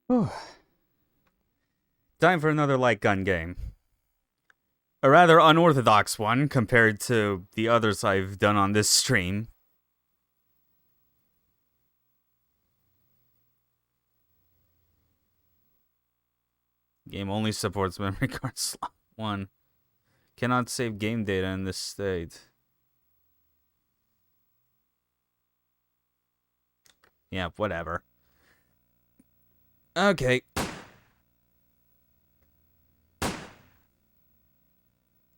Whew. Time for another light gun game. A rather unorthodox one compared to the others I've done on this stream. Game only supports memory card slot 1. Cannot save game data in this state. Yeah, whatever. Okay.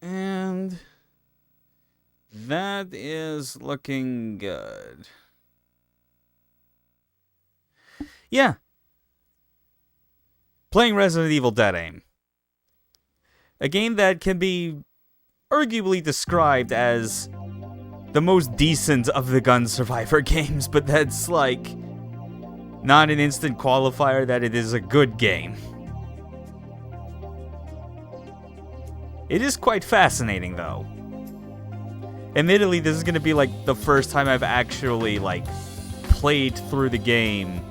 And that is looking good. Yeah. Playing Resident Evil Dead Aim. A game that can be arguably described as the most decent of the Gun Survivor games, but that's like not an instant qualifier that it is a good game. It is quite fascinating though. Admittedly, this is going to be like the first time I've actually like played through the game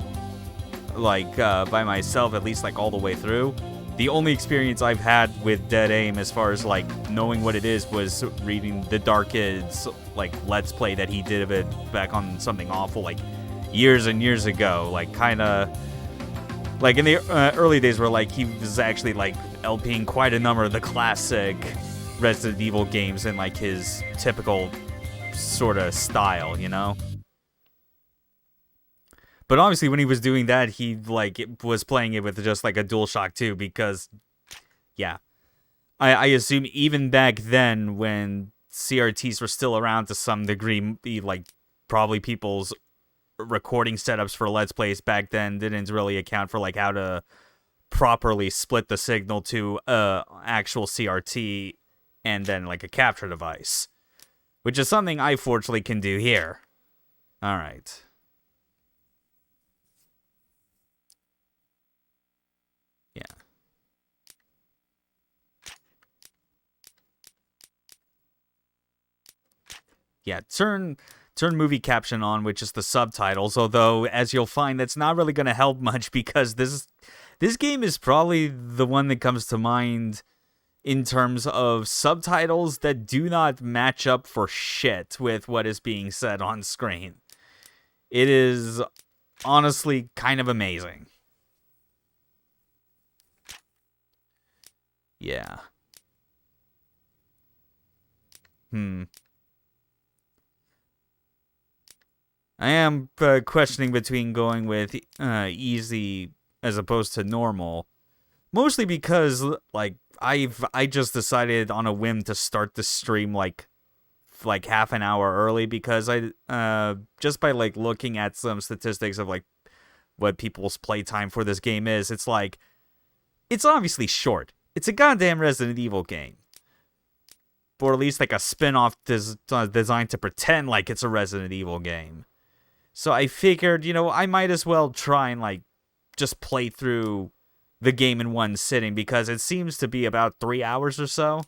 like by myself, at least like all the way through. The only experience I've had with Dead Aim as far as like knowing what it is was reading the Dark Kid's like Let's Play that he did of it back on Something Awful like years and years ago. Like kind of like in the early days where like he was actually like LPing quite a number of the classic Resident Evil games in like his typical sort of style, you know? But obviously, when he was doing that, he like was playing it with just like a DualShock 2 because, yeah, I assume even back then when CRTs were still around to some degree, like probably people's recording setups for Let's Plays back then didn't really account for like how to properly split the signal to actual CRT and then like a capture device, which is something I fortunately can do here. All right. Yeah. Yeah, turn movie caption on, which is the subtitles, although as you'll find that's not really going to help much because this game is probably the one that comes to mind in terms of subtitles that do not match up for shit with what is being said on screen. It is honestly kind of amazing. Yeah. I am questioning between going with easy as opposed to normal. Mostly because, like, I just decided on a whim to start the stream, like half an hour early because I, just by, like, looking at some statistics of, like, what people's playtime for this game is, it's like, it's obviously short. It's a goddamn Resident Evil game. Or at least like a spin-off designed to pretend like it's a Resident Evil game. So I figured, you know, I might as well try and like just play through the game in one sitting because it seems to be about 3 hours or so.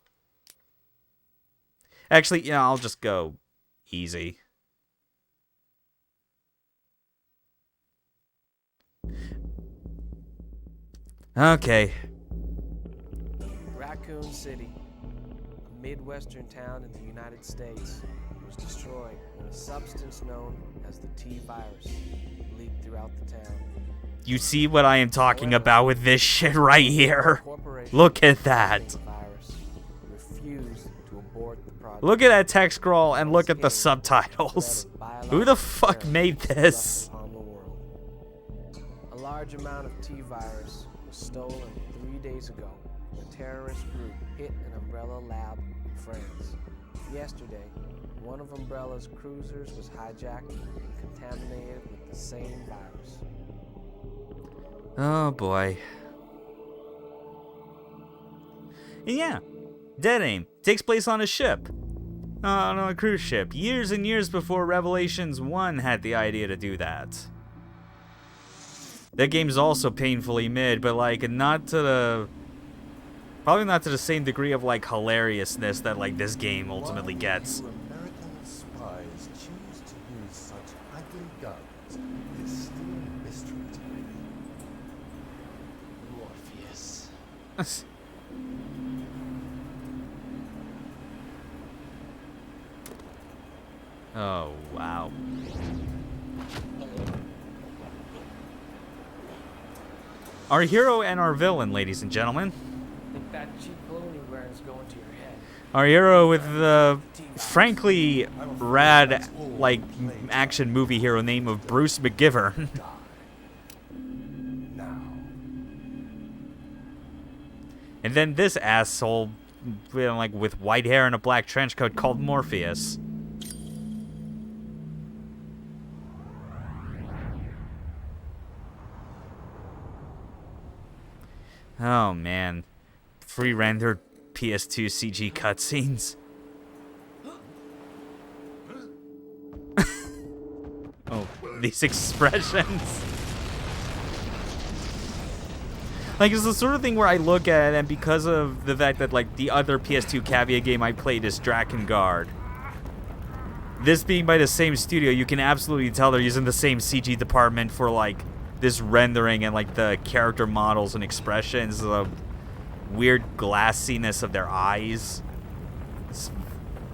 Actually, yeah, I'll just go easy. Okay. Raccoon City, a Midwestern town in the United States, was destroyed when a substance known as the T-virus leaked throughout the town. You see what I am talking about with this shit right here? Look at that. Look at that text scroll and look at the subtitles. Who the fuck made this? A large amount of T-virus was stolen 3 days ago. A terrorist group hit an Umbrella lab in France. Yesterday, one of Umbrella's cruisers was hijacked and contaminated with the same virus. Oh boy. And yeah, Dead Aim takes place on a ship. On a cruise ship. Years and years before Revelations 1 had the idea to do that. That game's also painfully mid, but like not to the... probably not to the same degree of like hilariousness that like this game ultimately gets. American spies choose to use such ugly guns is still a mystery to me. Oh, wow. Our hero and our villain, ladies and gentlemen. I think that cheap clothing you're wearing is going to your head. Our hero with the frankly rad, like, action movie hero name of Bruce McGiver. Now. And then this asshole, like, with white hair and a black trench coat called Morpheus. Oh, man. Pre-rendered PS2 CG cutscenes. Oh, these expressions. Like, it's the sort of thing where I look at it, and because of the fact that, like, the other PS2 Cavia game I played is Drakengard, this being by the same studio, you can absolutely tell they're using the same CG department for, like, this rendering and, like, the character models and expressions, the weird glassiness of their eyes. It's,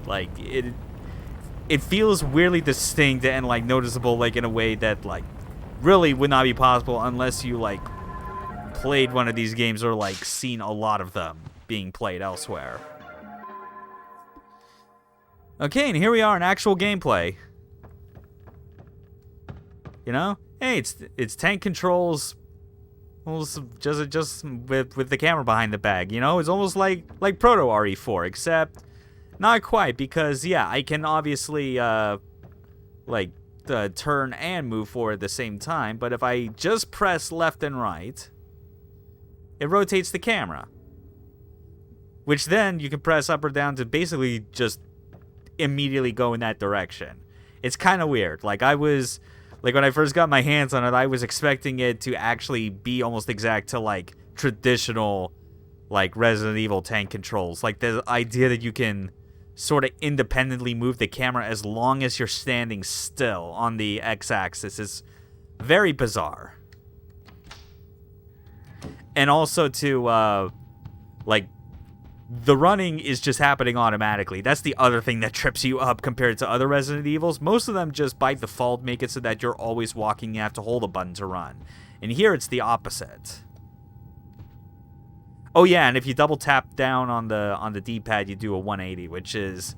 like, it feels weirdly distinct and, like, noticeable, like, in a way that, like, really would not be possible unless you, like, played one of these games or, like, seen a lot of them being played elsewhere. Okay, and here we are in actual gameplay. You know? Hey, it's tank controls, just with the camera behind the bag. You know, it's almost like Proto RE4, except not quite, because yeah, I can obviously turn and move forward at the same time. But if I just press left and right, it rotates the camera, which then you can press up or down to basically just immediately go in that direction. It's kind of weird. Like, when I first got my hands on it, I was expecting it to actually be almost exact to, like, traditional, like, Resident Evil tank controls. Like, the idea that you can sort of independently move the camera as long as you're standing still on the X-axis is very bizarre. And also to, like, the running is just happening automatically. That's the other thing that trips you up compared to other Resident Evils. Most of them just by default make it so that you're always walking, you have to hold a button to run. And here it's the opposite. Oh yeah, and if you double tap down on the D-pad, you do a 180, which is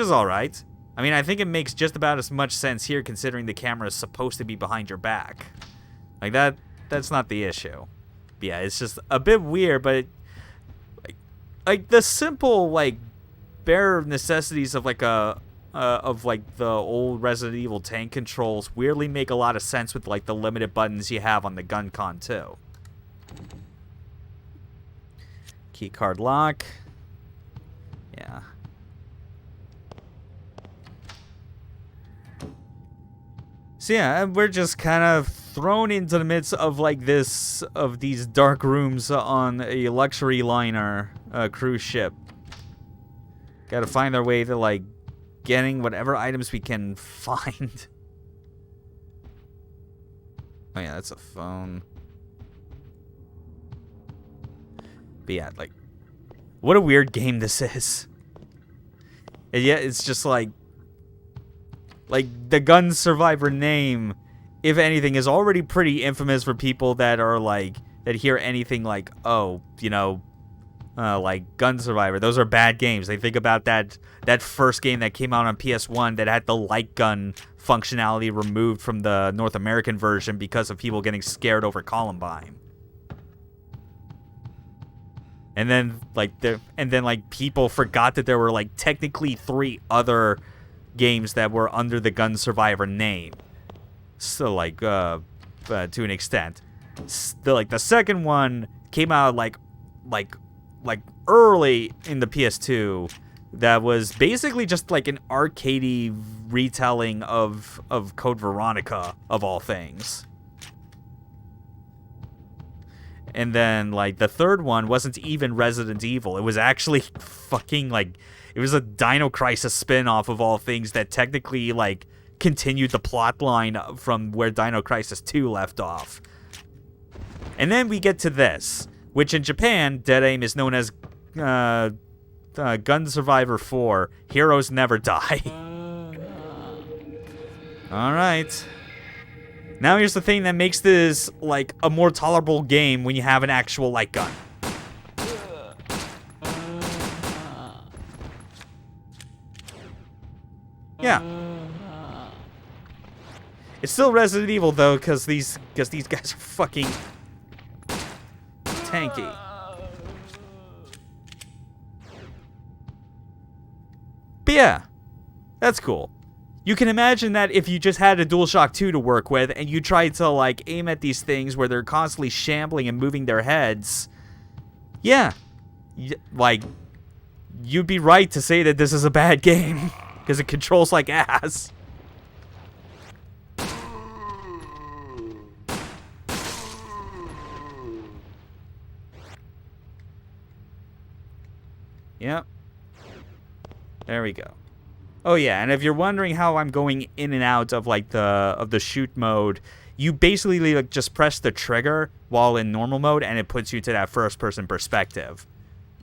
all right. I mean, I think it makes just about as much sense here considering the camera is supposed to be behind your back. Like that's not the issue. But yeah, it's just a bit weird, but like the simple, like, bare necessities of like the old Resident Evil tank controls weirdly make a lot of sense with, like, the limited buttons you have on the gun con too. Keycard lock. Yeah. So yeah, we're just kind of thrown into the midst of, like, these dark rooms on a luxury liner cruise ship. Gotta find our way to, like, getting whatever items we can find. Oh yeah, that's a phone. But yeah, like, what a weird game this is. And yet it's just like the Gun Survivor name, if anything, is already pretty infamous for people that are like, that hear anything like, oh, you know, like Gun Survivor, those are bad games. They think about that first game that came out on PS1 that had the light gun functionality removed from the North American version because of people getting scared over Columbine. And then people forgot that there were, like, technically 3 other games that were under the Gun Survivor name. So, like, to an extent. The second one came out like early in the PS2 that was basically just like an arcadey retelling of Code Veronica, of all things. And then, like, the third one wasn't even Resident Evil. It was actually fucking, like, it was a Dino Crisis spin-off, of all things, that technically, like, continued the plot line from where Dino Crisis 2 left off. And then we get to this, which in Japan, dead aim is known as Gun Survivor 4. Heroes never die. Alright. Now here's the thing that makes this, like, a more tolerable game when you have an actual light gun. Yeah. It's still Resident Evil, though, because these guys are fucking tanky. But yeah, that's cool. You can imagine that if you just had a DualShock 2 to work with and you tried to, like, aim at these things where they're constantly shambling and moving their heads, yeah, like, you'd be right to say that this is a bad game because it controls like ass. Yep. There we go. Oh yeah, and if you're wondering how I'm going in and out of like the shoot mode, you basically like just press the trigger while in normal mode and it puts you to that first person perspective.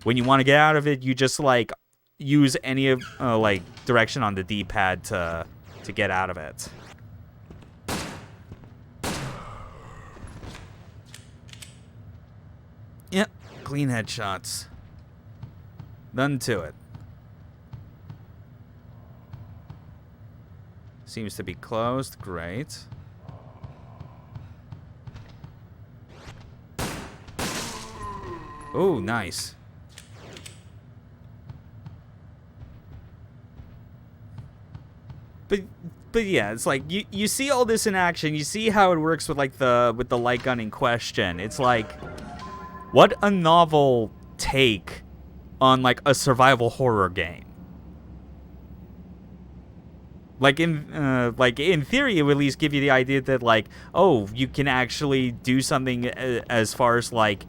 When you want to get out of it, you just like use any of like direction on the D-pad to get out of it. Yep, clean headshots. None to it. Seems to be closed. Great. Oh, nice. But yeah, it's like you see all this in action. You see how it works with like the light gun in question. It's like, what a novel take on like a survival horror game. Like in theory, it would at least give you the idea that like, oh, you can actually do something as far as like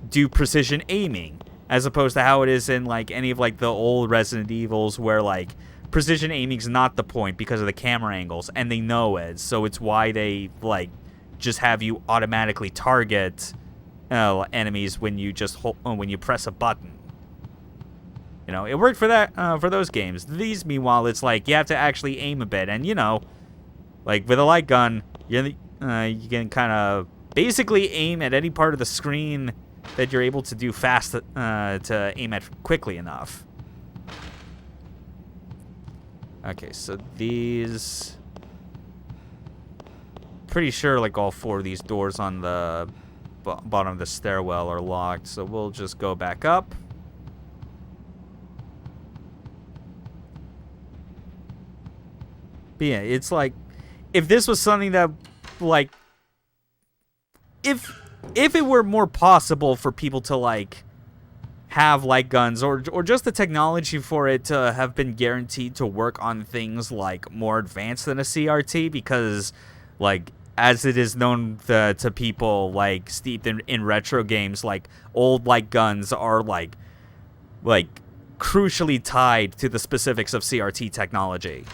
do precision aiming, as opposed to how it is in like any of like the old Resident Evils where like precision aiming's not the point because of the camera angles, and they know it, so it's why they like just have you automatically target enemies when you just when you press a button. You know, it worked for that for those games. These, meanwhile, it's like you have to actually aim a bit, and you know, like with a light gun, you can kind of basically aim at any part of the screen that you're able to do fast to aim at quickly enough. Okay, so these, pretty sure like all four of these doors on the bottom of the stairwell are locked, so we'll just go back up. But yeah, it's like, if this was something that, like, if it were more possible for people to, like, have light guns, or just the technology for it to have been guaranteed to work on things, like, more advanced than a CRT, because, like, as it is known to people, like, steeped in retro games, like, old light guns are, like, crucially tied to the specifics of CRT technology.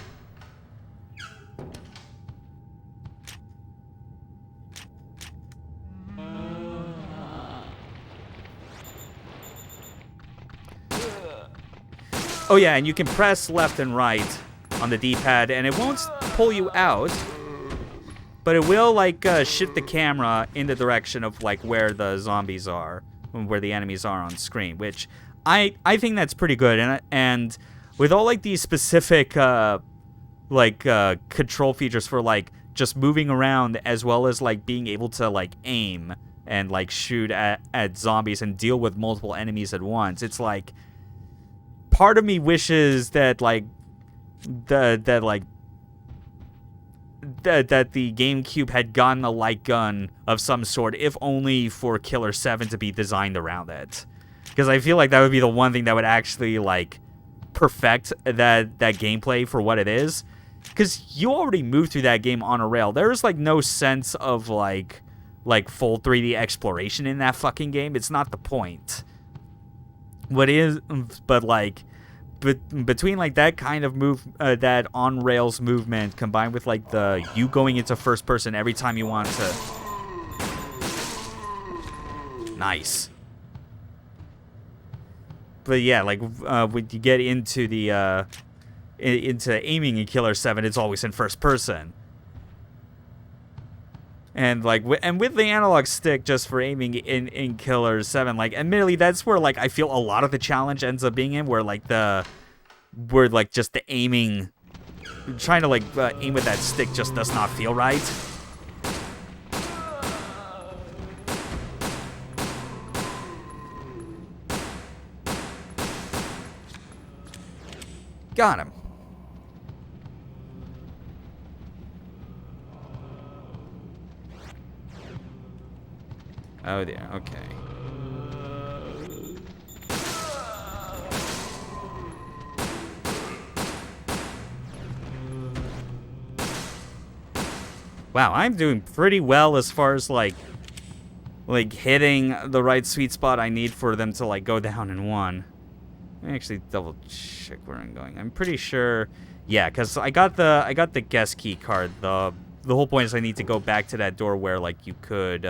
Oh yeah, and you can press left and right on the D-pad, and it won't pull you out, but it will, like, shift the camera in the direction of, like, where the zombies are, where the enemies are on screen, which I think that's pretty good, and with all, like, these specific, control features for, like, just moving around, as well as, like, being able to, like, aim and, like, shoot at zombies and deal with multiple enemies at once, it's like, part of me wishes that the GameCube had gotten a light gun of some sort, if only for Killer 7 to be designed around it. Because I feel like that would be the one thing that would actually, like, perfect that gameplay for what it is. Because you already moved through that game on a rail. There's, like, no sense of, like full 3D exploration in that fucking game. It's not the point. But like, between like that kind of that on rails movement combined with like you going into first person every time you want to. Nice. yeah, like when you get into the into aiming in Killer 7, it's always in first person. And like and with the analog stick just for aiming in Killer 7, like admittedly that's where like I feel a lot of the challenge ends up being in, where just the aiming, trying to like aim with that stick just does not feel right. Got him. Oh dear, okay. Wow, I'm doing pretty well as far as like hitting the right sweet spot I need for them to like go down in one. Let me actually double check where I'm going. I'm pretty sure, yeah, because I got the guest key card. The whole point is I need to go back to that door where like you could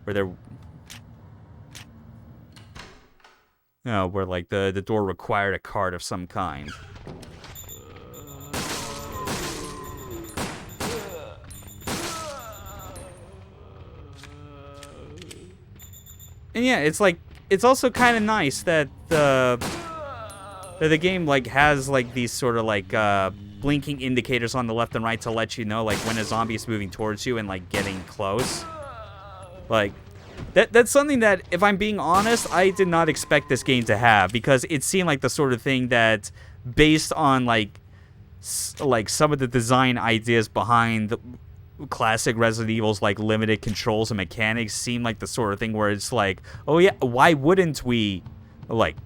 where there, where like the door required a card of some kind. And yeah, it's like, it's also kind of nice that the game like has like these sort of like blinking indicators on the left and right to let you know like when a zombie is moving towards you and like getting close. Like that's something that, if I'm being honest, I did not expect this game to have, because it seemed like the sort of thing that, based on like some of the design ideas behind the classic Resident Evil's like limited controls and mechanics, seem like the sort of thing where it's like, oh yeah, why wouldn't we like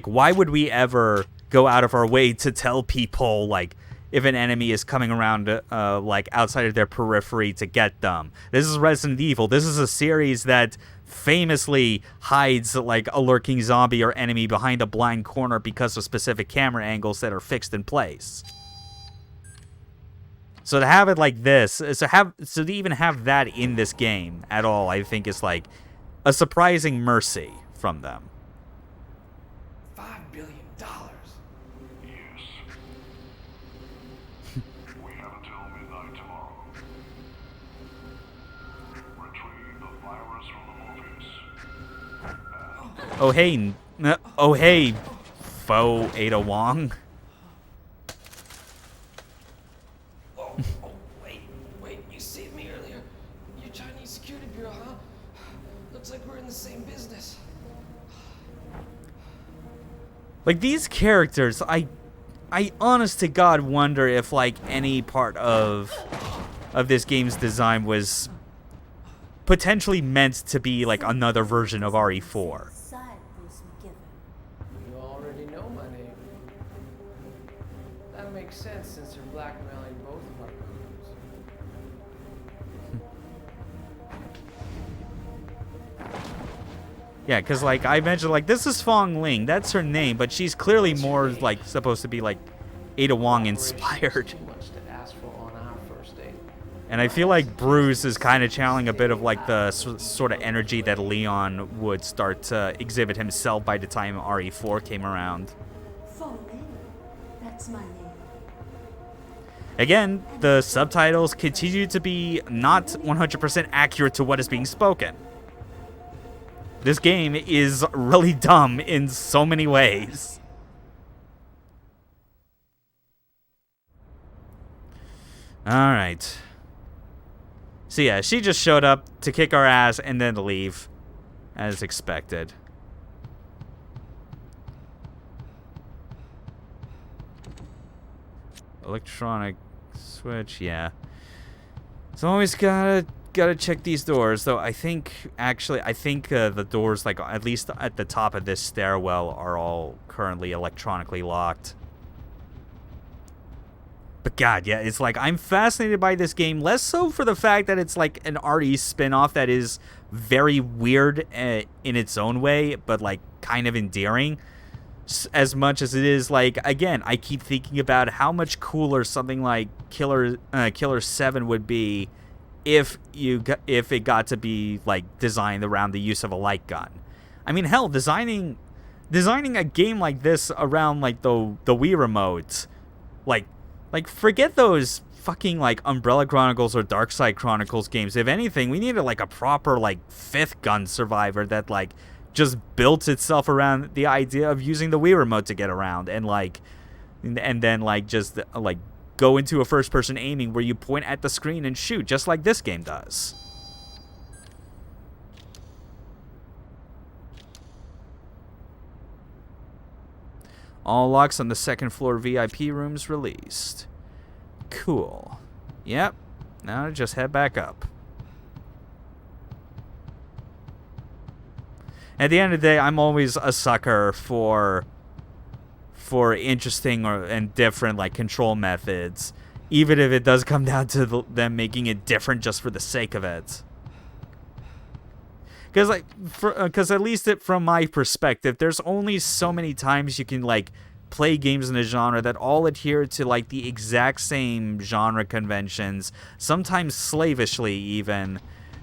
why would we ever go out of our way to tell people like if an enemy is coming around like outside of their periphery to get them. This is Resident Evil. This is a series that famously hides like a lurking zombie or enemy behind a blind corner because of specific camera angles that are fixed in place. So to have it like this, so to even have that in this game at all, I think is like a surprising mercy from them. $5 billion. Yes. We have until midnight tomorrow. Retrieve the virus from the Morpheus. Oh hey, Fo Ada Wong. Wait, you saved me earlier. You're Chinese Security Bureau, huh? Looks like we're in the same business. Like these characters, I honest to God wonder if like any part of this game's design was potentially meant to be like another version of RE4. You already know my name. That makes sense since you're blackmailing both of our companies. Yeah, because like I mentioned, like this is Fong Ling, that's her name, but she's clearly more like supposed to be like Ada Wong inspired. Too much to ask for on our first date. And I feel like Bruce is kind of channeling a bit of like the sort of energy that Leon would start to exhibit himself by the time RE4 came around. That's my name. Again, the subtitles continue to be not 100% accurate to what is being spoken. This game is really dumb in so many ways. Alright. So yeah, she just showed up to kick our ass and then to leave, as expected. Electronic switch, yeah. So always gotta check these doors, though. I think the doors, like at least at the top of this stairwell, are all currently electronically locked. But God, yeah, it's like I'm fascinated by this game, less so for the fact that it's like an RE spin-off that is very weird in its own way, but like kind of endearing, as much as it is like, again, I keep thinking about how much cooler something like Killer 7 would be if it got to be like designed around the use of a light gun. I mean, hell, designing designing a game like this around like the Wii remote, like forget those fucking like Umbrella Chronicles or Darkside Chronicles games. If anything, we needed like a proper like fifth gun survivor that like just built itself around the idea of using the Wii remote to get around, and then like just like go into a first person aiming where you point at the screen and shoot, just like this game does. All locks on the second floor VIP rooms released. Cool. Yep. Now just head back up. At the end of the day, I'm always a sucker for interesting and different like control methods, even if it does come down to them making it different just for the sake of it. Because at least from my perspective, there's only so many times you can like play games in a genre that all adhere to like the exact same genre conventions, sometimes slavishly even,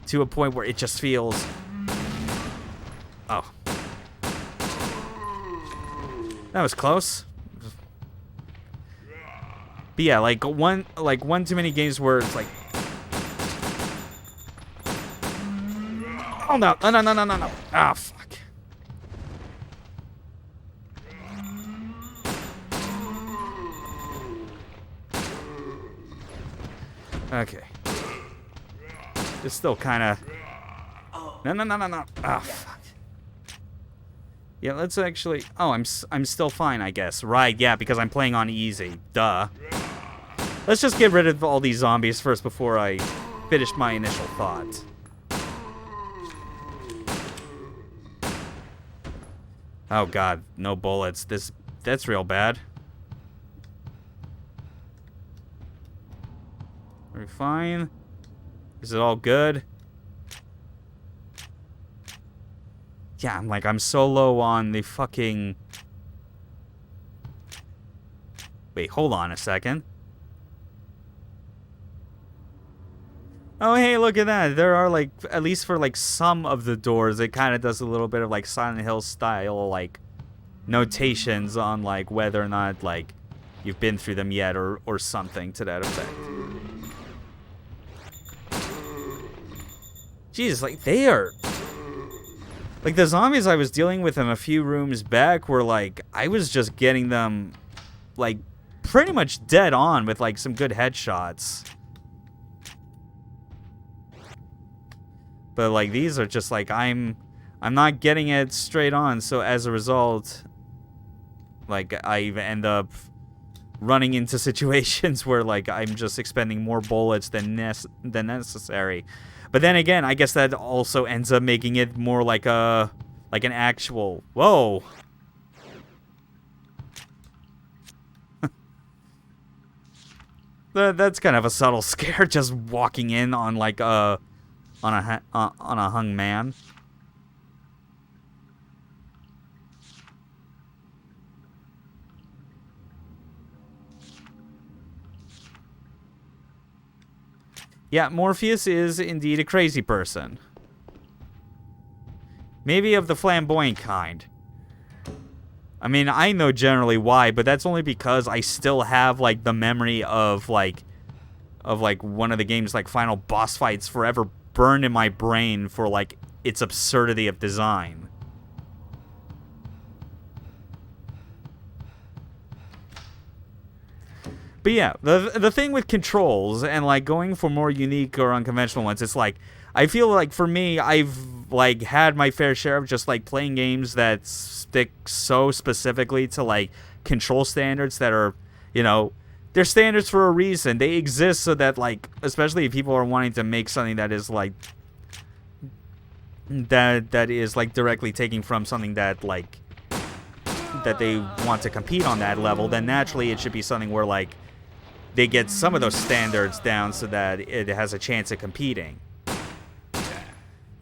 to a point where it just feels... Oh. That was close. But yeah, like one too many games where it's like... Oh no, no. Ah, fuck. Okay. It's still kind of... No. Ah, fuck. Yeah, let's actually... Oh, I'm still fine, I guess. Right, yeah, because I'm playing on easy. Duh. Let's just get rid of all these zombies first before I finish my initial thought. Oh god, no bullets. That's real bad. Are we fine? Is it all good? Yeah, I'm so low on the fucking... Wait, hold on a second. Oh, hey, look at that. There are, like, at least for, like, some of the doors, it kind of does a little bit of, like, Silent Hill style, like, notations on, like, whether or not, like, you've been through them yet or something to that effect. Jesus, like, they are... Like, the zombies I was dealing with in a few rooms back were, like, I was just getting them, like, pretty much dead on with, like, some good headshots. But, like, these are just, like, I'm not getting it straight on, so as a result, like, I end up running into situations where, like, I'm just expending more bullets than necessary. But then again, I guess that also ends up making it more like an actual... Whoa! That's kind of a subtle scare, just walking in on, like, on a hung man. Yeah, Morpheus is indeed a crazy person. Maybe of the flamboyant kind. I mean, I know generally why, but that's only because I still have, like, the memory of one of the game's, like, final boss fights forever burned in my brain for, like, its absurdity of design. But yeah, the thing with controls and, like, going for more unique or unconventional ones, it's like, I feel like for me, I've, like, had my fair share of just, like, playing games that stick so specifically to, like, control standards that are, you know, they're standards for a reason. They exist so that, like, especially if people are wanting to make something that is, like, that is, like, directly taking from something that, like, that they want to compete on that level, then naturally it should be something where, like, they get some of those standards down so that it has a chance at competing.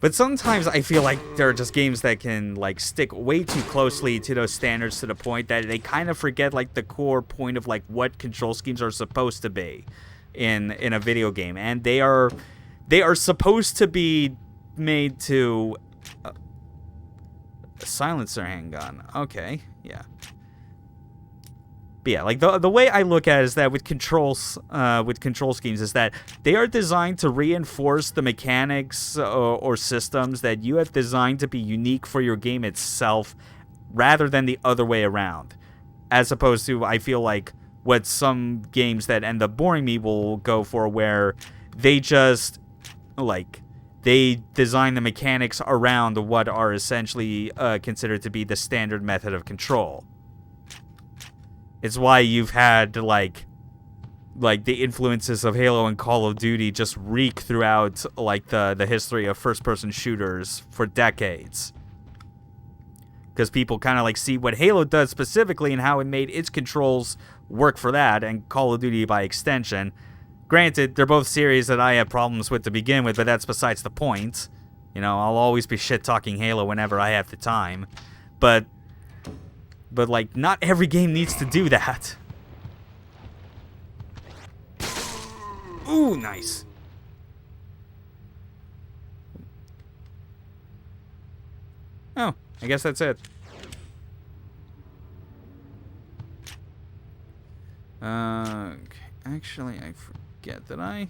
But sometimes I feel like there are just games that can, like, stick way too closely to those standards to the point that they kind of forget, like, the core point of, like, what control schemes are supposed to be in a video game. And they are supposed to be made to A silencer handgun. Okay, yeah. But yeah, like the way I look at it is that with control schemes is that they are designed to reinforce the mechanics or systems that you have designed to be unique for your game itself, rather than the other way around. As opposed to, I feel like what some games that end up boring me will go for, where they just like they design the mechanics around what are essentially considered to be the standard method of control. It's why you've had like the influences of Halo and Call of Duty just reek throughout like the history of first-person shooters for decades. Because people kind of like see what Halo does specifically and how it made its controls work for that, and Call of Duty by extension. Granted, they're both series that I have problems with to begin with, but that's besides the point. You know, I'll always be shit-talking Halo whenever I have the time. But like, not every game needs to do that. Ooh, nice. Oh, I guess that's it. Actually, I forget that I...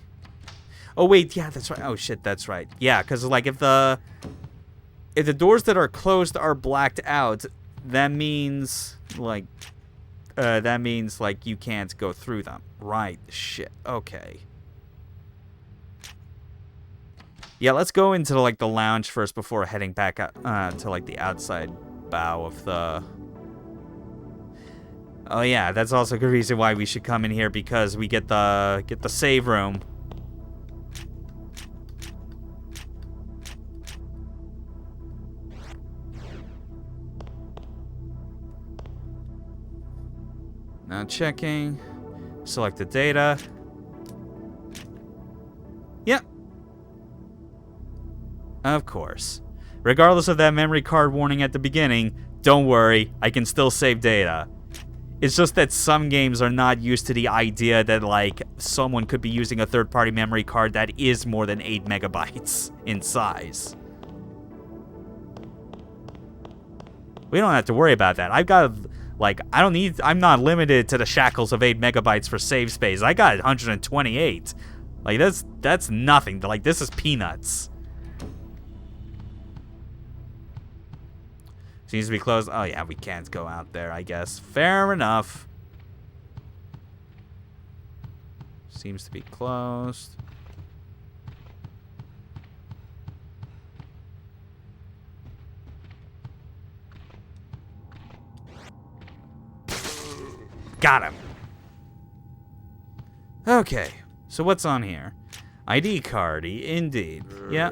Oh, wait, yeah, that's right. Oh, shit, that's right. Yeah, because, like, if the doors that are closed are blacked out, that means, like, you can't go through them. Right, shit, okay. Yeah, let's go into, like, the lounge first before heading back to, like, the outside bow of the... Oh, yeah, that's also a good reason why we should come in here, because we get the save room. Now checking. Select the data. Yep. Of course. Regardless of that memory card warning at the beginning, don't worry, I can still save data. It's just that some games are not used to the idea that, like, someone could be using a third-party memory card that is more than 8 megabytes in size. We don't have to worry about that. I've got, like, I'm not limited to the shackles of 8 megabytes for save space. I got 128. Like, that's nothing. Like, this is peanuts. Seems to be closed. Oh, yeah, we can't go out there, I guess. Fair enough. Seems to be closed. Got him. Okay, so what's on here? ID card, indeed. Yeah.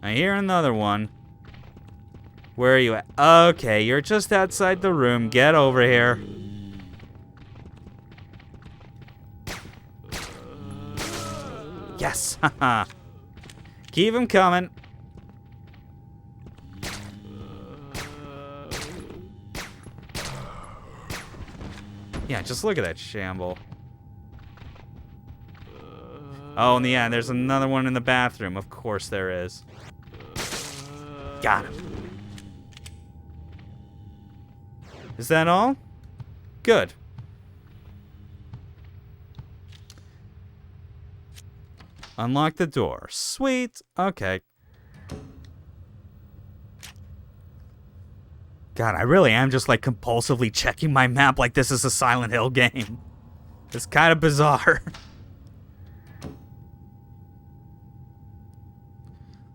I hear another one. Where are you at? Okay, you're just outside the room. Get over here. Yes, haha. Keep him coming. Yeah, just look at that shamble. Oh, and yeah, there's another one in the bathroom. Of course there is. Got him. Is that all? Good. Unlock the door. Sweet. Okay. God, I really am just like compulsively checking my map like this is a Silent Hill game. It's kind of bizarre.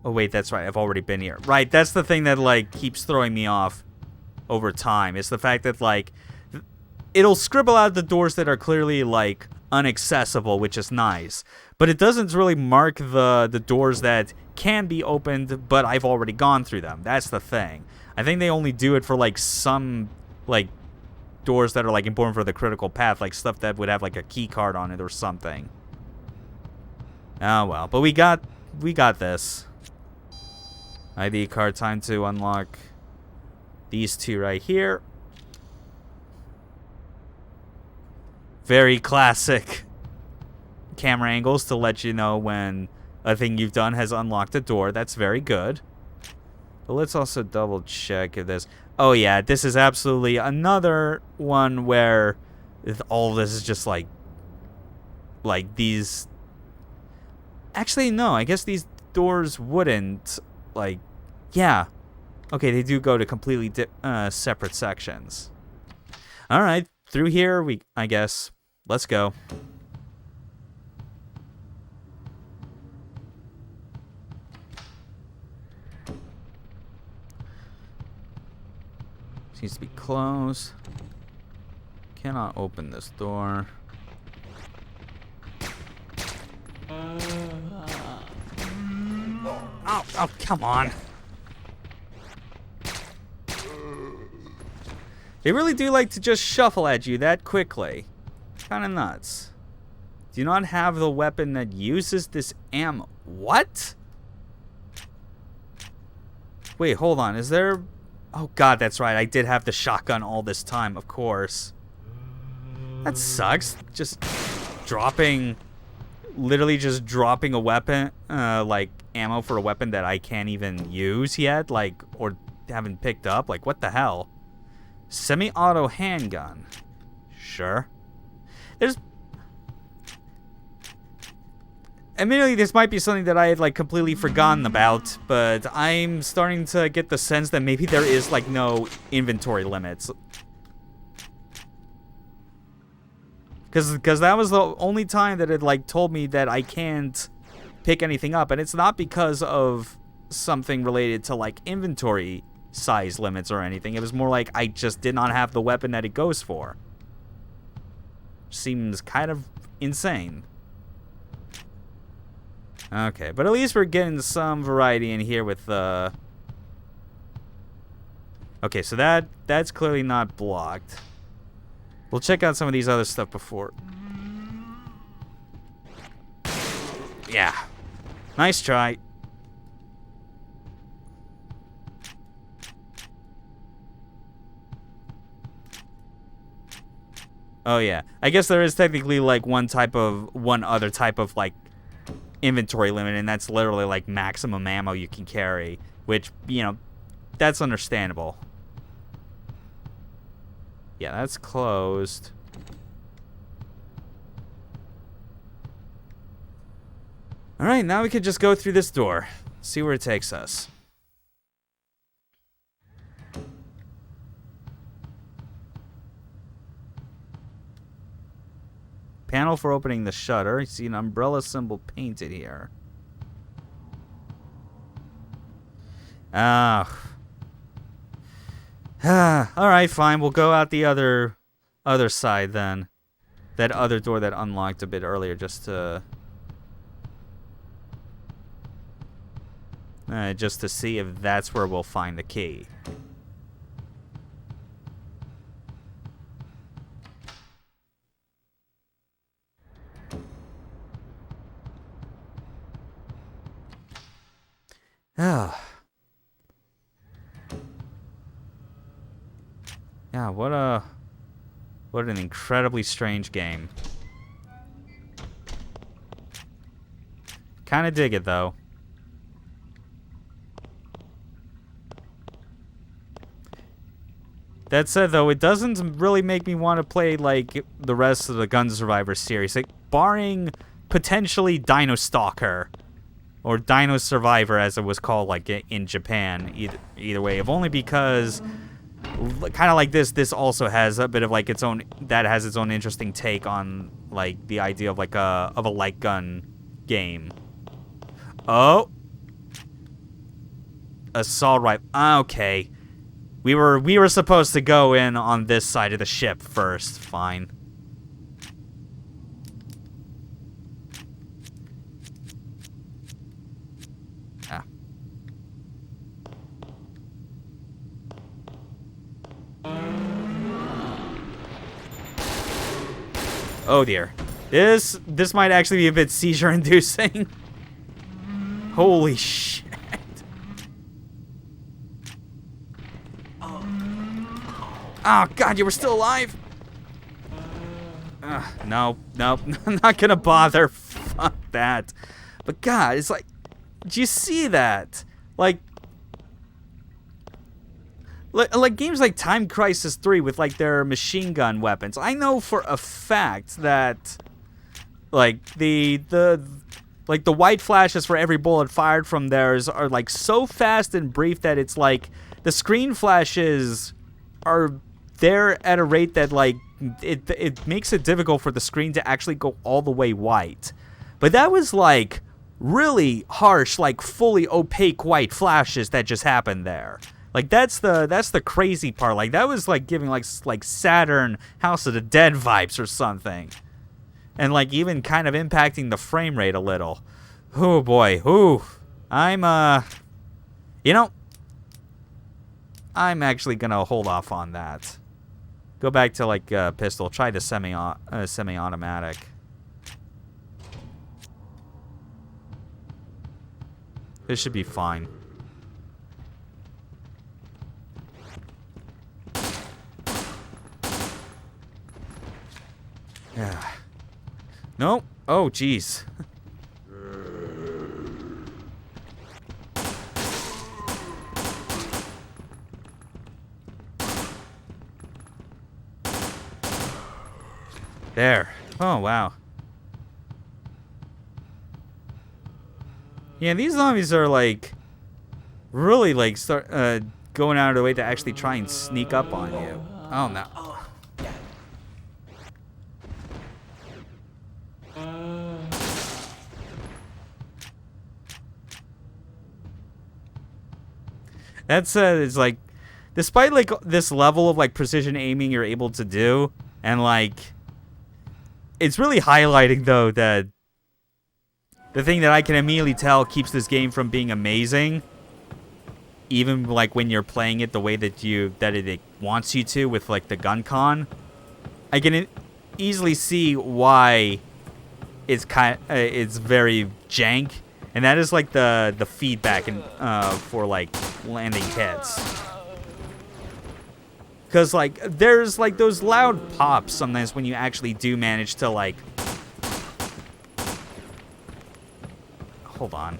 Oh, wait, that's right. I've already been here. Right, that's the thing that, like, keeps throwing me off over time. It's the fact that, like, it'll scribble out the doors that are clearly, like, inaccessible, which is nice. But it doesn't really mark the doors that can be opened, but I've already gone through them. That's the thing. I think they only do it for, like, some, like, doors that are, like, important for the critical path, like stuff that would have, like, a key card on it or something. Oh, well. But we got this. ID card, time to unlock these two right here. very classic camera angles to let you know when a thing you've done has unlocked a door. That's very good. But let's also double check if this... Oh yeah, this is absolutely another one where all of this is just like these... Actually, no, I guess these doors wouldn't, like... Yeah. Okay, they do go to completely separate sections. Alright, through here, I guess. Let's go. Seems to be closed. Cannot open this door. Oh, come on. They really do like to just shuffle at you that quickly. Kinda nuts. Do not have the weapon that uses this ammo. What? Wait, hold on. Is there... Oh god, that's right. I did have the shotgun all this time, of course. That sucks. Just dropping... Literally just dropping a weapon, like ammo for a weapon that I can't even use yet, like, or haven't picked up. Like, what the hell? Semi-auto handgun. Sure. There's... Admittedly, this might be something that I had, like, completely forgotten about, but I'm starting to get the sense that maybe there is, like, no inventory limits. Because that was the only time that it, like, told me that I can't pick anything up, and it's not because of something related to, like, inventory size limits or anything. It was more like I just did not have the weapon that it goes for. Seems kind of insane. Okay, but at least we're getting some variety in here with okay, so that's clearly not blocked. We'll check out some of these other stuff before. Yeah. Nice try. Oh yeah. I guess there is technically like one other type of like inventory limit, and that's literally like maximum ammo you can carry, which, you know, that's understandable. Yeah, that's closed. Alright, now we can just go through this door. See where it takes us. Panel for opening the shutter. You see an umbrella symbol painted here. Alright, fine. We'll go out the other side then. That other door that unlocked a bit earlier, just to see if that's where we'll find the key. Ah. Yeah, what an incredibly strange game. Kinda dig it though. That said though, it doesn't really make me want to play like the rest of the Gun Survivor series, like barring potentially Dino Stalker or Dino Survivor as it was called like in Japan. Either way, if only because kind of like this also has a bit of like its own interesting take on like the idea of like a light gun game. Oh, assault rifle. Okay, we were supposed to go in on this side of the ship first. Fine. Oh dear. This might actually be a bit seizure-inducing. Holy shit. Oh god, you were still alive? No, I'm not gonna bother. Fuck that. But God, it's like, do you see that? Like games like Time Crisis 3 with like their machine gun weapons. I know for a fact that like the white flashes for every bullet fired from theirs are like so fast and brief that it's like the screen flashes are there at a rate that like it makes it difficult for the screen to actually go all the way white. But that was like really harsh, like fully opaque white flashes that just happened there. Like that's the crazy part. Like that was like giving like Saturn House of the Dead vibes or something. And like even kind of impacting the frame rate a little. Oh boy. Ooh. I'm I'm actually gonna hold off on that. Go back to like pistol. Try the semi-automatic. This should be fine. Yeah. No. Oh, jeez. There. Oh, wow. Yeah, these zombies are like really like going out of their way to actually try and sneak up on you. Oh no. That's it's like, despite like this level of like precision aiming you're able to do, and like it's really highlighting though that the thing that I can immediately tell keeps this game from being amazing, even like when you're playing it the way that it wants you to with like the gun con, I can easily see why it's it's very jank. And that is like the feedback for like landing hits. Cause like there's like those loud pops sometimes when you actually do manage to like. Hold on.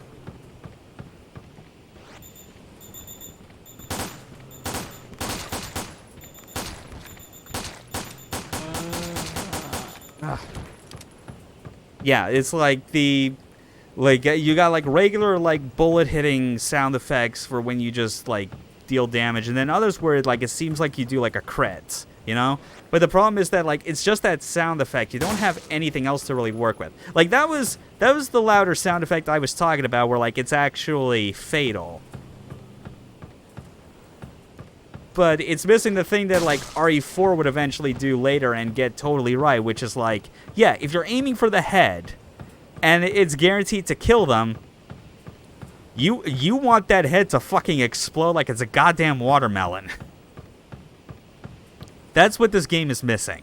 Yeah, it's like like you got like regular like bullet hitting sound effects for when you just like deal damage, and then others where like it seems like you do like a crit, you know? But the problem is that like it's just that sound effect. You don't have anything else to really work with. Like that was the louder sound effect I was talking about, where like it's actually fatal. But it's missing the thing that like RE4 would eventually do later and get totally right, which is like, yeah, if you're aiming for the head and it's guaranteed to kill them, you want that head to fucking explode like it's a goddamn watermelon. That's what this game is missing.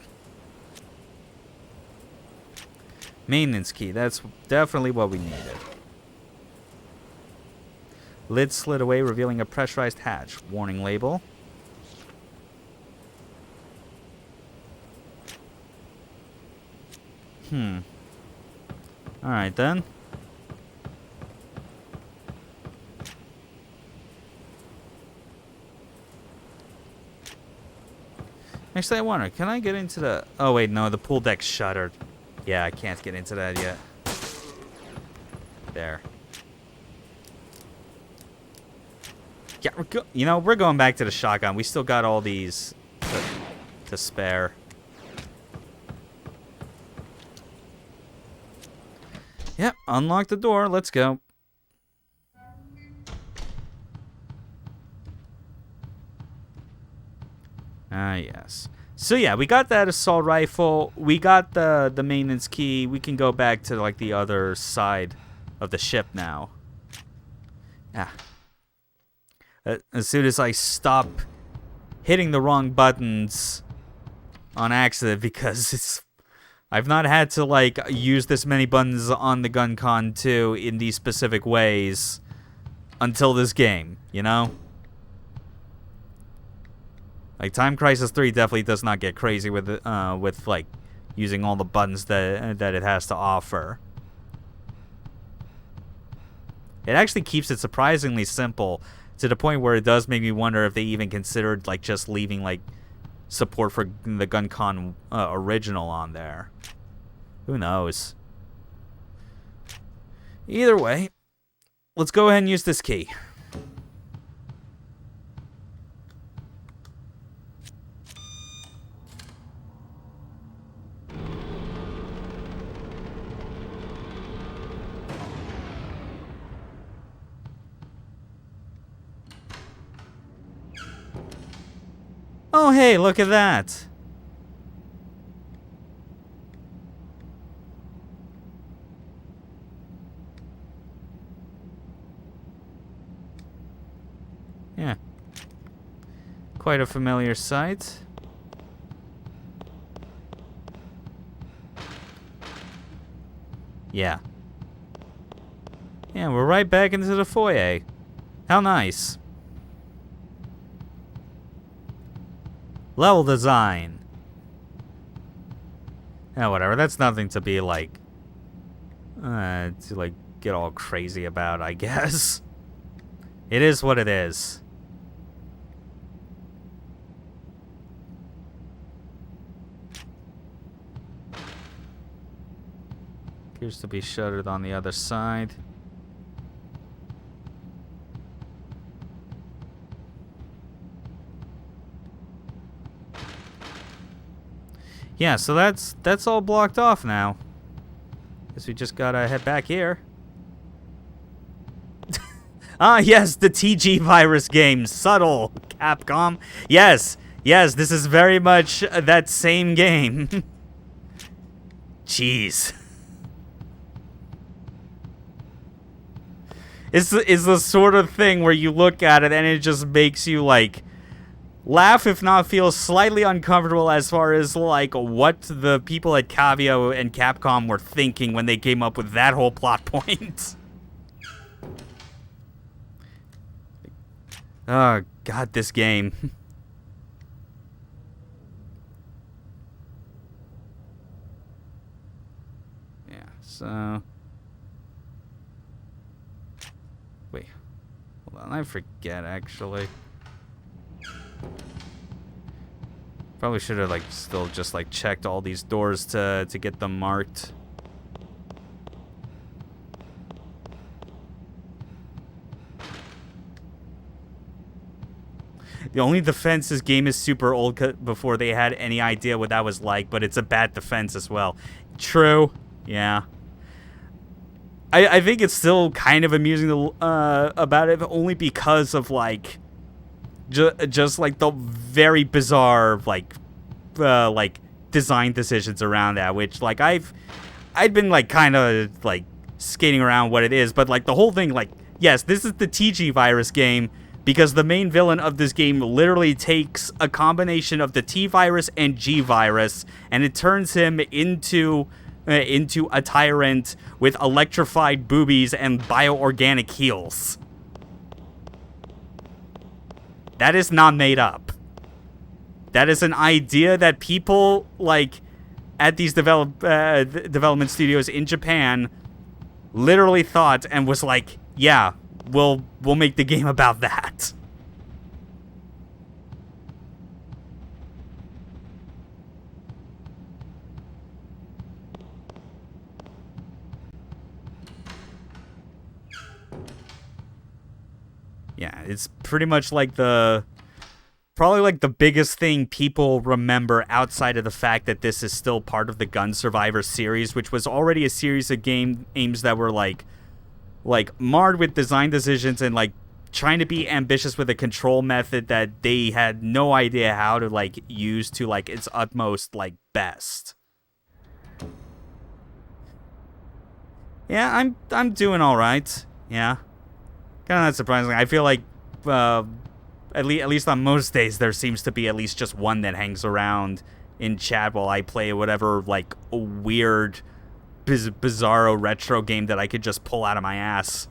Maintenance key, that's definitely what we needed. Lid slid away, revealing a pressurized hatch. Warning label. Alright then. Actually, I wonder, can I get into the... Oh, wait, no, the pool deck's shuttered. Yeah, I can't get into that yet. There. Yeah, we're going back to the shotgun. We still got all these to spare. Yep, unlock the door. Let's go. Ah, yes. So yeah, we got that assault rifle. We got the maintenance key. We can go back to like the other side of the ship now. Yeah. As soon as I stop hitting the wrong buttons on accident, because I've not had to like use this many buttons on the Gun Con 2 in these specific ways until this game, you know? Like Time Crisis 3 definitely does not get crazy with like using all the buttons that it has to offer. It actually keeps it surprisingly simple to the point where it does make me wonder if they even considered like just leaving like support for the GunCon original on there. Who knows? Either way, let's go ahead and use this key. Oh, hey, look at that. Yeah. Quite a familiar sight. Yeah. Yeah, we're right back into the foyer. How nice. Level design. Yeah, whatever. That's nothing to be like, get all crazy about, I guess. It is what it is. Appears to be shuttered on the other side. Yeah, so that's all blocked off now. Guess we just gotta head back here. Ah, yes, the TG virus game. Subtle, Capcom. Yes, this is very much that same game. Jeez. It's the sort of thing where you look at it and it just makes you, like, laugh, if not feel slightly uncomfortable as far as, like, what the people at Cavia and Capcom were thinking when they came up with that whole plot point. Oh, God, this game. Yeah, so... Wait. Hold on, I forget, actually. Probably should have, like, still just, like, checked all these doors to get them marked. The only defense this game is super old before they had any idea what that was like, but it's a bad defense as well. True. Yeah. I think it's still kind of amusing about it, only because of, like, just like the very bizarre, like design decisions around that, which, like, I'd been, like, kind of, like, skating around what it is, but, like, the whole thing, like, yes, this is the TG virus game, because the main villain of this game literally takes a combination of the T virus and G virus, and it turns him into a tyrant with electrified boobies and bioorganic heels. That is not made up. That is an idea that people, like, at these development studios in Japan literally thought and was like, yeah, we'll make the game about that. Yeah, it's pretty much like probably like the biggest thing people remember outside of the fact that this is still part of the Gun Survivor series, which was already a series of games that were like marred with design decisions and, like, trying to be ambitious with a control method that they had no idea how to, like, use to, like, its utmost, like, best. Yeah, I'm doing all right. Yeah. Kind of not surprisingly. I feel like at least on most days there seems to be at least just one that hangs around in chat while I play whatever, like, weird bizarro retro game that I could just pull out of my ass.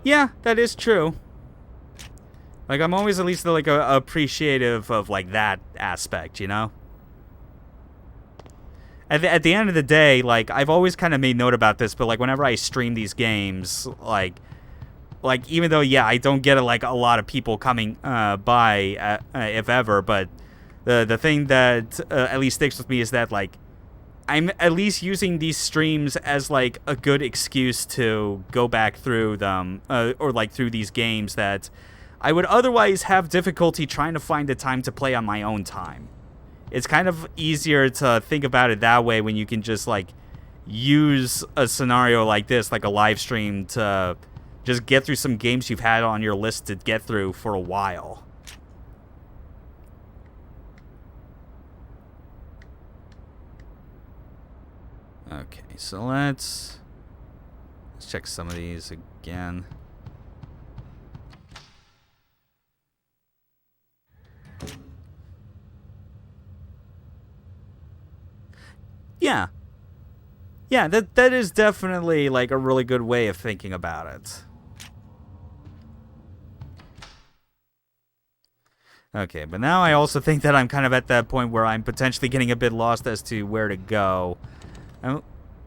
Yeah, that is true. Like, I'm always at least, like, appreciative of, like, that aspect, you know? At the end of the day, like, I've always kind of made note about this, but, like, whenever I stream these games, like even though, yeah, I don't get, like, a lot of people coming by, if ever, but the thing that at least sticks with me is that, like, I'm at least using these streams as, like, a good excuse to go back through them, or, like, through these games that I would otherwise have difficulty trying to find the time to play on my own time. It's kind of easier to think about it that way when you can just, like, use a scenario like this, like a live stream, to just get through some games you've had on your list to get through for a while. Okay, so let's check some of these again. Yeah. Yeah, that is definitely, like, a really good way of thinking about it. Okay, but now I also think that I'm kind of at that point where I'm potentially getting a bit lost as to where to go. Oh,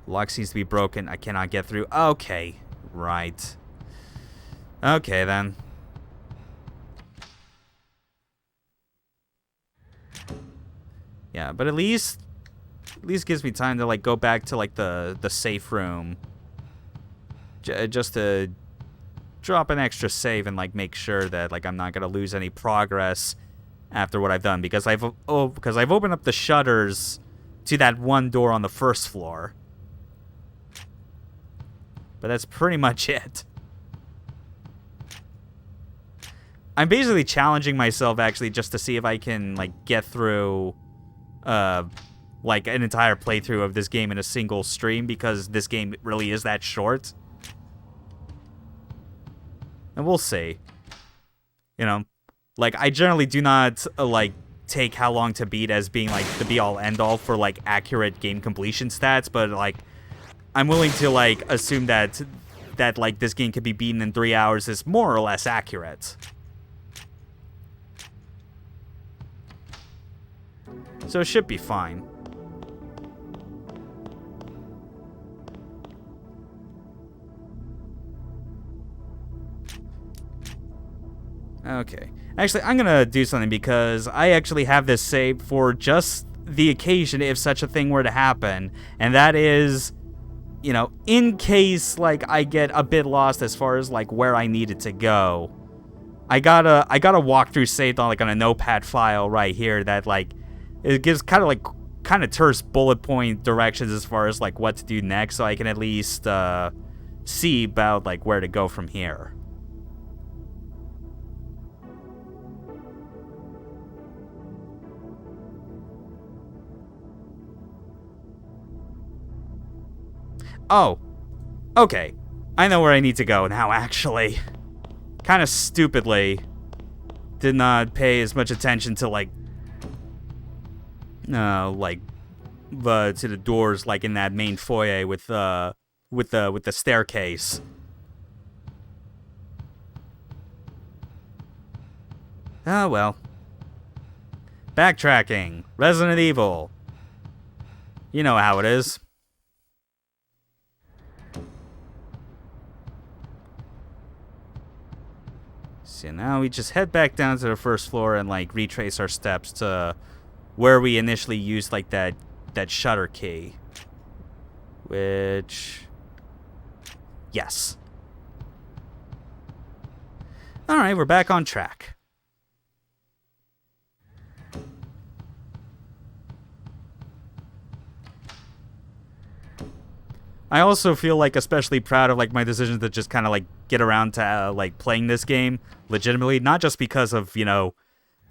lock seems to be broken. I cannot get through. Okay, right. Okay, then. Yeah, but at least gives me time to, like, go back to, like, the safe room. Just to drop an extra save and, like, make sure that, like, I'm not gonna lose any progress after what I've done, because I've opened up the shutters to that one door on the first floor. But that's pretty much it. I'm basically challenging myself, actually, just to see if I can, like, get through like an entire playthrough of this game in a single stream, because this game really is that short. And we'll see. You know, like, I generally do not, like, take how long to beat as being, like, the be-all, end-all for, like, accurate game completion stats, but, like, I'm willing to, like, assume that, like, this game could be beaten in 3 hours is more or less accurate. So it should be fine. Okay. Actually, I'm gonna do something, because I actually have this saved for just the occasion if such a thing were to happen. And that is, you know, in case, like, I get a bit lost as far as, like, where I needed to go. I got a walkthrough saved on, like, on a notepad file right here that, like, it gives kind of terse bullet point directions as far as, like, what to do next, so I can at least see about, like, where to go from here. Oh, okay. I know where I need to go now, actually. Kind of stupidly, did not pay as much attention to, like, to the doors, like, in that main foyer with the staircase. Oh, well. Backtracking. Resident Evil. You know how it is. So now we just head back down to the first floor and, like, retrace our steps to where we initially used, like, that shutter key. Which... yes. Alright, we're back on track. I also feel, like, especially proud of, like, my decision to just kind of, like, get around to, like, playing this game legitimately. Not just because of, you know,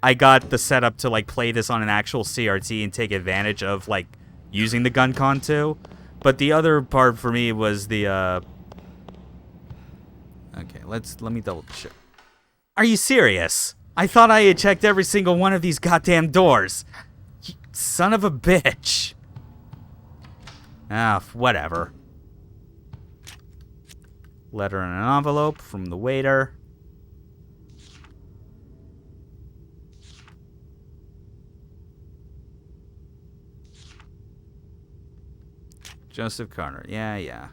I got the setup to, like, play this on an actual CRT and take advantage of, like, using the gun con too. But the other part for me was the, okay, let me double check. Are you serious? I thought I had checked every single one of these goddamn doors. You son of a bitch. Ah, whatever. Letter in an envelope from the waiter. Joseph Carter. Yeah.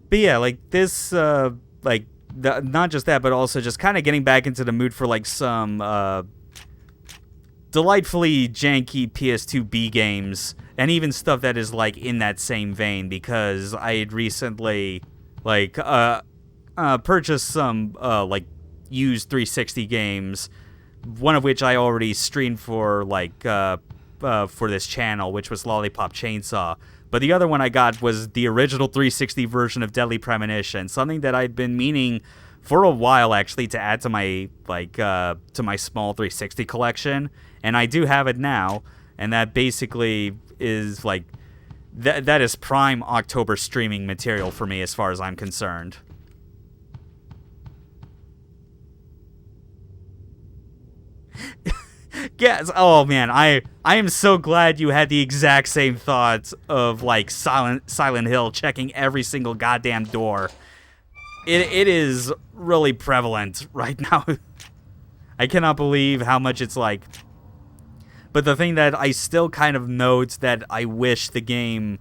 But yeah, like this, not just that, but also just kind of getting back into the mood for like some delightfully janky PS2B games, and even stuff that is like in that same vein, because I had recently purchased some like used 360 games, one of which I already streamed for for this channel, which was Lollipop Chainsaw. But the other one I got was the original 360 version of Deadly Premonition, something that I'd been meaning for a while actually to add to my to my small 360 collection, and I do have it now, and that basically is like that is prime October streaming material for me as far as I'm concerned. Yes. Oh man, I am so glad you had the exact same thoughts of like Silent Hill, checking every single goddamn door. It is really prevalent right now. I cannot believe how much it's like. But the thing that I still kind of note that I wish the game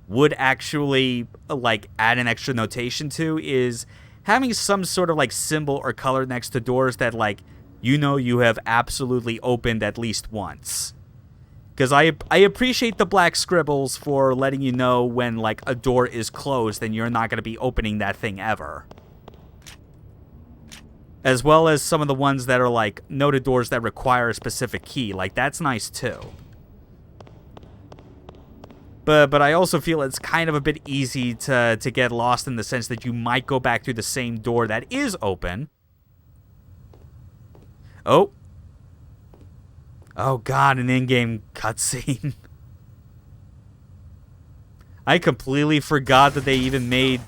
would actually like add an extra notation to is having some sort of like symbol or color next to doors that like you have absolutely opened at least once. Because I appreciate the black scribbles for letting you know when like a door is closed and you're not going to be opening that thing ever. As well as some of the ones that are like noted doors that require a specific key. Like that's nice too. But I also feel it's kind of a bit easy to get lost in the sense that you might go back through the same door that is open. Oh god, an in-game cutscene. I completely forgot that they even made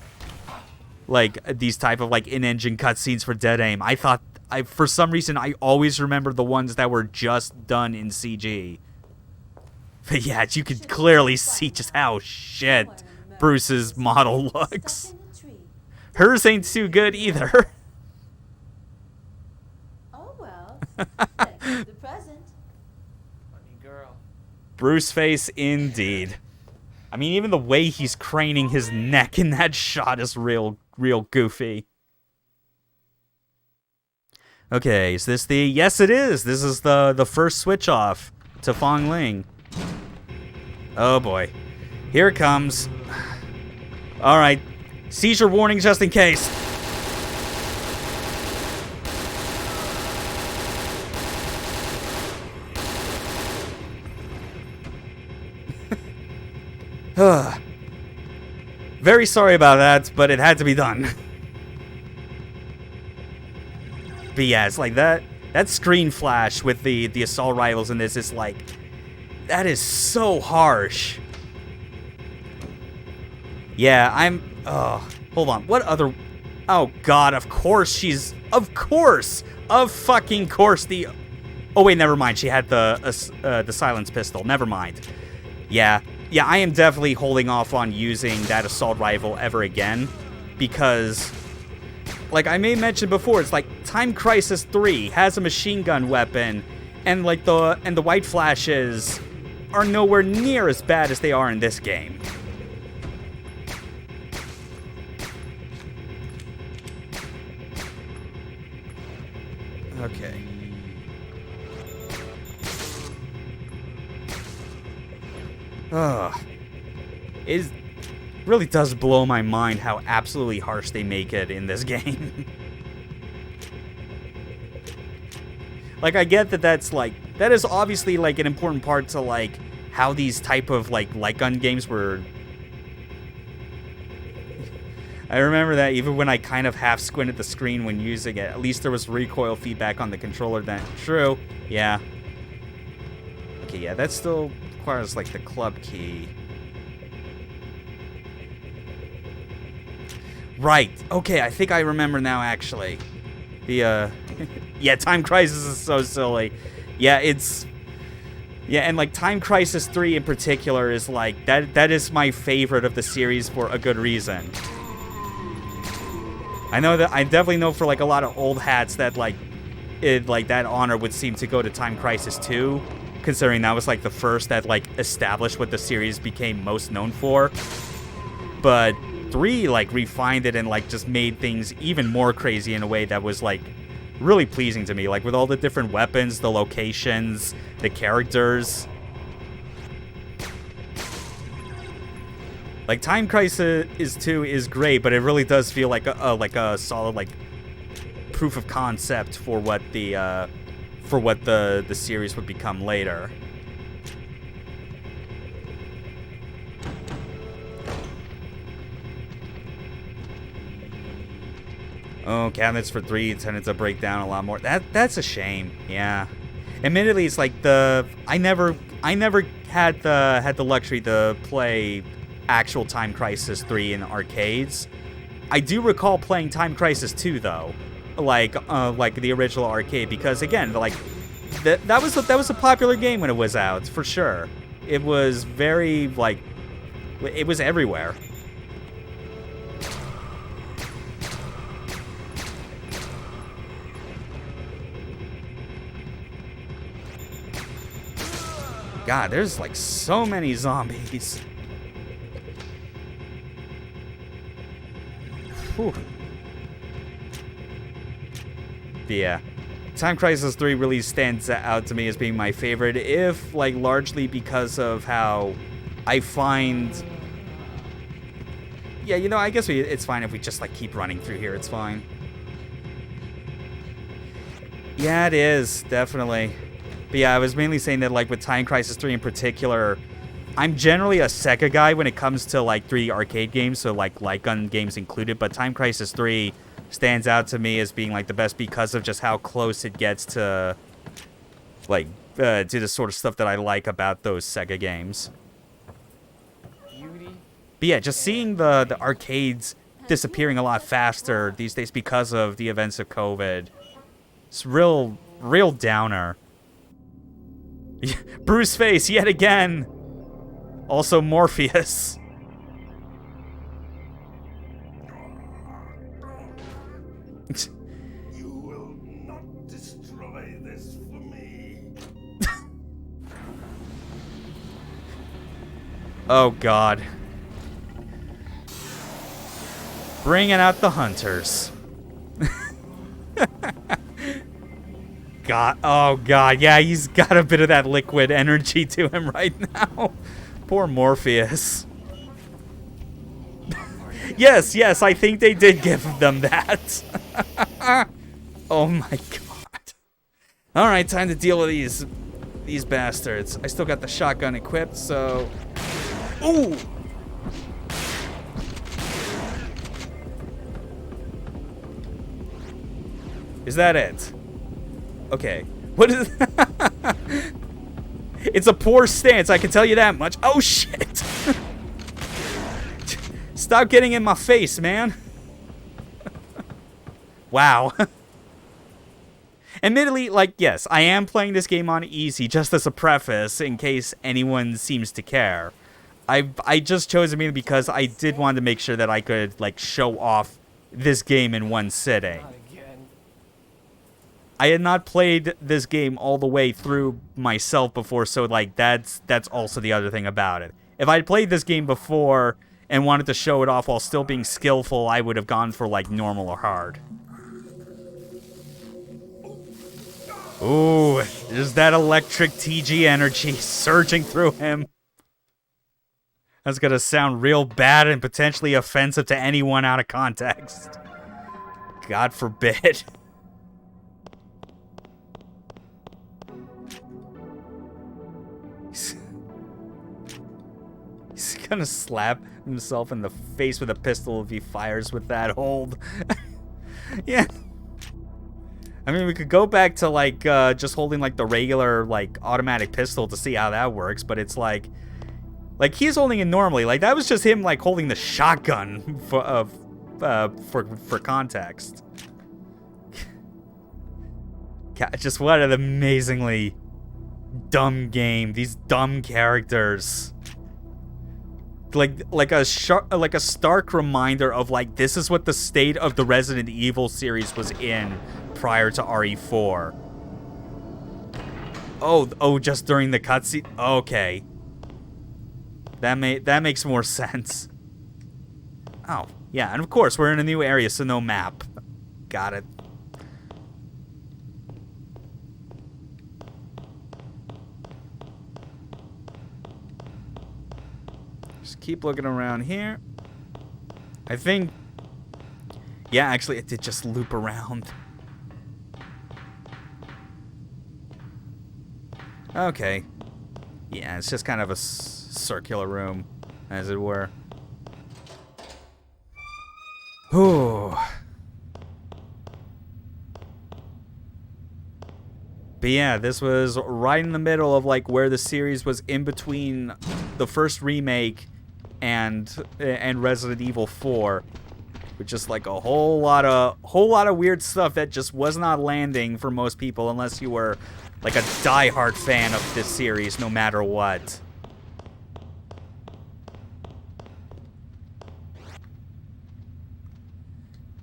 like these type of like in-engine cutscenes for Dead Aim. For some reason I always remember the ones that were just done in CG. But yeah, you could clearly see just how shit Bruce's model looks. Hers ain't too good either. The present. Funny girl. Bruce face indeed. I mean, even the way he's craning his neck in that shot is real goofy. Okay, is this the... Yes, it is. This is the first switch off to Fong Ling. Oh boy. Here it comes. Alright. Seizure warning just in case. Very sorry about that, but it had to be done. But yeah, it's like that screen flash with the assault rifles in this is like, that is so harsh. Yeah, hold on, what other, oh god, of fucking course oh wait, never mind, she had the silence pistol, never mind. Yeah, I am definitely holding off on using that assault rifle ever again, because, like I may mention before, it's like Time Crisis 3 has a machine gun weapon, and like the white flashes are nowhere near as bad as they are in this game. Okay. It really does blow my mind how absolutely harsh they make it in this game. Like, I get that that is obviously, like, an important part to, like, how these type of, like light gun games were... I remember that even when I kind of half squinted the screen when using it, at least there was recoil feedback on the controller then. True, yeah. Okay, yeah, that still requires, like, the club key. Right, okay, I think I remember now, actually. The, yeah, Time Crisis is so silly. Yeah, it's... Yeah, and like Time Crisis 3 in particular is like that is my favorite of the series for a good reason. I definitely know for like a lot of old hats that like that honor would seem to go to Time Crisis 2, considering that was like the first that like established what the series became most known for. But 3 like refined it and like just made things even more crazy in a way that was like really pleasing to me, like with all the different weapons, the locations, the characters. Like Time Crisis 2 is great, but it really does feel like a solid like proof of concept for what the series would become later. Oh, cabinets for 3 tended to break down a lot more. That's a shame. Yeah. Admittedly, it's like I never had the luxury to play actual Time Crisis 3 in arcades. I do recall playing Time Crisis 2 though, like the original arcade, because again, like that was a popular game when it was out, for sure. It was very like it was everywhere. God, there's like so many zombies. Whew. Yeah. Time Crisis 3 really stands out to me as being my favorite, if like largely because of how I find... Yeah, you know, I guess it's fine if we just like keep running through here, it's fine. Yeah, it is, definitely. But yeah, I was mainly saying that like with Time Crisis 3 in particular, I'm generally a Sega guy when it comes to like 3D arcade games, so like light gun games included, but Time Crisis 3 stands out to me as being like the best because of just how close it gets to like to the sort of stuff that I like about those Sega games. But yeah, just seeing the arcades disappearing a lot faster these days because of the events of COVID, it's real downer. Bruce face yet again. Also Morpheus. You will not destroy this for me. Oh God. Bringing out the hunters. God, oh God, yeah, he's got a bit of that liquid energy to him right now. Poor Morpheus. Yes, I think they did give them that. Oh my God. All right, time to deal with these bastards. I still got the shotgun equipped, so... Ooh! Is that it? Okay. What is... It's a poor stance, I can tell you that much. Oh, shit! Stop getting in my face, man. Wow. Admittedly, like, yes, I am playing this game on easy, just as a preface, in case anyone seems to care. I just chose it mainly because I did want to make sure that I could, like, show off this game in one sitting. I had not played this game all the way through myself before, so like that's also the other thing about it. If I'd played this game before and wanted to show it off while still being skillful, I would have gone for like normal or hard. Ooh, there's that electric TG energy surging through him. That's gonna sound real bad and potentially offensive to anyone out of context. God forbid. He's gonna slap himself in the face with a pistol if he fires with that hold. Yeah. I mean, we could go back to, like, just holding, like, the regular, like, automatic pistol to see how that works, but it's like he's holding it normally. Like, that was just him, like, holding the shotgun for context. Just what an amazingly dumb game, these dumb characters. Like a stark reminder of like this is what the state of the Resident Evil series was in prior to RE4. Oh, just during the cutscene. Okay, that makes more sense. Oh yeah, and of course we're in a new area, so no map. Got it. Just keep looking around here. I think... Yeah, actually, it did just loop around. Okay. Yeah, it's just kind of a circular room, as it were. Ooh. But yeah, this was right in the middle of like where the series was in between the first remake and Resident Evil 4, with just like a whole lot of weird stuff that just was not landing for most people unless you were like a diehard fan of this series, no matter what.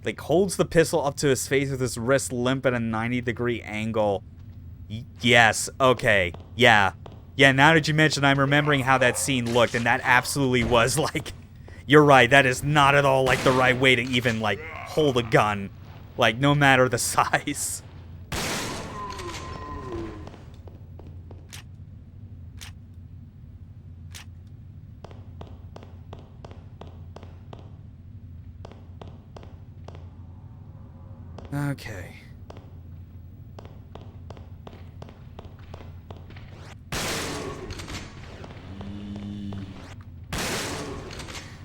Like holds the pistol up to his face with his wrist limp at a 90-degree angle. Yes, okay, yeah. Yeah, now that you mention, I'm remembering how that scene looked, and that absolutely was, like... You're right, that is not at all, like, the right way to even, like, hold a gun. Like, no matter the size. Okay.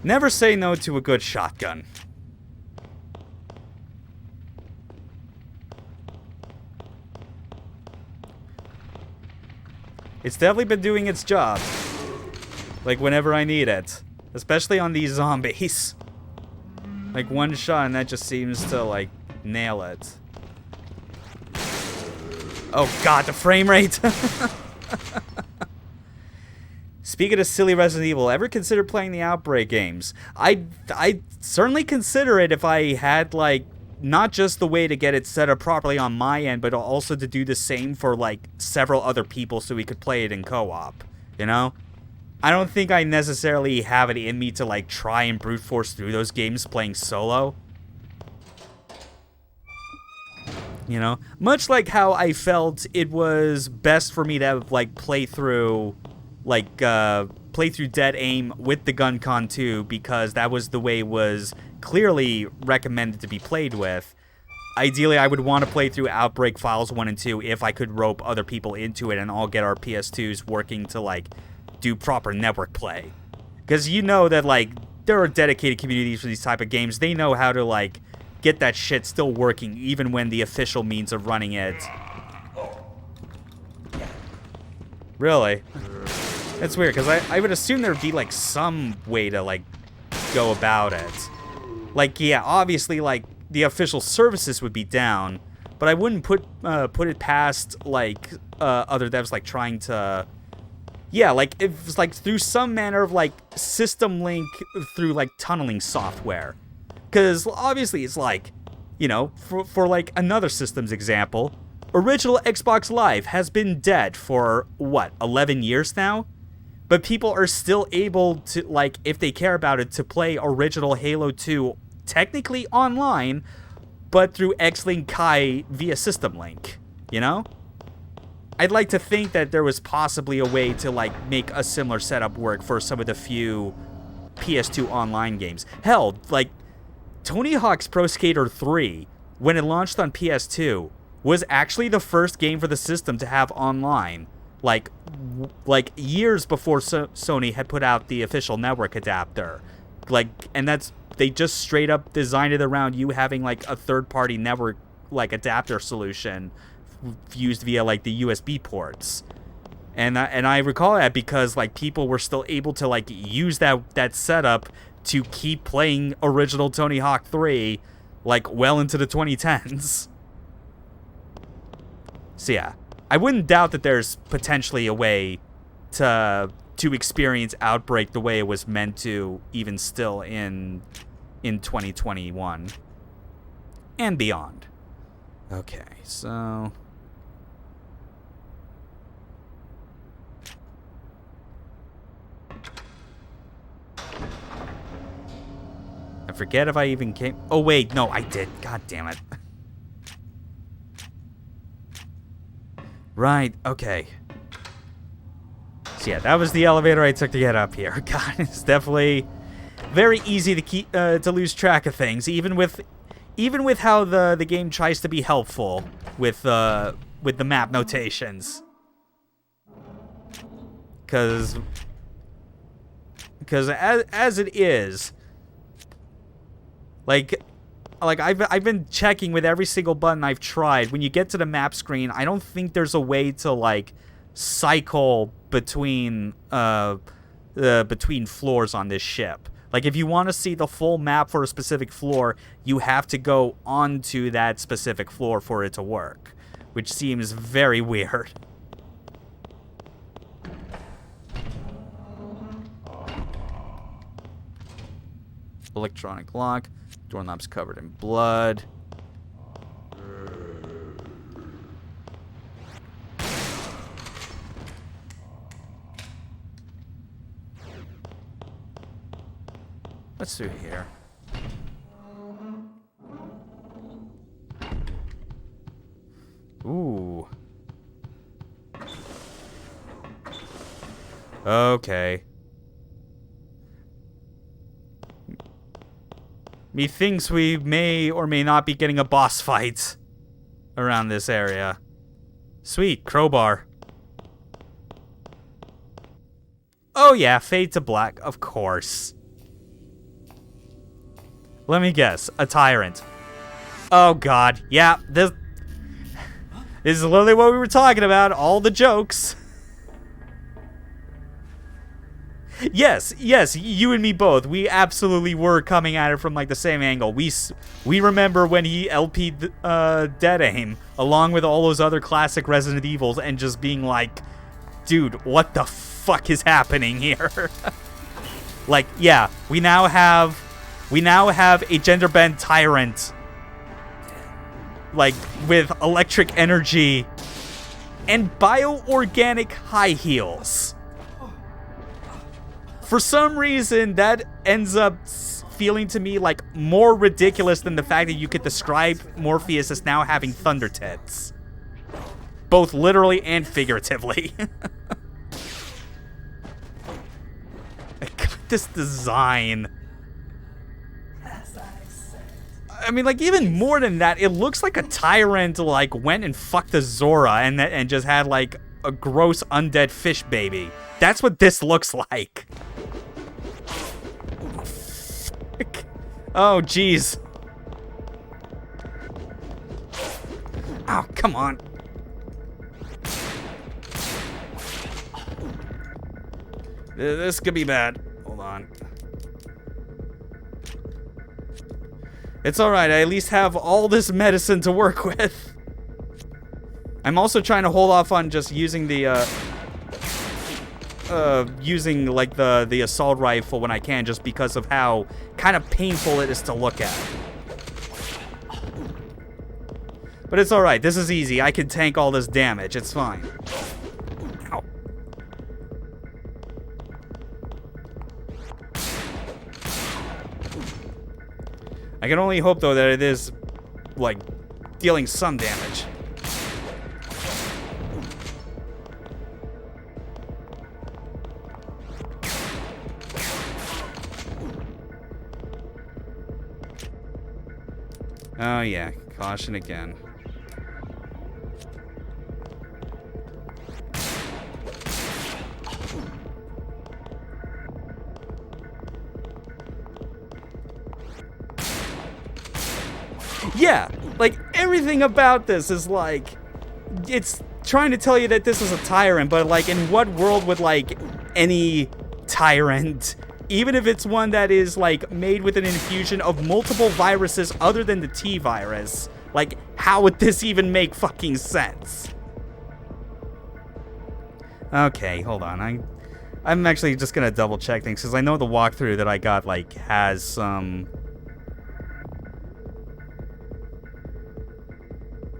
Never say no to a good shotgun. It's definitely been doing its job. Like, whenever I need it. Especially on these zombies. Like, one shot and that just seems to, like, nail it. Oh god, the frame rate! Speaking of silly Resident Evil, ever consider playing the Outbreak games? I'd certainly consider it if I had, like, not just the way to get it set up properly on my end, but also to do the same for, like, several other people so we could play it in co-op, you know? I don't think I necessarily have it in me to, like, try and brute force through those games playing solo. You know? Much like how I felt it was best for me to, like, play through Dead Aim with the GunCon 2 because that was the way it was clearly recommended to be played with. Ideally, I would want to play through Outbreak Files 1 and 2 if I could rope other people into it and all get our PS2s working to, like, do proper network play. Because you know that, like, there are dedicated communities for these type of games. They know how to, like, get that shit still working even when the official means of running it. Really? It's weird, because I would assume there would be, like, some way to, like, go about it. Like, yeah, obviously, like, the official services would be down, but I wouldn't put it past, like, other devs, like, trying to... Yeah, like, if it's, like, through some manner of, like, system link through, like, tunneling software. Because, obviously, it's, like, you know, for, like, another systems example, original Xbox Live has been dead for, what, 11 years now? But people are still able to, like, if they care about it, to play original Halo 2 technically online, but through X-Link Kai via System Link, you know? I'd like to think that there was possibly a way to, like, make a similar setup work for some of the few PS2 online games. Hell, like, Tony Hawk's Pro Skater 3, when it launched on PS2, was actually the first game for the system to have online. Like years before Sony had put out the official network adapter. Like, and that's, they just straight up designed it around you having, like, a third-party network, like, adapter solution fused via, like, the USB ports. And I recall that because, like, people were still able to, like, use that setup to keep playing original Tony Hawk 3, like, well into the 2010s. So, yeah. I wouldn't doubt that there's potentially a way to experience Outbreak the way it was meant to, even still in 2021 and beyond. Okay, so I forget if I even came. Oh wait, no, I did. God damn it. Right, okay. So yeah, that was the elevator I took to get up here. God, it's definitely very easy to keep to lose track of things, even with how the game tries to be helpful with the map notations. Cause as it is, like I've been checking with every single button I've tried. When you get to the map screen, I don't think there's a way to like cycle between between floors on this ship. Like if you want to see the full map for a specific floor, you have to go onto that specific floor for it to work, which seems very weird. Electronic lock. Doorknob's covered in blood. What's through here? Ooh. Okay. Methinks we may or may not be getting a boss fight around this area. Sweet, crowbar. Oh yeah, fade to black, of course. Let me guess, a tyrant. Oh god, yeah, this is literally what we were talking about, all the jokes. Yes, you and me both. We absolutely were coming at it from like the same angle. We remember when he LP'd Dead Aim along with all those other classic Resident Evils and just being like, dude, what the fuck is happening here? Like, yeah, we now have a gender bent tyrant, like with electric energy and bioorganic high heels. For some reason, that ends up feeling to me like more ridiculous than the fact that you could describe Morpheus as now having thunder tits. Both literally and figuratively. This design. I mean, like, even more than that, it looks like a tyrant, like, went and fucked a Zora and just had, like, a gross undead fish baby. That's what this looks like. Oh, jeez. Oh, come on. This could be bad. Hold on. It's alright, I at least have all this medicine to work with. I'm also trying to hold off on just using the, using, like, the assault rifle when I can, just because of how kind of painful it is to look at. But it's alright, this is easy. I can tank all this damage, it's fine. Ow. I can only hope, though, that it is, like, dealing some damage. Oh, yeah. Caution again. Yeah, like, everything about this is, like, it's trying to tell you that this is a tyrant, but, like, in what world would, like, any tyrant, even if it's one that is, like, made with an infusion of multiple viruses other than the T virus, like, how would this even make fucking sense? Okay, hold on. I'm actually just gonna double check things because I know the walkthrough that I got like has some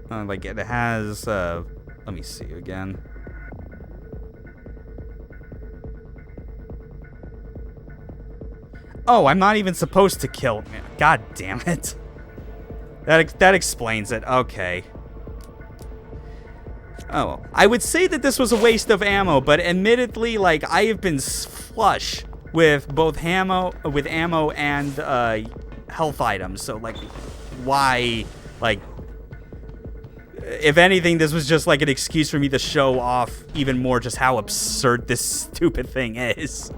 like it has let me see again. Oh, I'm not even supposed to kill him. God damn it. That explains it. Okay. Oh, I would say that this was a waste of ammo, but admittedly, like, I have been flush with both ammo and health items. So, like, why, like, if anything, this was just like an excuse for me to show off even more just how absurd this stupid thing is.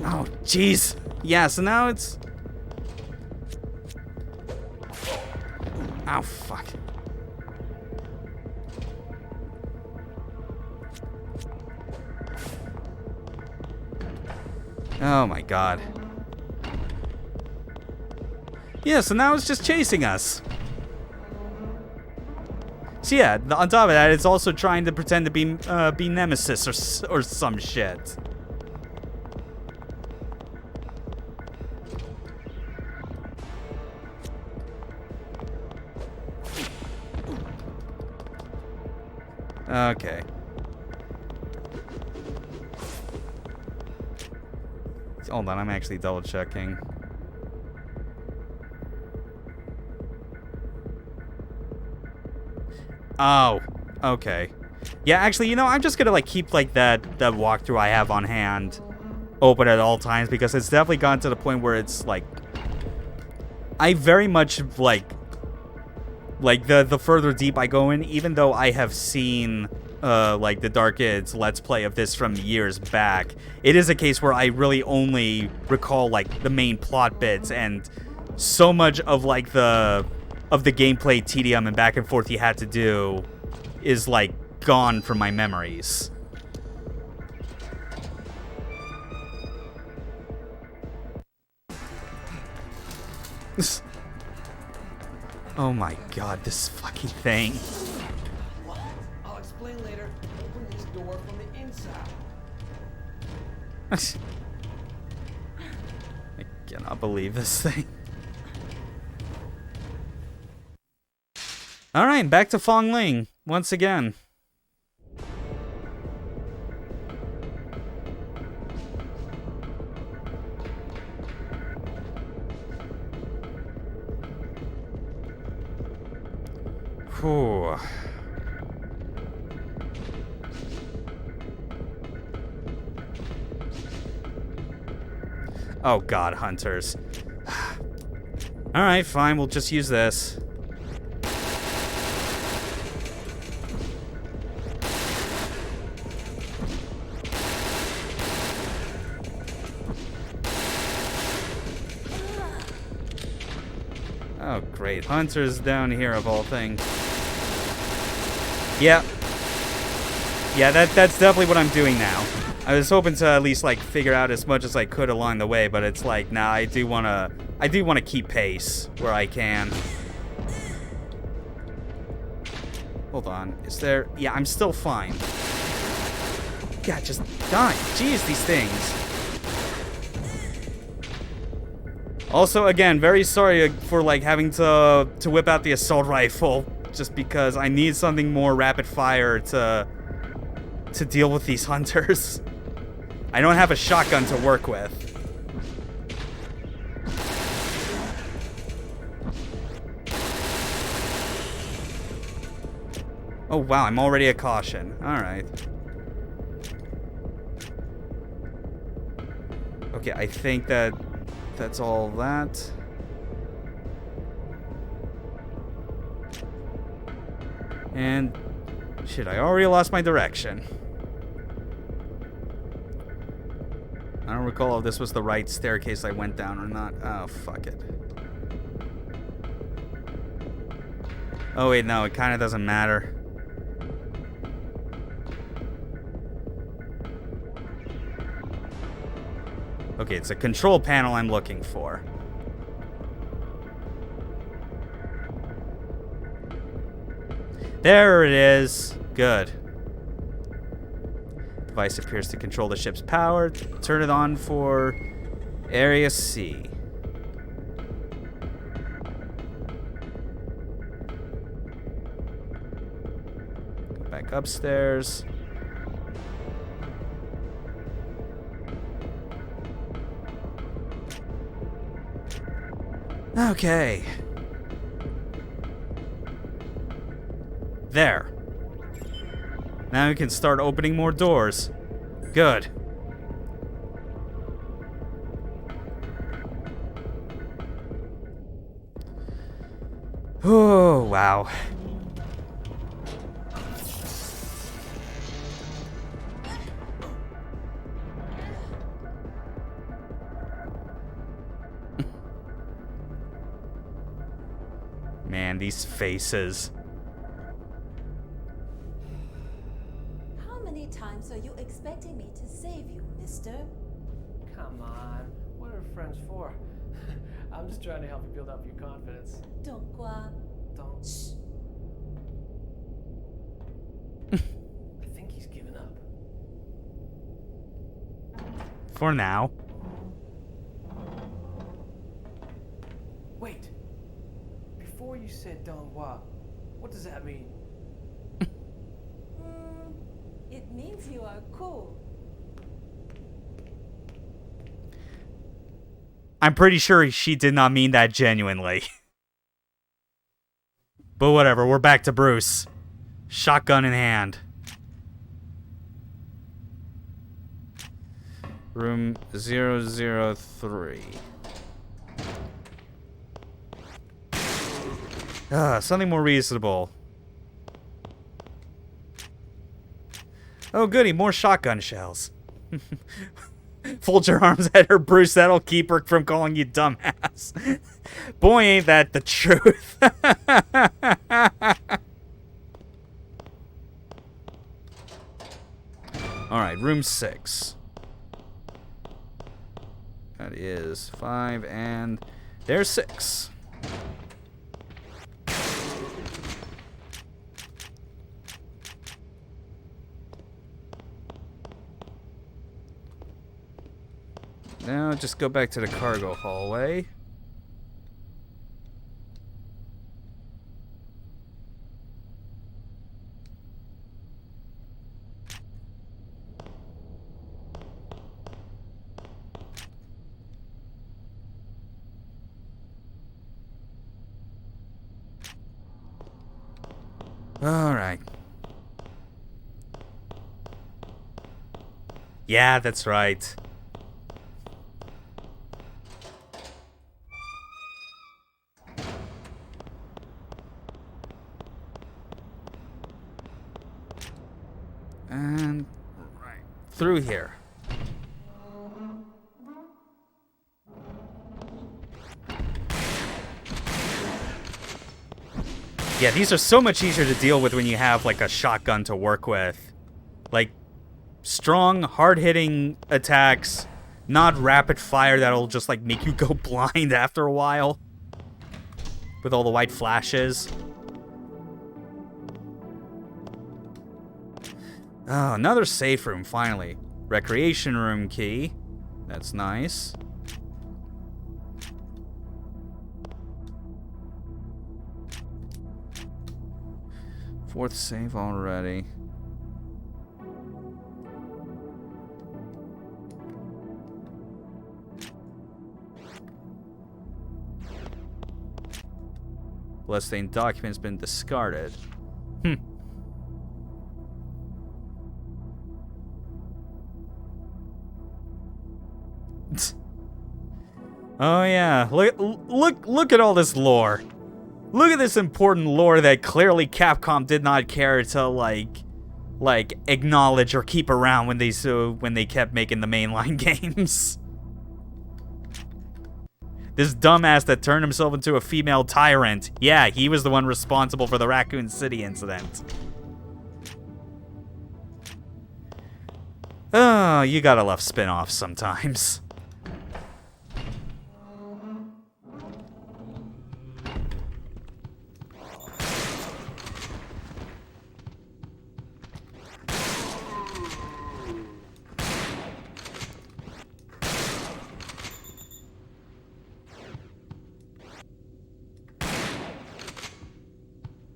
Oh, jeez. Yeah, so now it's... Oh, fuck. Oh, my God. Yeah, so now it's just chasing us. So yeah, on top of that, it's also trying to pretend to be Nemesis or some shit. Okay. Hold on, I'm actually double checking. Oh, okay. Yeah, actually, you know, I'm just gonna like keep like that walkthrough I have on hand open at all times because it's definitely gotten to the point where it's like I very much like the further deep I go in, even though I have seen like the Dark Id's Let's Play of this from years back, it is a case where I really only recall like the main plot bits, and so much of like the gameplay tedium and back and forth you had to do is like gone from my memories. Oh my God, this fucking thing. What? I'll explain later. Open this door from the inside. I cannot believe this thing. Alright, back to Fong Ling once again. Whew. Oh God, hunters. Alright, fine, we'll just use this. Oh great, hunters down here of all things. Yeah. Yeah, that's definitely what I'm doing now. I was hoping to at least like figure out as much as I could along the way, but it's like, nah, I do wanna keep pace where I can. Hold on, is there? Yeah, I'm still fine. Yeah, just die. Jeez, these things. Also, again, very sorry for like having to whip out the assault rifle, just because I need something more rapid fire to deal with these hunters. I don't have a shotgun to work with. Oh wow, I'm already a caution. Alright. Okay, I think that's all that. And shit, I already lost my direction. I don't recall if this was the right staircase I went down or not. Oh, fuck it. Oh wait, no, it kind of doesn't matter. Okay, it's a control panel I'm looking for. There it is. Good. Device appears to control the ship's power. Turn it on for Area C. Go back upstairs. Okay. There. Now we can start opening more doors. Good. Oh, wow. Man, these faces. How many times are you expecting me to save you, mister? Come on, what are friends for? I'm just trying to help you build up your confidence. Don't qua. Don't. Shh. I think he's given up. For now. Wait. Before you said Donghua, what does that mean? It means you are cool. I'm pretty sure she did not mean that genuinely. But whatever, we're back to Bruce. Shotgun in hand. Room 003. Something more reasonable. Oh goody, more shotgun shells. Fold your arms at her, Bruce. That'll keep her from calling you dumbass. Boy, ain't that the truth. Alright, room 6. That is 5, and there's 6. Now just go back to the cargo hallway. All right. Yeah, that's right. And right through here. Yeah, these are so much easier to deal with when you have like a shotgun to work with. Like strong, hard-hitting attacks, not rapid fire that'll just like make you go blind after a while with all the white flashes. Oh, another safe room, finally. Recreation room key. That's nice. Fourth save already. Bloodstained document's been discarded. Oh yeah, look at all this lore. Look at this important lore that clearly Capcom did not care to like acknowledge or keep around when they kept making the mainline games. This dumbass that turned himself into a female tyrant. Yeah, he was the one responsible for the Raccoon City incident. Oh, you gotta love spin-offs sometimes.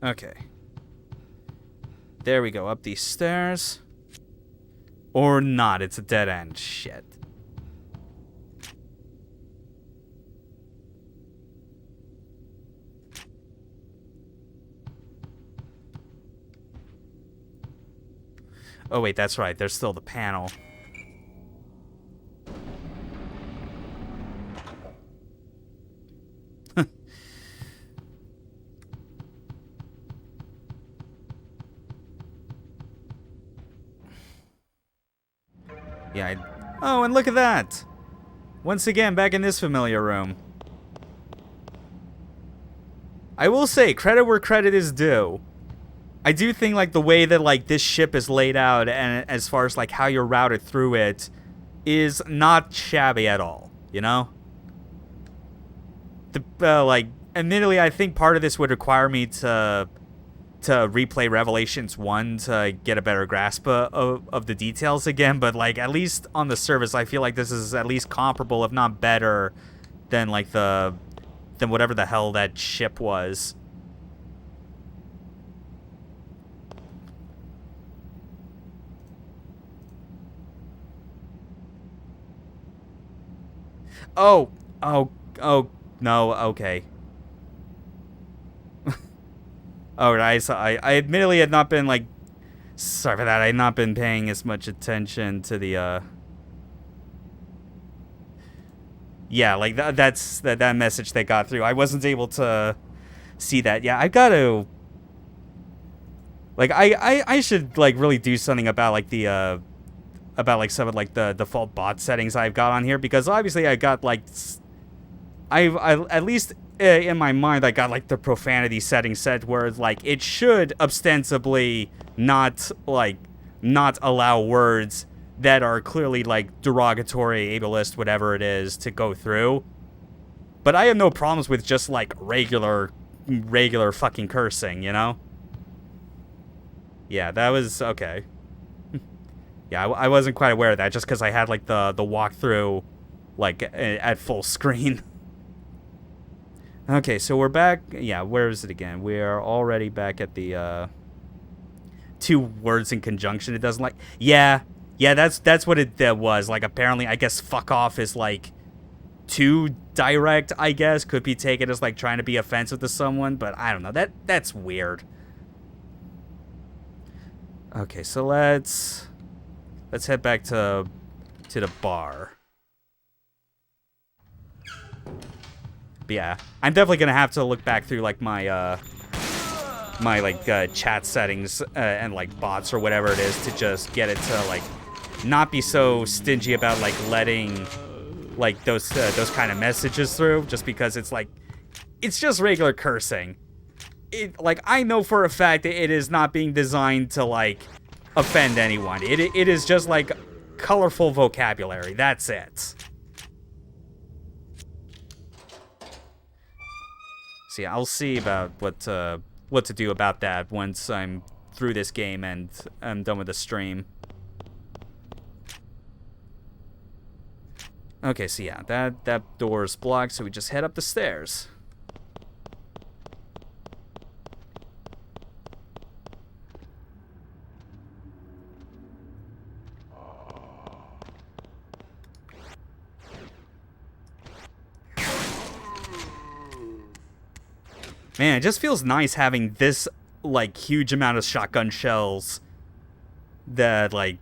Okay. There we go, up these stairs. Or not, it's a dead end. Shit. Oh wait, that's right, there's still the panel. Yeah, oh, and look at that! Once again, back in this familiar room. I will say, credit where credit is due. I do think, like, the way that, like, this ship is laid out, and as far as, like, how you're routed through it, is not shabby at all, you know? Like, admittedly, I think part of this would require me to replay Revelations 1 to get a better grasp of the details again, but, like, at least on the surface, I feel like this is at least comparable, if not better, than, like, than whatever the hell that ship was. Oh, no, okay. Oh, I admittedly had not been, like, sorry for that, I had not been paying as much attention to the, yeah, like, that's that message that got through. I wasn't able to see that. Yeah, I gotta, like, I should, like, really do something about, like, the, about, like, some of, like, the default bot settings I've got on here, because obviously I got, like, I at least in my mind, I got, like, the profanity setting set where, like, it should ostensibly not allow words that are clearly, like, derogatory, ableist, whatever it is, to go through. But I have no problems with just, like, regular fucking cursing, you know? Yeah, that was okay. Yeah, I wasn't quite aware of that, just because I had, like, the walkthrough, like, at full screen. Okay, so we're back. Yeah, where is it again? We are already back at the, two words in conjunction it doesn't like. Yeah, that's what it was. Like, apparently, I guess fuck off is, like, too direct, I guess. Could be taken as, like, trying to be offensive to someone, but I don't know. That's weird. Okay, so let's head back to the bar. But yeah, I'm definitely gonna have to look back through, like, my chat settings and, like, bots or whatever it is to just get it to, like, not be so stingy about, like, letting, like, those kind of messages through, just because it's, like, it's just regular cursing. Like, I know for a fact that it is not being designed to, like, offend anyone. It is just, like, colorful vocabulary. That's it. So yeah, I'll see about what to do about that once I'm through this game and I'm done with the stream. Okay, so yeah, that door's blocked, so we just head up the stairs. Man, it just feels nice having this, like, huge amount of shotgun shells that, like,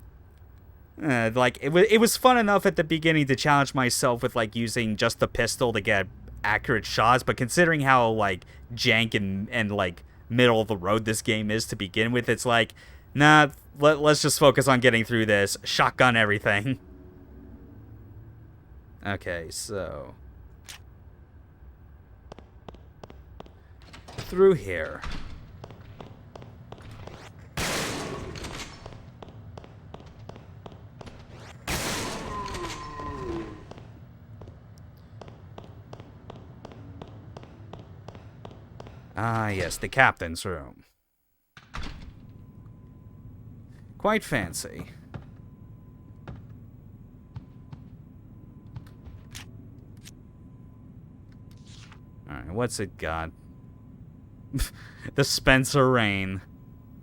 it was fun enough at the beginning to challenge myself with, like, using just the pistol to get accurate shots, but considering how, like, jank and like, middle of the road this game is to begin with, it's like, nah, let's just focus on getting through this. Shotgun everything. Okay, so through here. Ah, yes, the captain's room. Quite fancy. Alright, what's it got? The Spencer Rain.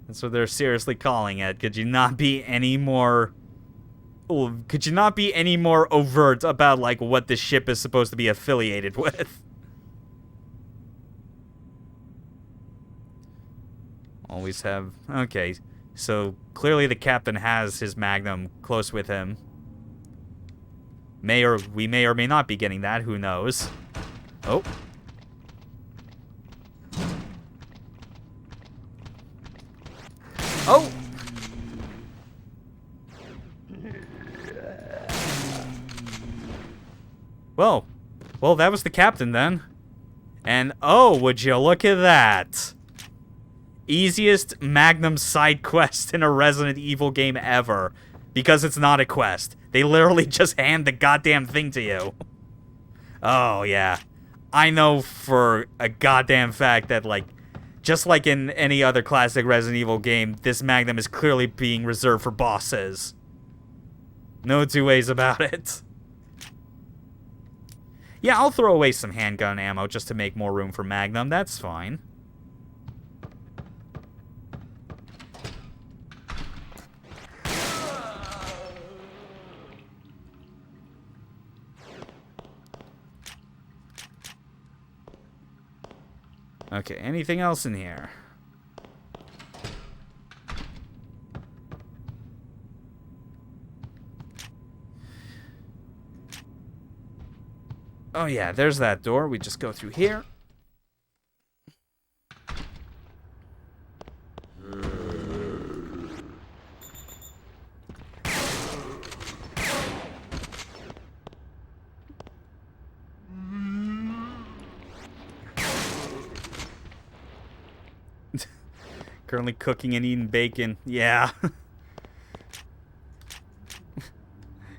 That's what they're seriously calling it. Could you not be any more... Could you not be any more overt about, like, what the ship is supposed to be affiliated with? Always have... Okay, so clearly the captain has his magnum close with him. We may or may not be getting that, who knows? Oh. Oh! Well, that was the captain then. And oh, would you look at that? Easiest Magnum side quest in a Resident Evil game ever. Because it's not a quest. They literally just hand the goddamn thing to you. Oh, yeah. I know for a goddamn fact that, like, just like in any other classic Resident Evil game, this Magnum is clearly being reserved for bosses. No two ways about it. Yeah, I'll throw away some handgun ammo just to make more room for Magnum. That's fine. Okay, anything else in here? Oh yeah, there's that door. We just go through here. Currently cooking and eating bacon. Yeah.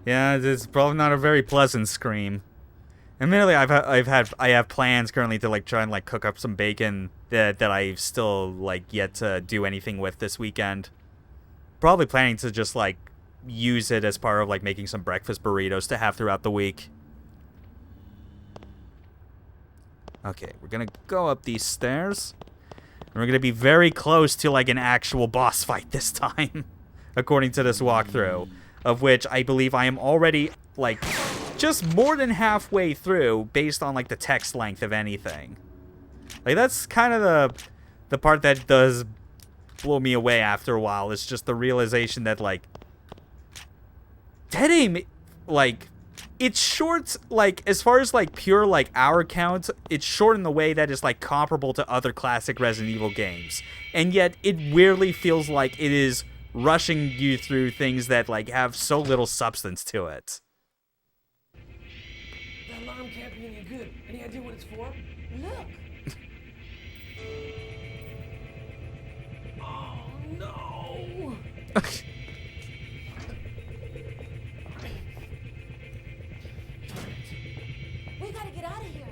Yeah, it's probably not a very pleasant scream. Admittedly, I have plans currently to like try and like cook up some bacon that I've still like yet to do anything with this weekend. Probably planning to just like use it as part of like making some breakfast burritos to have throughout the week. Okay, we're gonna go up these stairs. And we're gonna be very close to like an actual boss fight this time, according to this walkthrough, of which I believe I am already like just more than halfway through based on like the text length of anything. Like that's kind of the part that does blow me away after a while. It's just the realization that like Dead Aim, like it's short, like as far as like pure like hour count, it's short in the way that is like comparable to other classic Resident Evil games, and yet it weirdly feels like it is rushing you through things that like have so little substance to it. That alarm can't be any good. Any idea what it's for? Look, Oh no! we gotta get out of here.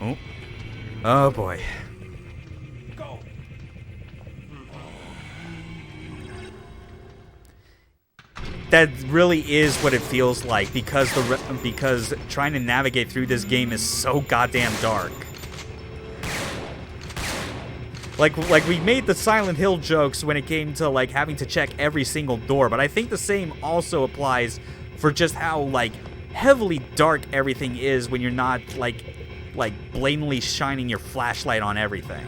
Oh. Oh boy. Go! That really is what it feels like because because trying to navigate through this game is so goddamn dark. Like we made the Silent Hill jokes when it came to like having to check every single door, but I think the same also applies for just how like heavily dark everything is when you're not like blatantly shining your flashlight on everything.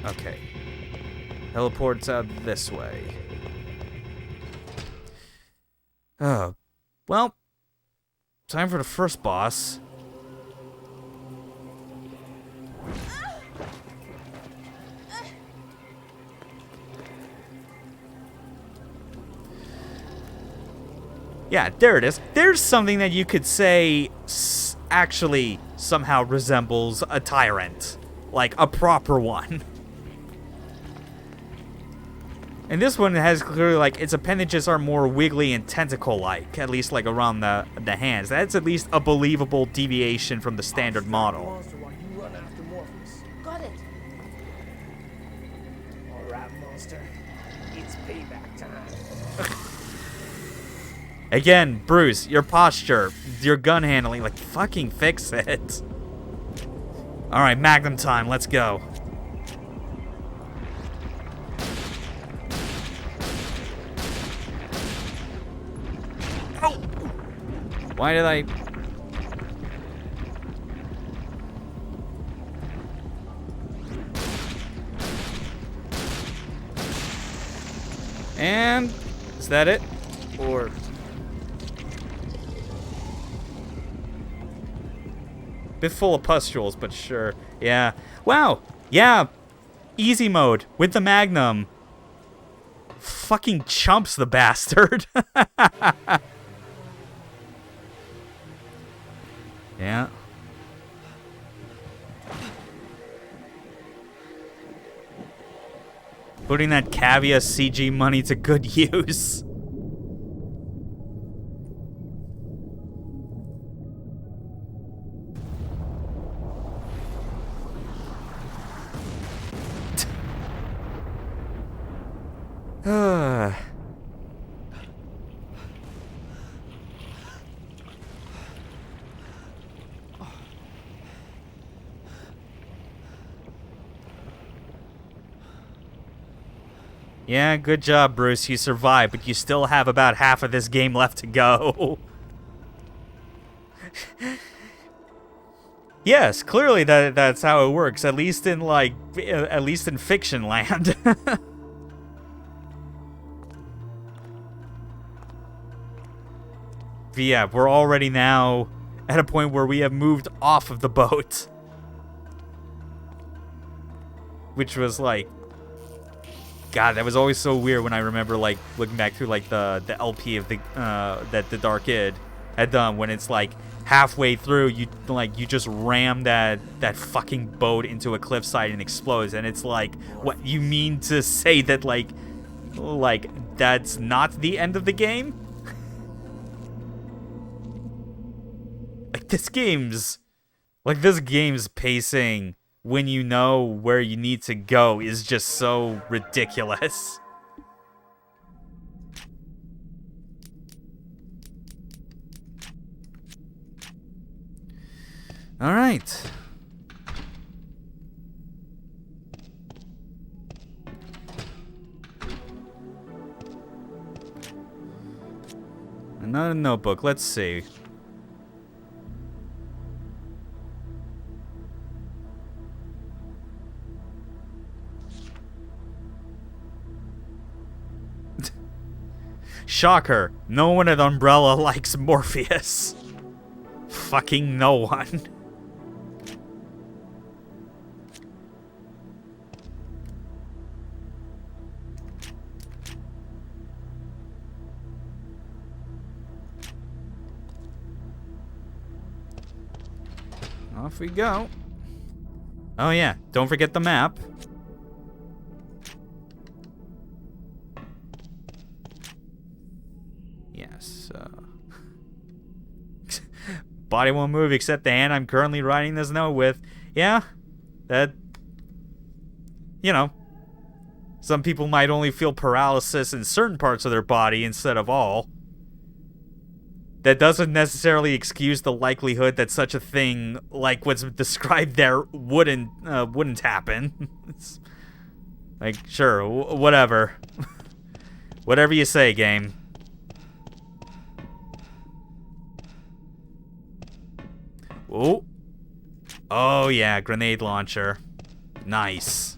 Okay. Teleports out this way. Oh. Well, time for the first boss. Yeah, there it is. There's something that you could say actually somehow resembles a tyrant. Like, a proper one. And this one has clearly, like, its appendages are more wiggly and tentacle-like, at least, like, around the hands. That's at least a believable deviation from the standard model. Monster while you run after Morpheus. Got it. Alright, monster. It's payback time. Again, Bruce, your posture, your gun handling, like, fucking fix it. Alright, Magnum time, let's go. Oh! Why did I... And... is that it? Or... bit full of pustules, but sure. Yeah. Wow. Yeah. Easy mode with the Magnum. Fucking chumps the bastard. Yeah. Putting that Cavia CG money to good use. Yeah, good job, Bruce. You survived, but you still have about half of this game left to go. Yes, clearly that's how it works. At least in fiction land. But yeah, we're already now at a point where we have moved off of the boat, which was like. God, that was always so weird when I remember, like, looking back through, like, the LP of the, that the Dark Kid had done, when it's, like, halfway through, you just ram that fucking boat into a cliffside and explodes, and it's like, what, you mean to say that, like, that's not the end of the game? This game's pacing, when you know where you need to go, is just so ridiculous. All right. Another notebook. Let's see. Shocker, no one at Umbrella likes Morpheus. Fucking no one. Off we go. Oh yeah, don't forget the map. Yes. Body won't move except the hand I'm currently writing this note with. Yeah, that... you know. Some people might only feel paralysis in certain parts of their body instead of all. That doesn't necessarily excuse the likelihood that such a thing, like what's described there, wouldn't happen. It's like, sure, whatever. Whatever you say, game. Oh. Oh, yeah, grenade launcher. Nice.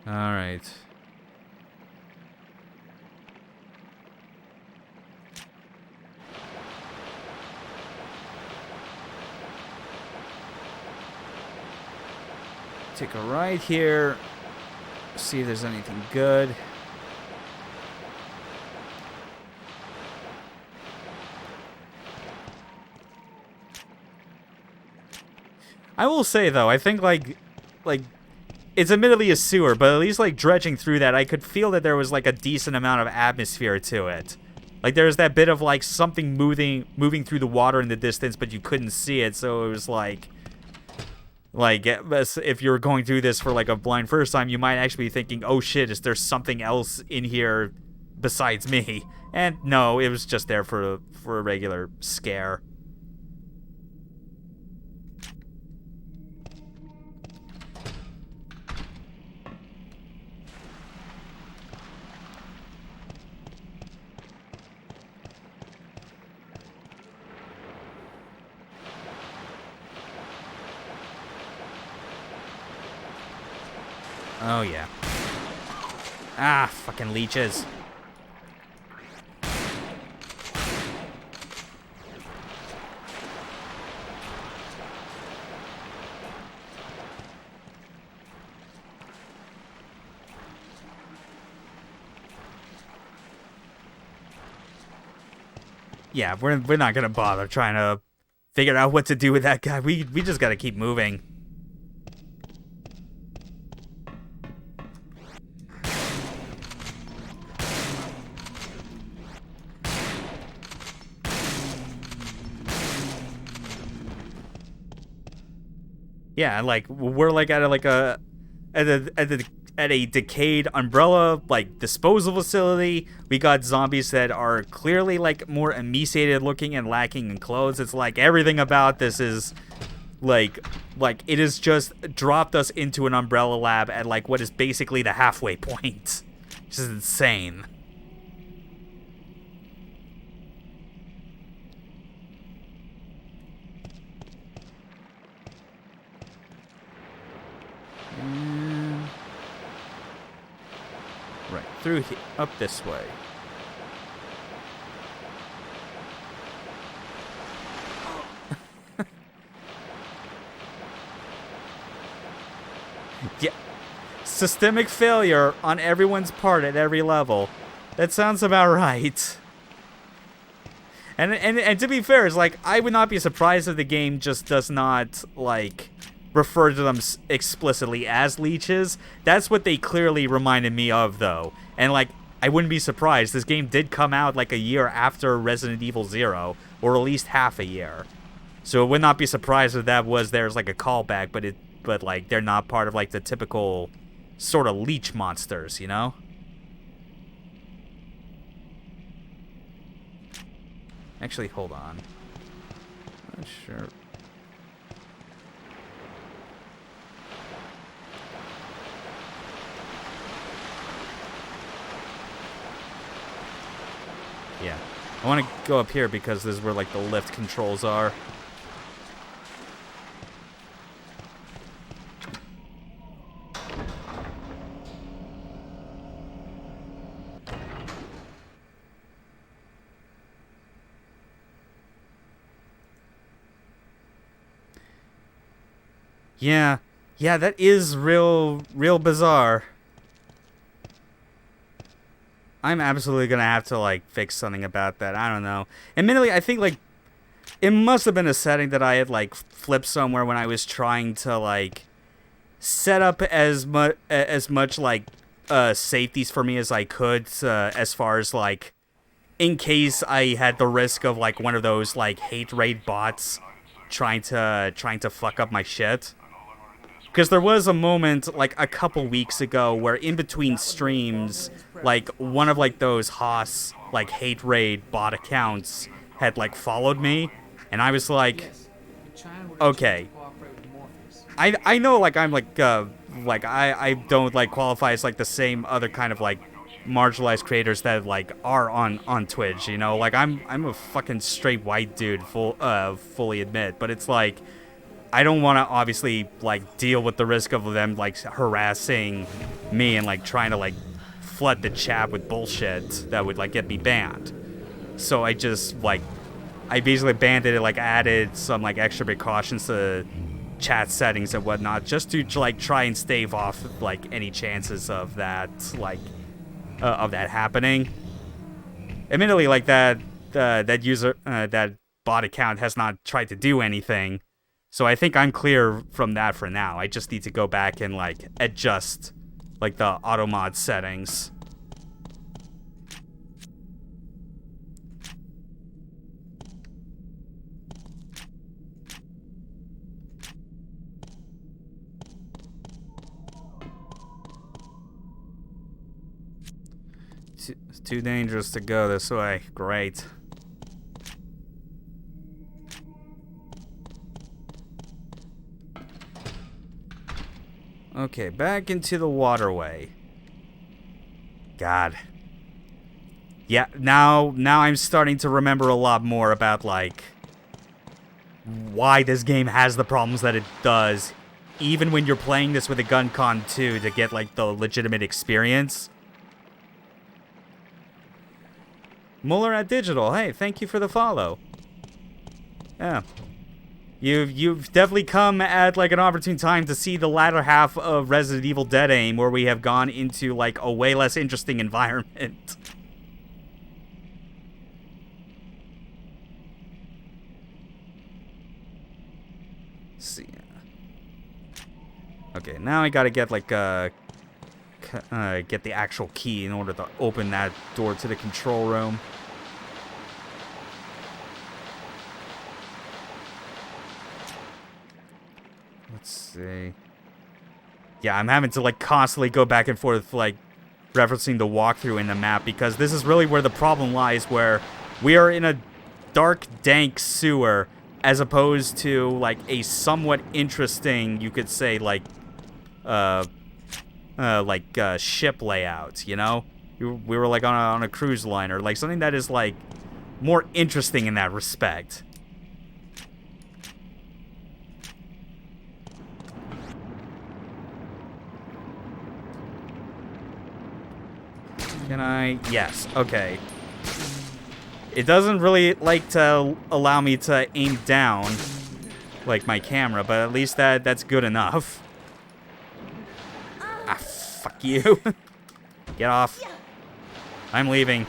All right. Take a right here. See if there's anything good. I will say though, I think like it's admittedly a sewer, but at least like dredging through that, I could feel that there was like a decent amount of atmosphere to it. Like there's that bit of like something moving through the water in the distance, but you couldn't see it, so it was like if you're going through this for like a blind first time, you might actually be thinking, oh shit, is there something else in here besides me? And no, it was just there for a regular scare. Oh, yeah. Ah, fucking leeches. Yeah, we're not gonna bother trying to figure out what to do with that guy. We just gotta keep moving. Yeah, like we're like at a decayed umbrella like disposal facility. We got zombies that are clearly like more emaciated looking and lacking in clothes. It's like everything about this is like it has just dropped us into an umbrella lab at like what is basically the halfway point. Which is insane. Right, through here, up this way. Yeah. Systemic failure on everyone's part at every level. That sounds about right. And to be fair, it's like, I would not be surprised if the game just does not, like, refer to them explicitly as leeches. That's what they clearly reminded me of, though. And, like, I wouldn't be surprised. This game did come out, like, a year after Resident Evil 0, or at least half a year. So it would not be surprised if that was, there's, like, a callback, but, like, they're not part of, like, the typical sort of leech monsters, you know? Actually, hold on. Not sure. Yeah. I want to go up here because this is where, like, the lift controls are. Yeah, that is real bizarre. I'm absolutely gonna have to, like, fix something about that. I don't know. Admittedly, I think, like, it must have been a setting that I had, like, flipped somewhere when I was trying to, like, set up as much, like, safeties for me as I could, as far as, like, in case I had the risk of, like, one of those, like, hate raid bots trying to fuck up my shit. Because there was a moment, like, a couple weeks ago where in between streams, like, one of, like, those Haas, like, hate raid bot accounts had, like, followed me. And I was like, okay. I know, like, I'm, like, I don't, like, qualify as, like, the same other kind of, like, marginalized creators that, like, are on Twitch, you know? Like, I'm a fucking straight white dude, fully admit. But it's, like, I don't want to obviously, like, deal with the risk of them, like, harassing me and, like, trying to, like, flood the chat with bullshit that would, like, get me banned. So I just, like, I basically banned it and, like, added some, like, extra precautions to chat settings and whatnot just to, like, try and stave off, like, any chances of that, like, of that happening. Admittedly, like, that user, that bot account has not tried to do anything. So I think I'm clear from that for now. I just need to go back and, like, adjust, like, the auto mod settings. It's too dangerous to go this way. Great. Okay, back into the waterway. God. Yeah, now I'm starting to remember a lot more about, like, why this game has the problems that it does, even when you're playing this with a gun con 2 to get, like, the legitimate experience. Muller at Digital, hey, thank you for the follow. Yeah. You've definitely come at, like, an opportune time to see the latter half of Resident Evil Dead Aim, where we have gone into, like, a way less interesting environment. Let's see. Okay, now I gotta get, like, get the actual key in order to open that door to the control room. Let's see. Yeah, I'm having to, like, constantly go back and forth, like, referencing the walkthrough in the map, because this is really where the problem lies, where we are in a dark, dank sewer, as opposed to, like, a somewhat interesting, you could say, like, ship layout, you know? We were, like, on a cruise liner, like, something that is, like, more interesting in that respect. Can I? Yes. Okay. It doesn't really like to allow me to aim down, like my camera, but at least that's good enough. Ah, fuck you. Get off. I'm leaving.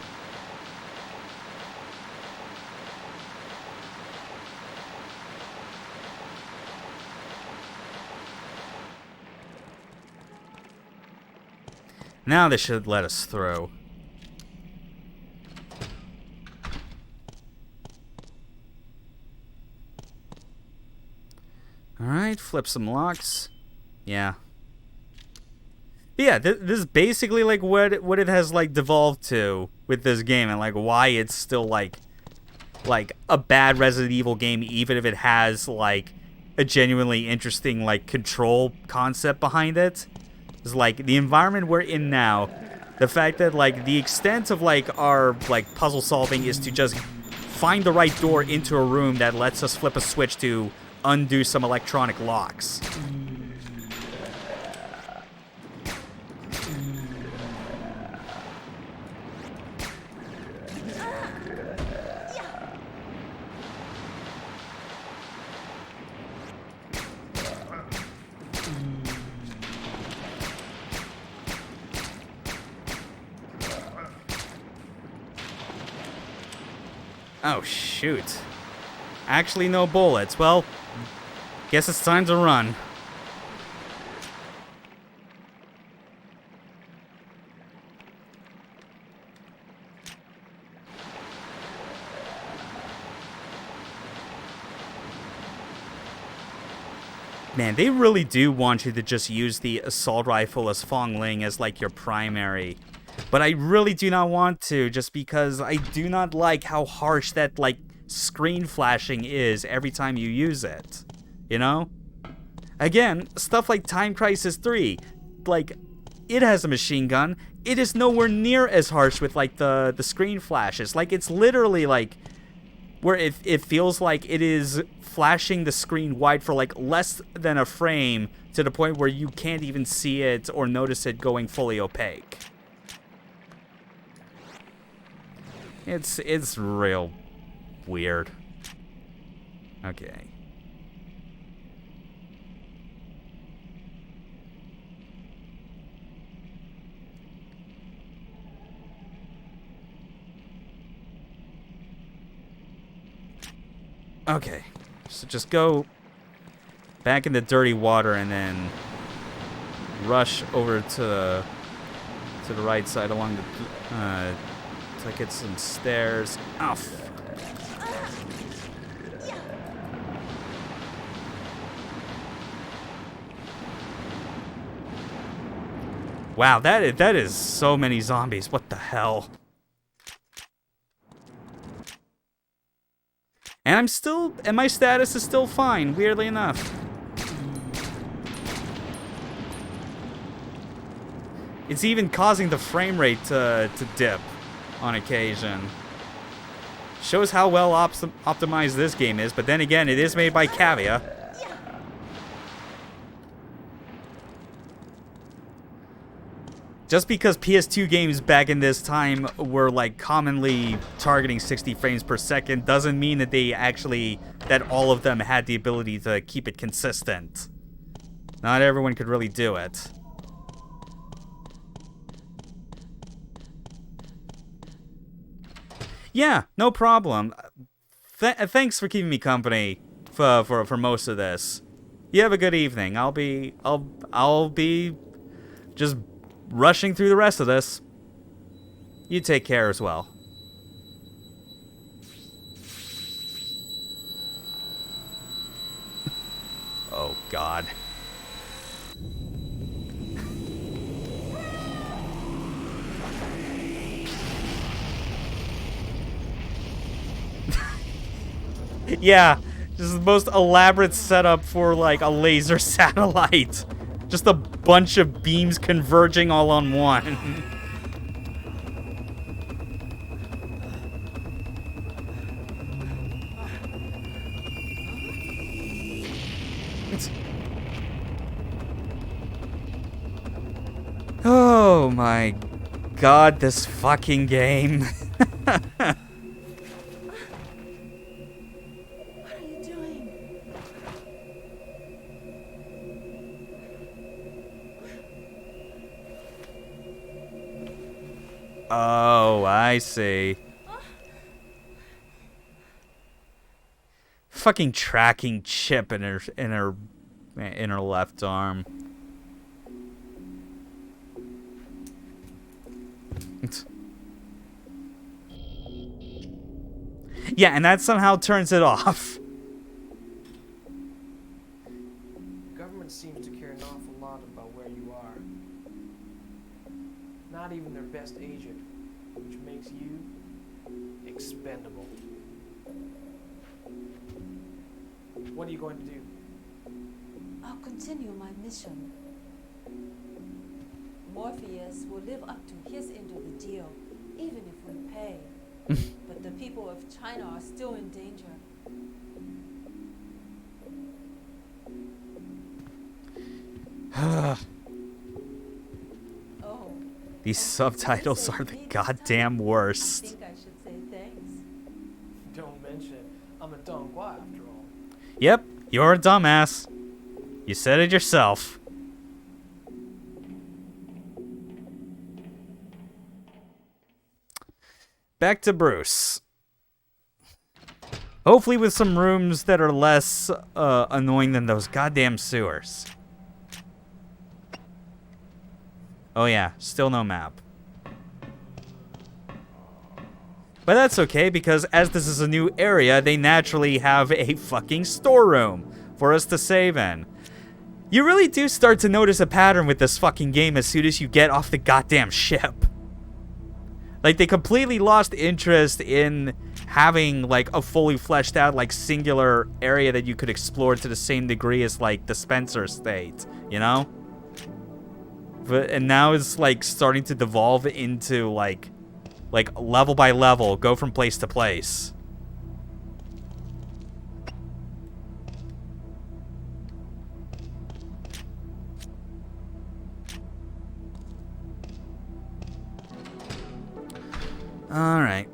Now they should let us through. Alright, flip some locks. Yeah. Yeah, this is basically like what it has like devolved to with this game, and like why it's still like a bad Resident Evil game, even if it has like a genuinely interesting like control concept behind it. Is like the environment we're in now, the fact that like the extent of like our like puzzle solving is to just find the right door into a room that lets us flip a switch to undo some electronic locks. Oh, shoot. Actually, no bullets. Well, guess it's time to run. Man, they really do want you to just use the assault rifle as Fong Ling as like your primary. But I really do not want to, just because I do not like how harsh that, like, screen flashing is every time you use it. You know? Again, stuff like Time Crisis 3, like, it has a machine gun. It is nowhere near as harsh with, like, the screen flashes. Like, it's literally, like, where it feels like it is flashing the screen wide for, like, less than a frame to the point where you can't even see it or notice it going fully opaque. It's real weird. Okay. Okay. So just go back in the dirty water and then rush over to the right side along the to get some stairs. Oh, wow, that is so many zombies. What the hell? And my status is still fine, weirdly enough. It's even causing the frame rate to dip on occasion. Shows how well optimized this game is, but then again, it is made by Cavia. Just because PS2 games back in this time were like commonly targeting 60 frames per second doesn't mean that that all of them had the ability to keep it consistent. Not everyone could really do it. Yeah, no problem. Thanks for keeping me company for most of this. You have a good evening. I'll be just rushing through the rest of this. You take care as well. Oh, God. Yeah, this is the most elaborate setup for, like, a laser satellite. Just a bunch of beams converging all on one. Oh my God, this fucking game. Oh, I see. Fucking tracking chip in her left arm. Yeah, and that somehow turns it off. The government seems to care an awful lot about where you are. Not even their best agent, which makes you expendable. What are you going to do? I'll continue my mission. Morpheus will live up to his end of the deal, even if we pay. But the people of China are still in danger. Oh. These subtitles are the goddamn worst. I think I should say thanks. Don't mention it. I'm a Donghua after all. Yep, you're a dumbass. You said it yourself. Back to Bruce. Hopefully with some rooms that are less annoying than those goddamn sewers. Oh yeah, still no map. But that's okay, because as this is a new area, they naturally have a fucking storeroom for us to save in. You really do start to notice a pattern with this fucking game as soon as you get off the goddamn ship. Like, they completely lost interest in having, like, a fully fleshed out, like, singular area that you could explore to the same degree as, like, the Spencer State, you know? And now it's, like, starting to devolve into, like level by level, go from place to place. Alright.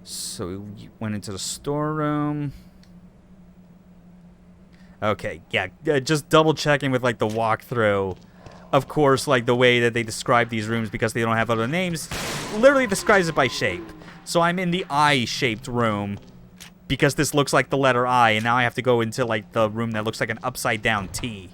So we went into the storeroom. Okay, yeah, just double checking with like the walkthrough. Of course, like the way that they describe these rooms, because they don't have other names, literally describes it by shape. So I'm in the eye-shaped room. because this looks like the letter I, and now I have to go into, like, the room that looks like an upside-down T.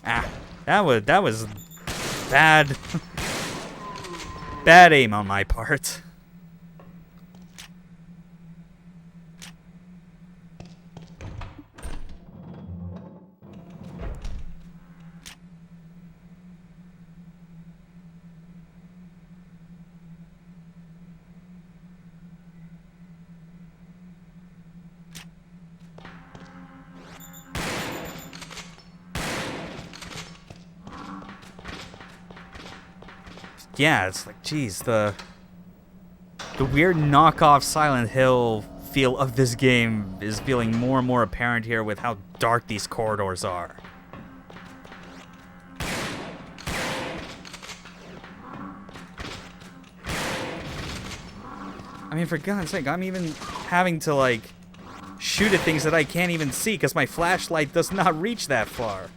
Ah, that was bad. Bad aim on my part. Yeah, it's like, geez, the weird knockoff Silent Hill feel of this game is feeling more and more apparent here with how dark these corridors are. I mean, for God's sake, I'm even having to, like, shoot at things that I can't even see because my flashlight does not reach that far.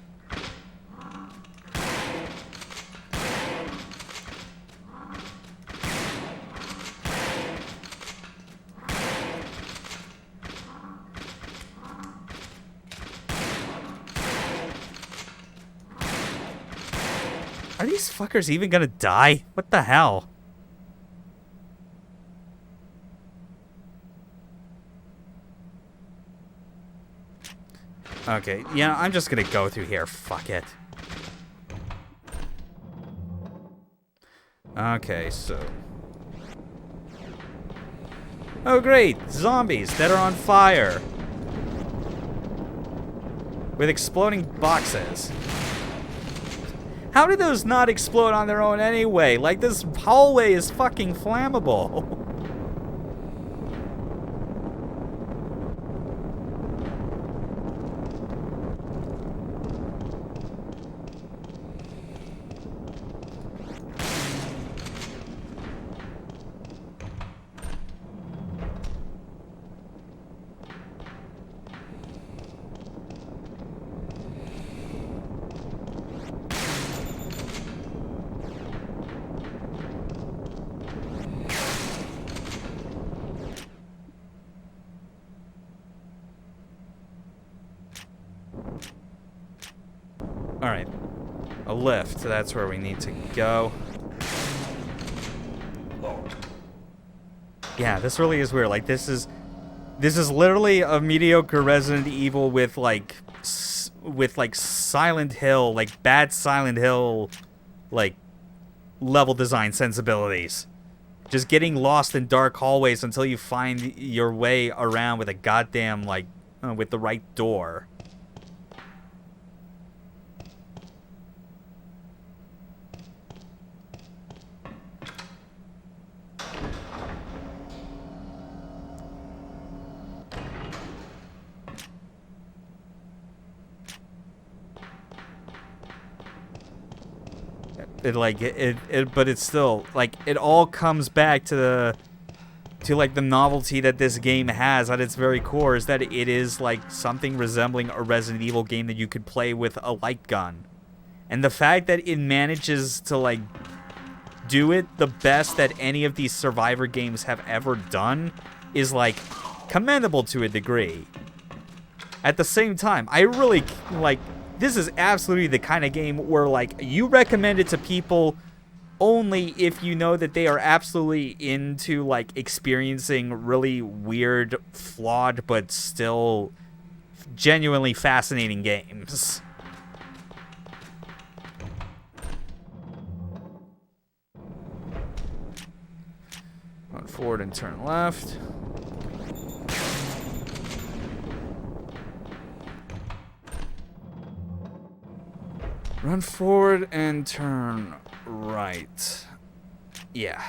Are these fuckers even gonna die? What the hell? Okay, yeah, I'm just gonna go through here. Fuck it. Okay, so... Oh great! Zombies that are on fire! With exploding boxes. How did those not explode on their own anyway? Like, this hallway is fucking flammable. Alright. A lift. That's where we need to go. Yeah, this really is weird. Like, this is literally a mediocre Resident Evil with Silent Hill, like bad Silent Hill, like level design sensibilities. Just getting lost in dark hallways until you find your way around with a goddamn, like, with the right door. But it's still, like, it all comes back to like the novelty that this game has at its very core, is that it is like something resembling a Resident Evil game that you could play with a light gun. And the fact that it manages to, like, do it the best that any of these Survivor games have ever done is, like, commendable to a degree. At the same time, I really, like, this is absolutely the kind of game where, like, you recommend it to people only if you know that they are absolutely into, like, experiencing really weird, flawed, but still genuinely fascinating games. Run forward and turn left. Run forward and turn right. Yeah.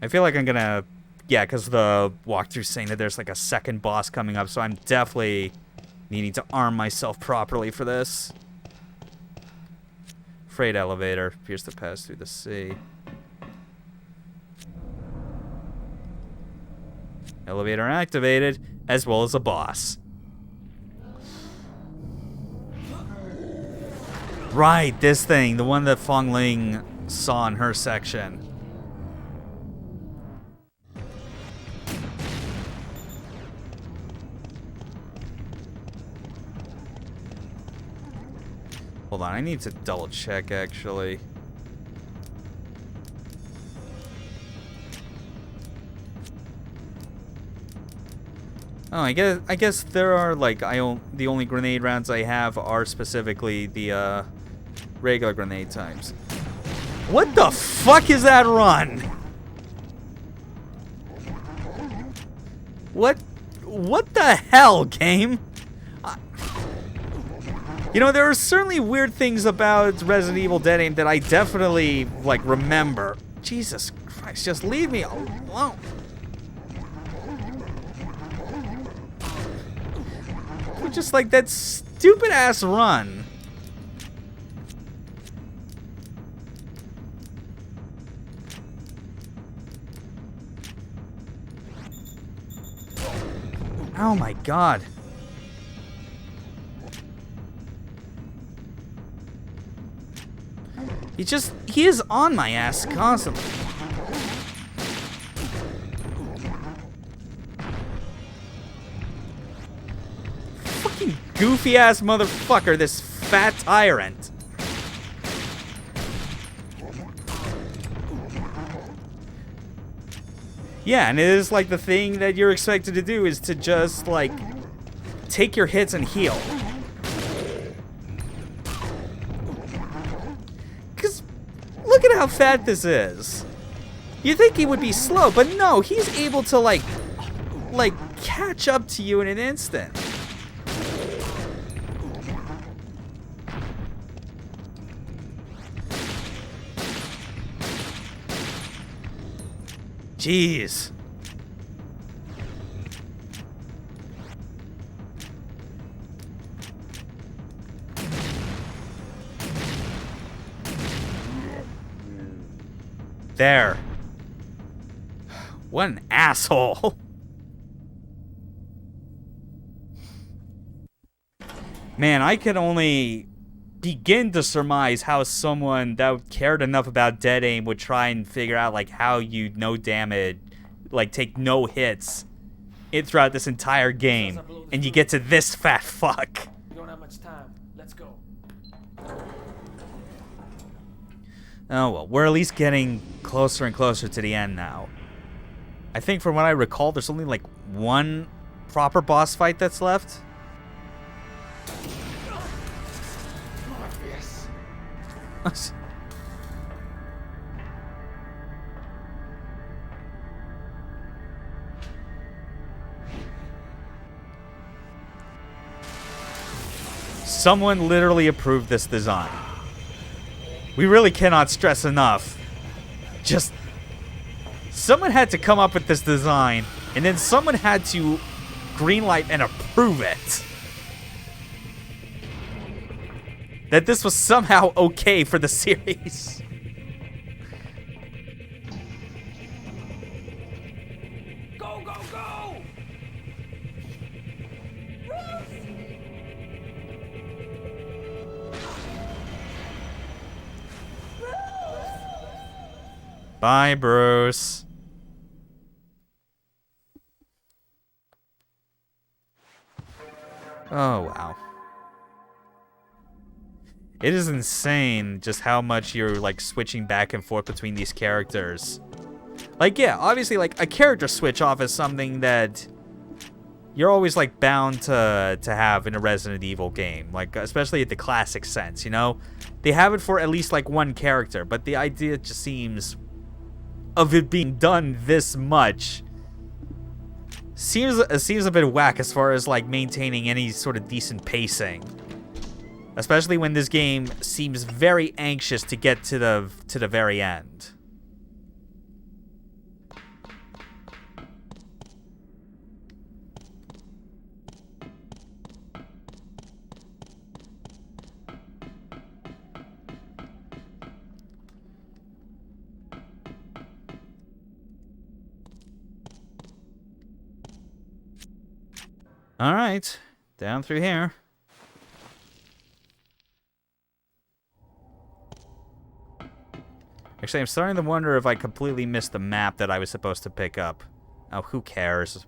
I feel like I'm gonna... Yeah, because the walkthrough's saying that there's, like, a second boss coming up, so I'm definitely needing to arm myself properly for this. Freight elevator appears to pass through the sea. Elevator activated, as well as a boss. Right, this thing, the one that Fong Ling saw in her section. Hold on, I need to double check actually. Oh, I guess there are like the only grenade rounds I have are specifically the regular grenade times. What the fuck is that run? What the hell, game? You know, there are certainly weird things about Resident Evil Dead Aim that I definitely like remember. Jesus Christ, just leave me alone. Just like that stupid ass run. Oh my god. He is on my ass constantly. Fucking goofy ass motherfucker, this fat tyrant. Yeah, and it is like the thing that you're expected to do is to just like take your hits and heal. Cause look at how fat this is. You think he would be slow, but no, he's able to like catch up to you in an instant. Jeez. There. What an asshole. Man, I could only begin to surmise how someone that cared enough about Dead Aim would try and figure out like how you no damage, like take no hits throughout this entire game, and you get to this fat fuck. We don't have much time. Let's go. Oh well, we're at least getting closer and closer to the end now. I think from what I recall, there's only like one proper boss fight that's left. Someone literally approved this design. We really cannot stress enough. Just someone had to come up with this design, and then someone had to greenlight and approve it. That this was somehow okay for the series. Go, go, go! Bye, Bruce. Oh, wow. It is insane just how much you're like switching back and forth between these characters. Like, yeah, obviously like a character switch off is something that you're always like bound to have in a Resident Evil game, like especially in the classic sense, you know? They have it for at least like one character, but the idea just seems of it being done this much seems a bit whack as far as like maintaining any sort of decent pacing. Especially when this game seems very anxious to get to the very end. Alright. Down through here. Actually, I'm starting to wonder if I completely missed the map that I was supposed to pick up. Oh, who cares?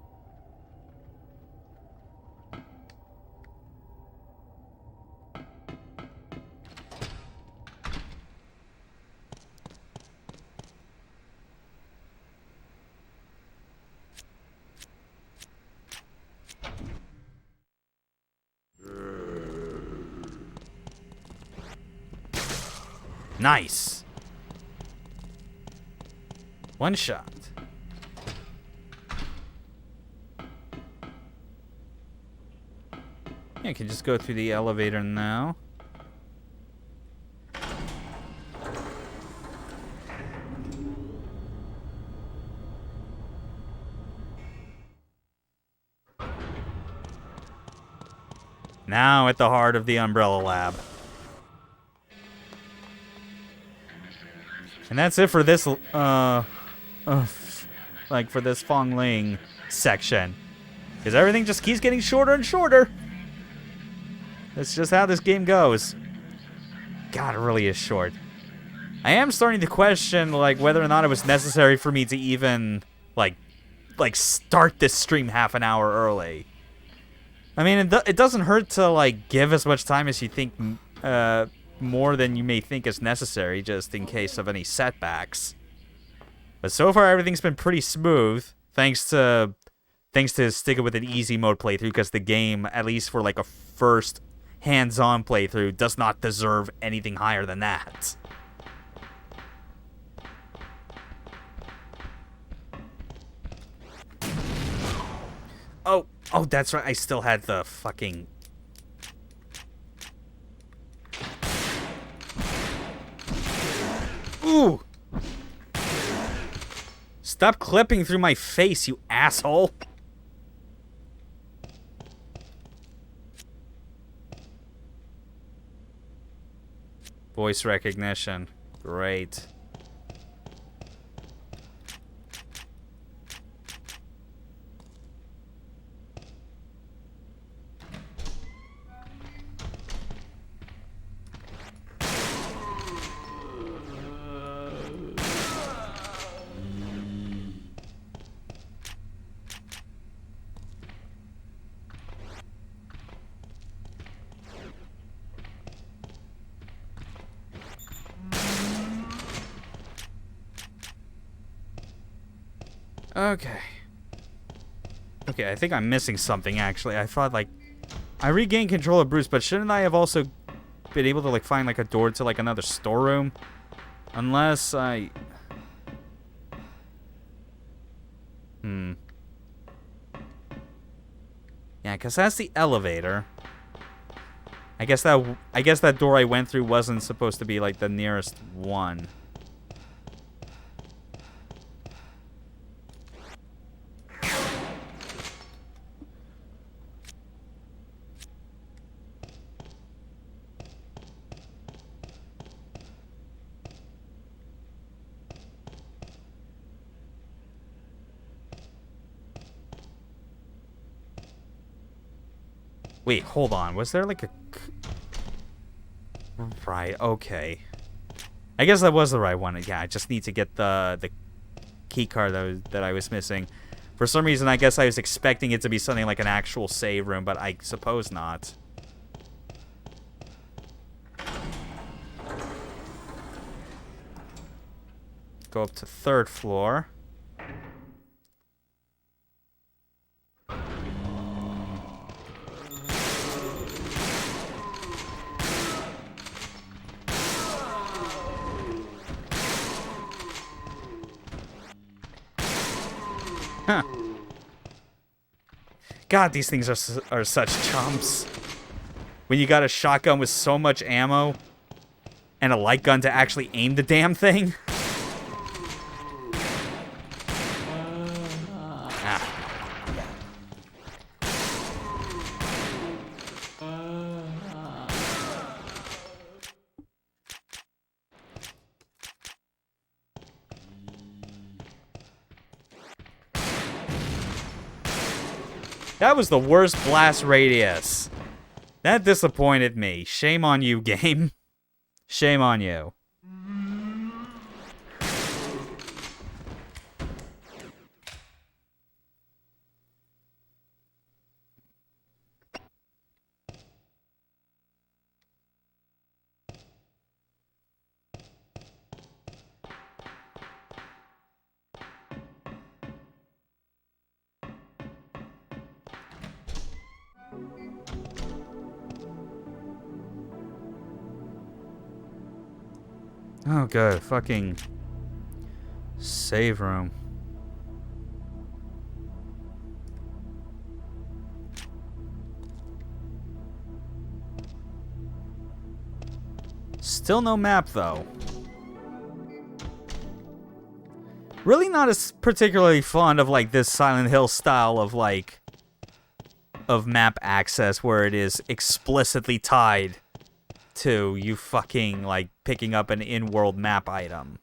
Nice. One shot. Yeah, I can just go through the elevator now. Now at the heart of the Umbrella Lab. And that's it for this, like for this Fong Ling section. Because everything just keeps getting shorter and shorter. That's just how this game goes. God, it really is short. I am starting to question, like, whether or not it was necessary for me to even, like start this stream half an hour early. I mean, it doesn't hurt to, like, give as much time as you think, more than you may think is necessary, just in case of any setbacks. But so far, everything's been pretty smooth, thanks to sticking with an easy mode playthrough, because the game, at least for like a first hands-on playthrough, does not deserve anything higher than that. Oh, that's right. I still had the fucking... Ooh! Stop clipping through my face, you asshole! Voice recognition. Great. Okay, I think I'm missing something, actually. I thought, like, I regained control of Bruce, but shouldn't I have also been able to, like, find, like, a door to, like, another storeroom? Unless I... Yeah, because that's the elevator. I guess that door I went through wasn't supposed to be, like, the nearest one. Wait, hold on. Was there like a... Right, okay. I guess that was the right one. Yeah, I just need to get the key card that I was missing. For some reason, I guess I was expecting it to be something like an actual save room, but I suppose not. Go up to 3rd floor. Huh. God, these things are such chumps. When you got a shotgun with so much ammo and a light gun to actually aim the damn thing. That was the worst blast radius. That disappointed me. Shame on you, game. Shame on you. Oh, good. Fucking save room. Still no map, though. Really not as particularly fond of, like, this Silent Hill style of, like, of map access where it is explicitly tied to you fucking, like, picking up an in-world map item.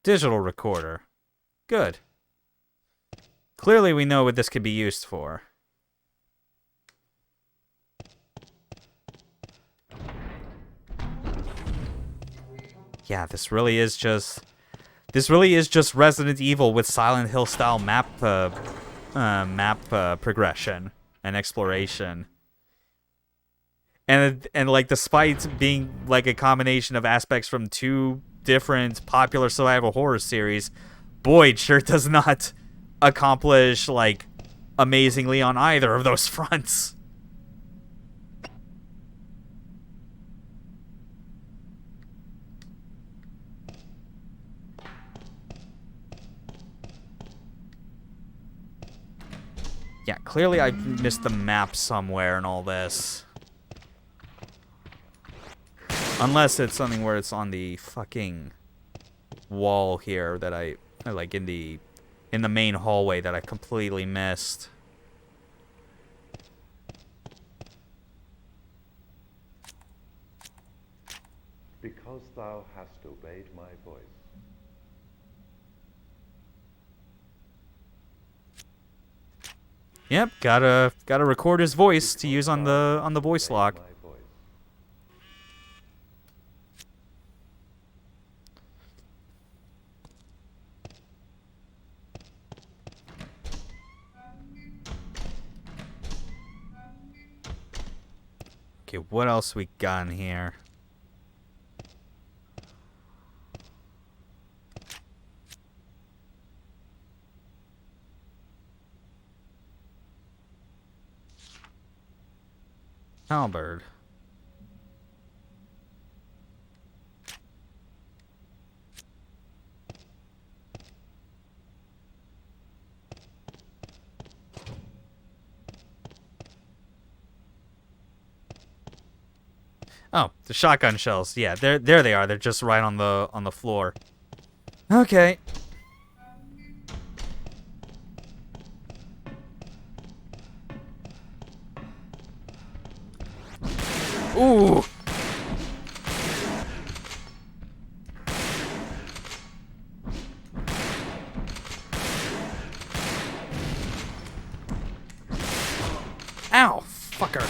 Digital recorder. Good. Clearly we know what this could be used for. Yeah, this really is just Resident Evil with Silent Hill style map progression and exploration. And like, despite being like a combination of aspects from two different popular survival horror series, boy, it sure does not accomplish like amazingly on either of those fronts. Yeah, clearly I missed the map somewhere in all this. Unless it's something where it's on the fucking wall here that I like in the main hallway that I completely missed. Because thou hast obeyed my voice. Yep, gotta record his voice to use on the voice lock. Okay, what else we got in here? Halberd. Oh, the shotgun shells. Yeah, there they are. They're just right on the floor. Okay. Ooh. Ow, fucker.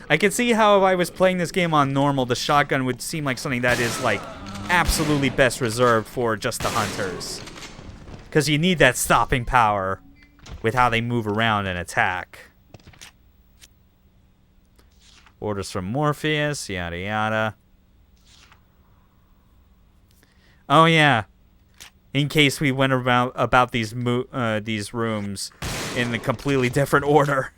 I can see how if I was playing this game on normal, the shotgun would seem like something that is, like, absolutely best reserved for just the hunters. Because you need that stopping power with how they move around and attack. Orders from Morpheus, yada yada. Oh yeah. In case we went about these rooms in a completely different order.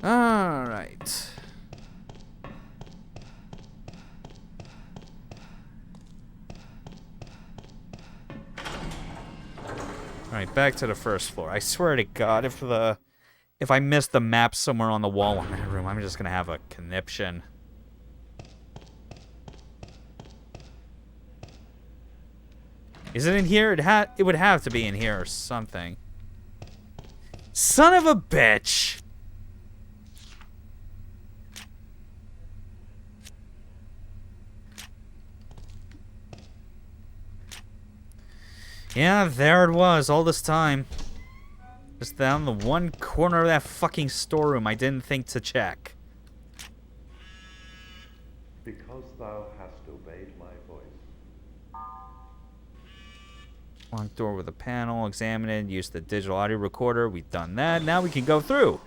All right. Alright, back to the first floor. I swear to God, if I miss the map somewhere on the wall in that room, I'm just gonna have a conniption. Is it in here? It would have to be in here or something. Son of a bitch! Yeah, there it was all this time. Just down the one corner of that fucking storeroom I didn't think to check. Because thou hast obeyed my voice. Locked door with a panel, examine it, use the digital audio recorder. We've done that. Now we can go through.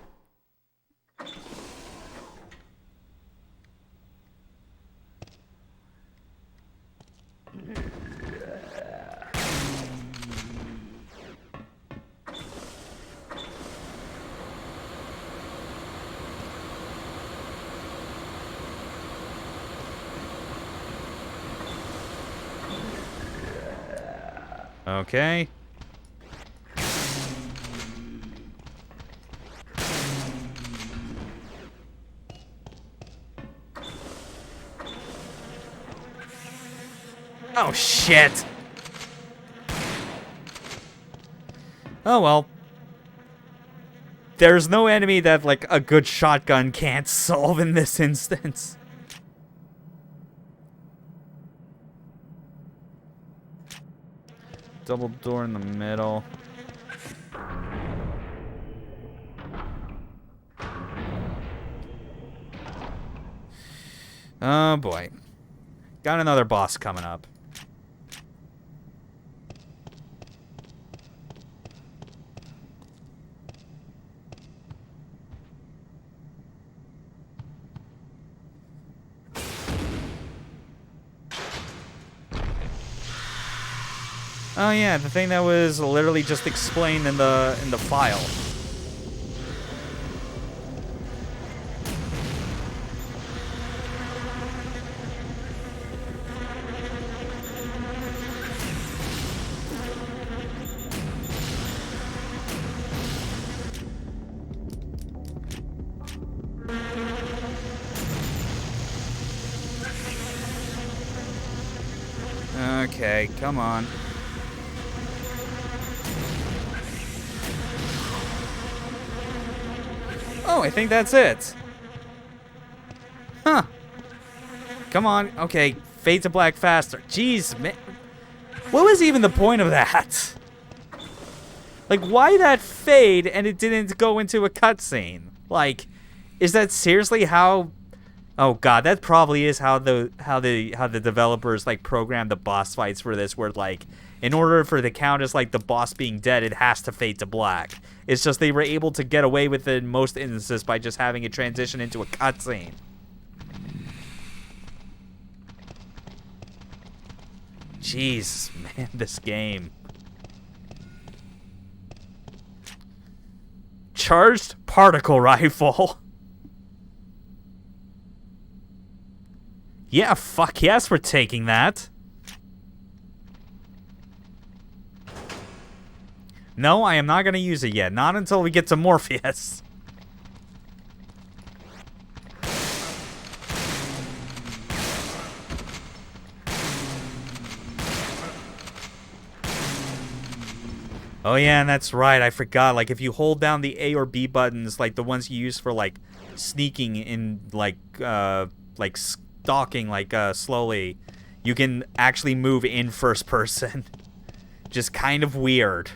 Okay. Oh, shit. Oh, well. There's no enemy that, like, a good shotgun can't solve in this instance. Double door in the middle. Oh, boy. Got another boss coming up. Oh yeah, the thing that was literally just explained in the file. Okay, come on. Oh, I think that's it. Huh. Come on. Okay, fade to black faster. Jeez, man. What was even the point of that? Like, why that fade and it didn't go into a cutscene? Like, is that seriously how... Oh god, that probably is how the developers like programmed the boss fights for this, where like in order for the count as like the boss being dead, it has to fade to black. It's just they were able to get away with it in most instances by just having it transition into a cutscene. Jeez, man, this game. Charged particle rifle. Yeah, fuck yes, we're taking that. No, I am not going to use it yet. Not until we get to Morpheus. Oh yeah, and that's right. I forgot. Like, if you hold down the A or B buttons, like the ones you use for like sneaking in, like stalking, like slowly, you can actually move in first person. Just kind of weird.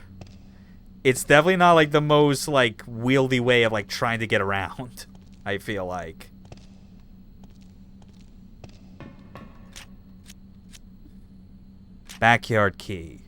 It's definitely not like the most like wieldy way of like trying to get around, I feel like. Backyard key.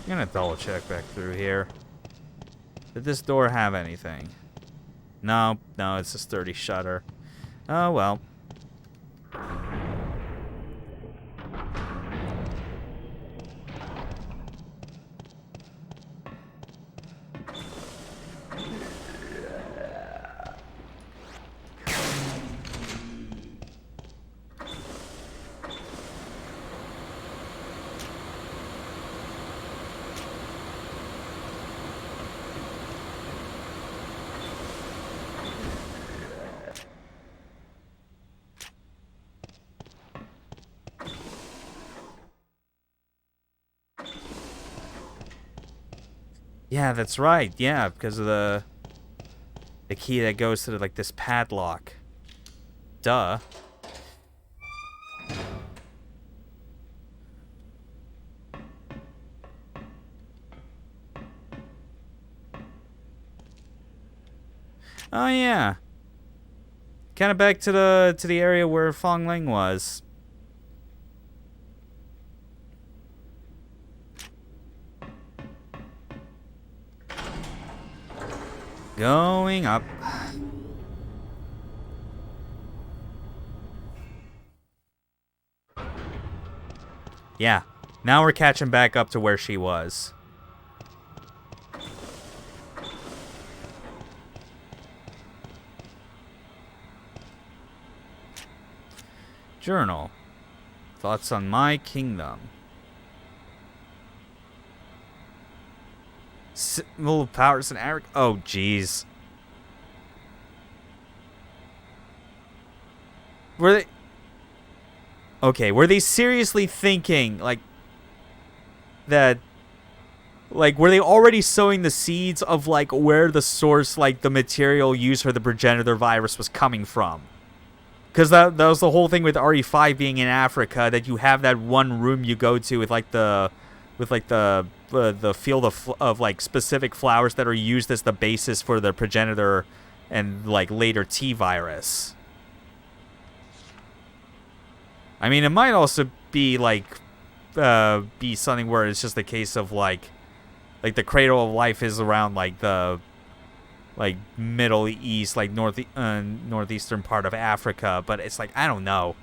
I'm gonna double check back through here. Did this door have anything? No, it's a sturdy shutter. Oh well. Yeah, that's right. Yeah, because of the key that goes to like this padlock. Duh. Oh yeah. Kind of back to the area where Fong Ling was. Going up. Yeah. Now we're catching back up to where she was. Journal. Thoughts on my kingdom. Little powers and Eric. Oh, jeez. Were they... Okay, were they seriously thinking, like, that... Like, were they already sowing the seeds of, like, where the source, like, the material used for the progenitor virus was coming from? Because that was the whole thing with RE5 being in Africa, that you have that one room you go to with, like, the field of like specific flowers that are used as the basis for the progenitor and like later T virus. I mean, it might also be like be something where it's just a case of like the cradle of life is around like the like Middle East, like northeastern part of Africa, but it's like I don't know.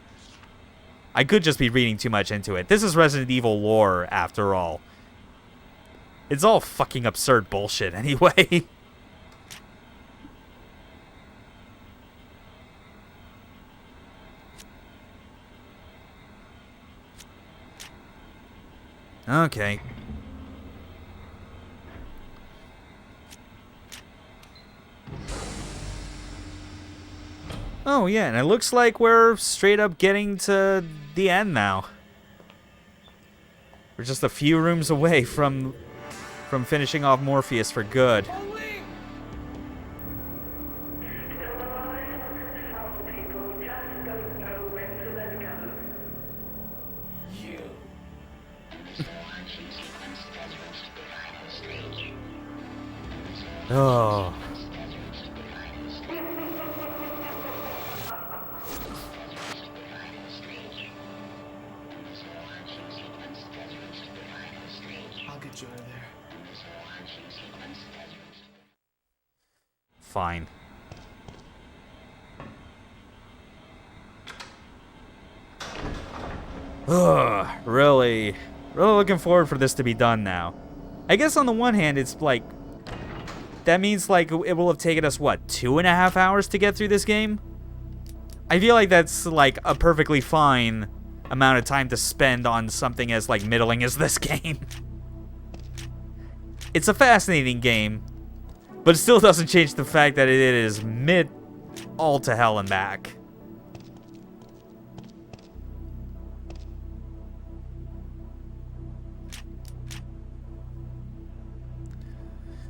I could just be reading too much into it. This is Resident Evil lore, after all. It's all fucking absurd bullshit anyway. Okay. Oh yeah, and it looks like we're straight up getting to the end now. We're just a few rooms away from finishing off Morpheus for good. Oh. I'll get you out of there. Fine. Ugh, really looking forward for this to be done now. I guess on the one hand, it's like, that means like it will have taken us, what, 2.5 hours to get through this game? I feel like that's like a perfectly fine amount of time to spend on something as like middling as this game. It's a fascinating game, but it still doesn't change the fact that it is mid all to hell and back.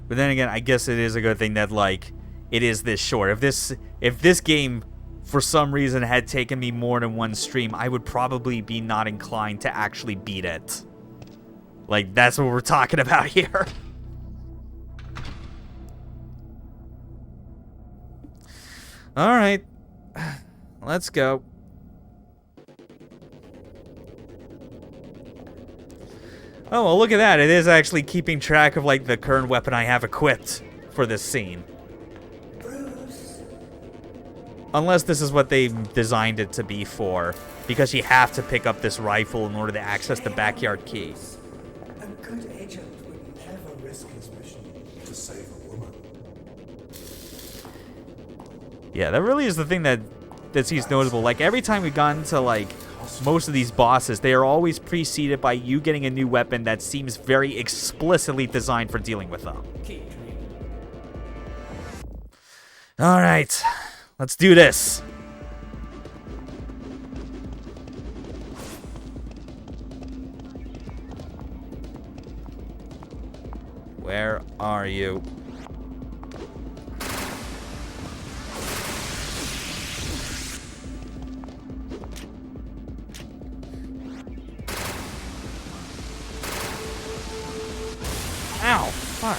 But then again, I guess it is a good thing that like it is this short. If this game for some reason had taken me more than one stream, I would probably be not inclined to actually beat it. Like, that's what we're talking about here. Alright. Let's go. Oh, well, look at that. It is actually keeping track of, like, the current weapon I have equipped for this scene. Bruce. Unless this is what they designed it to be for. Because you have to pick up this rifle in order to access the backyard key. A good agent would never risk his mission to save a woman. Yeah, that really is the thing that seems notable. Like, every time we've gotten to, like, most of these bosses, they are always preceded by you getting a new weapon that seems very explicitly designed for dealing with them. Alright, let's do this. Where are you? Ow, fuck.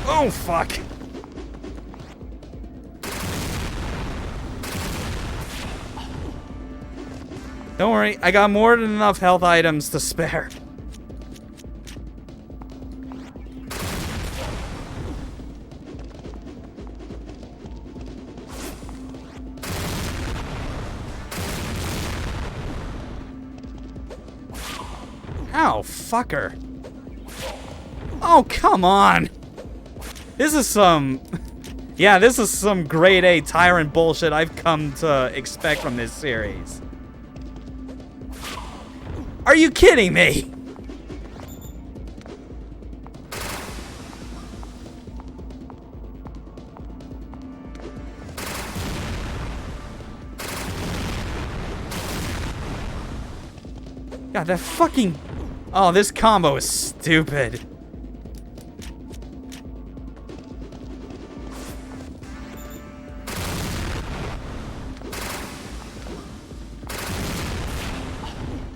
Oh, fuck. Don't worry, I got more than enough health items to spare. Ow, fucker. Oh, come on. This is some... Yeah, this is some grade A tyrant bullshit I've come to expect from this series. Are you kidding me? God, that fucking... Oh, this combo is stupid.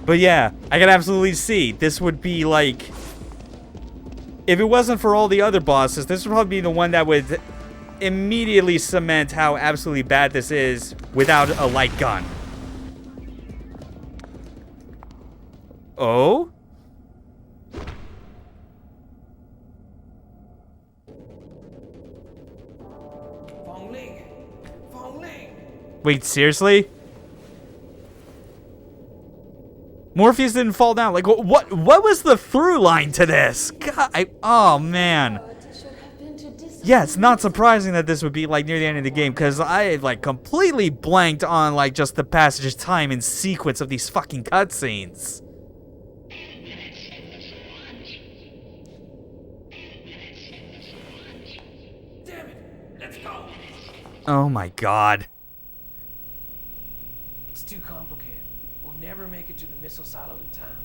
But yeah, I can absolutely see. This would be like... If it wasn't for all the other bosses, this would probably be the one that would immediately cement how absolutely bad this is without a light gun. Oh? Wait, seriously? Morpheus didn't fall down. Like, what was the through line to this? God, oh, man. Yeah, it's not surprising that this would be, like, near the end of the game, because I, like, completely blanked on, like, just the passage of time and sequence of these fucking cutscenes. Damn it! Let's go! Oh, my God. It's too complicated. We'll never make it to the missile silo in time.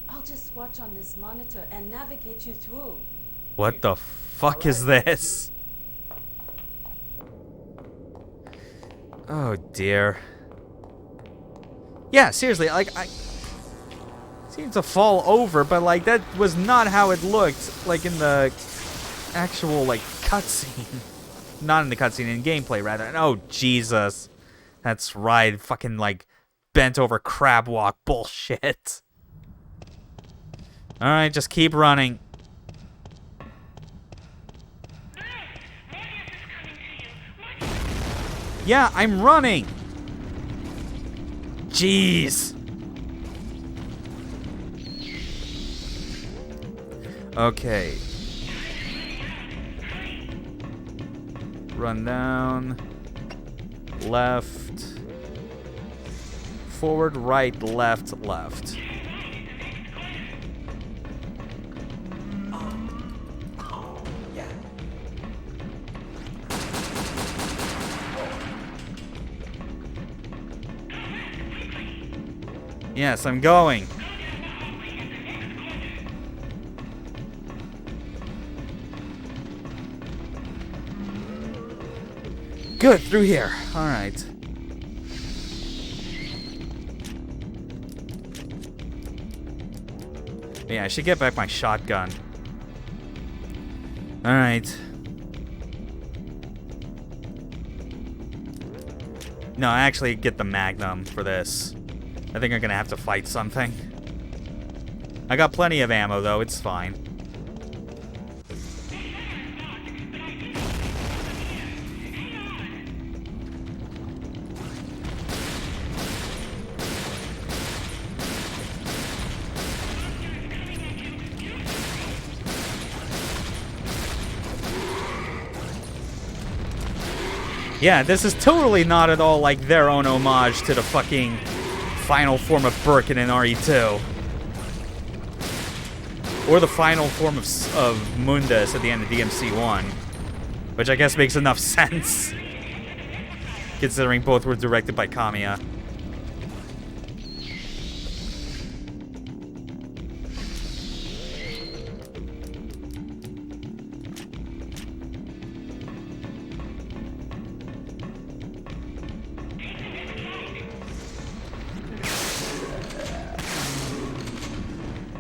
I'll just watch on this monitor and navigate you through. What the fuck is this? Oh, dear. Yeah, seriously, like, I seem to fall over, but, like, that was not how it looked, like, in the actual, like, cutscene. Not in the cutscene, in gameplay, rather. Oh, Jesus. That's right, fucking, like, bent over crab walk bullshit. Alright, just keep running. Yeah, I'm running. Jeez. Okay. Run down. Left. Forward, right, left, left. Yes, I'm going. Good, through here. All right. Yeah, I should get back my shotgun. All right. No, I actually get the Magnum for this. I think I'm gonna have to fight something. I got plenty of ammo, though. It's fine. Yeah, this is totally not at all like their own homage to the fucking final form of Birkin in RE2. Or the final form of Mundus at the end of DMC1. Which I guess makes enough sense. Considering both were directed by Cavia.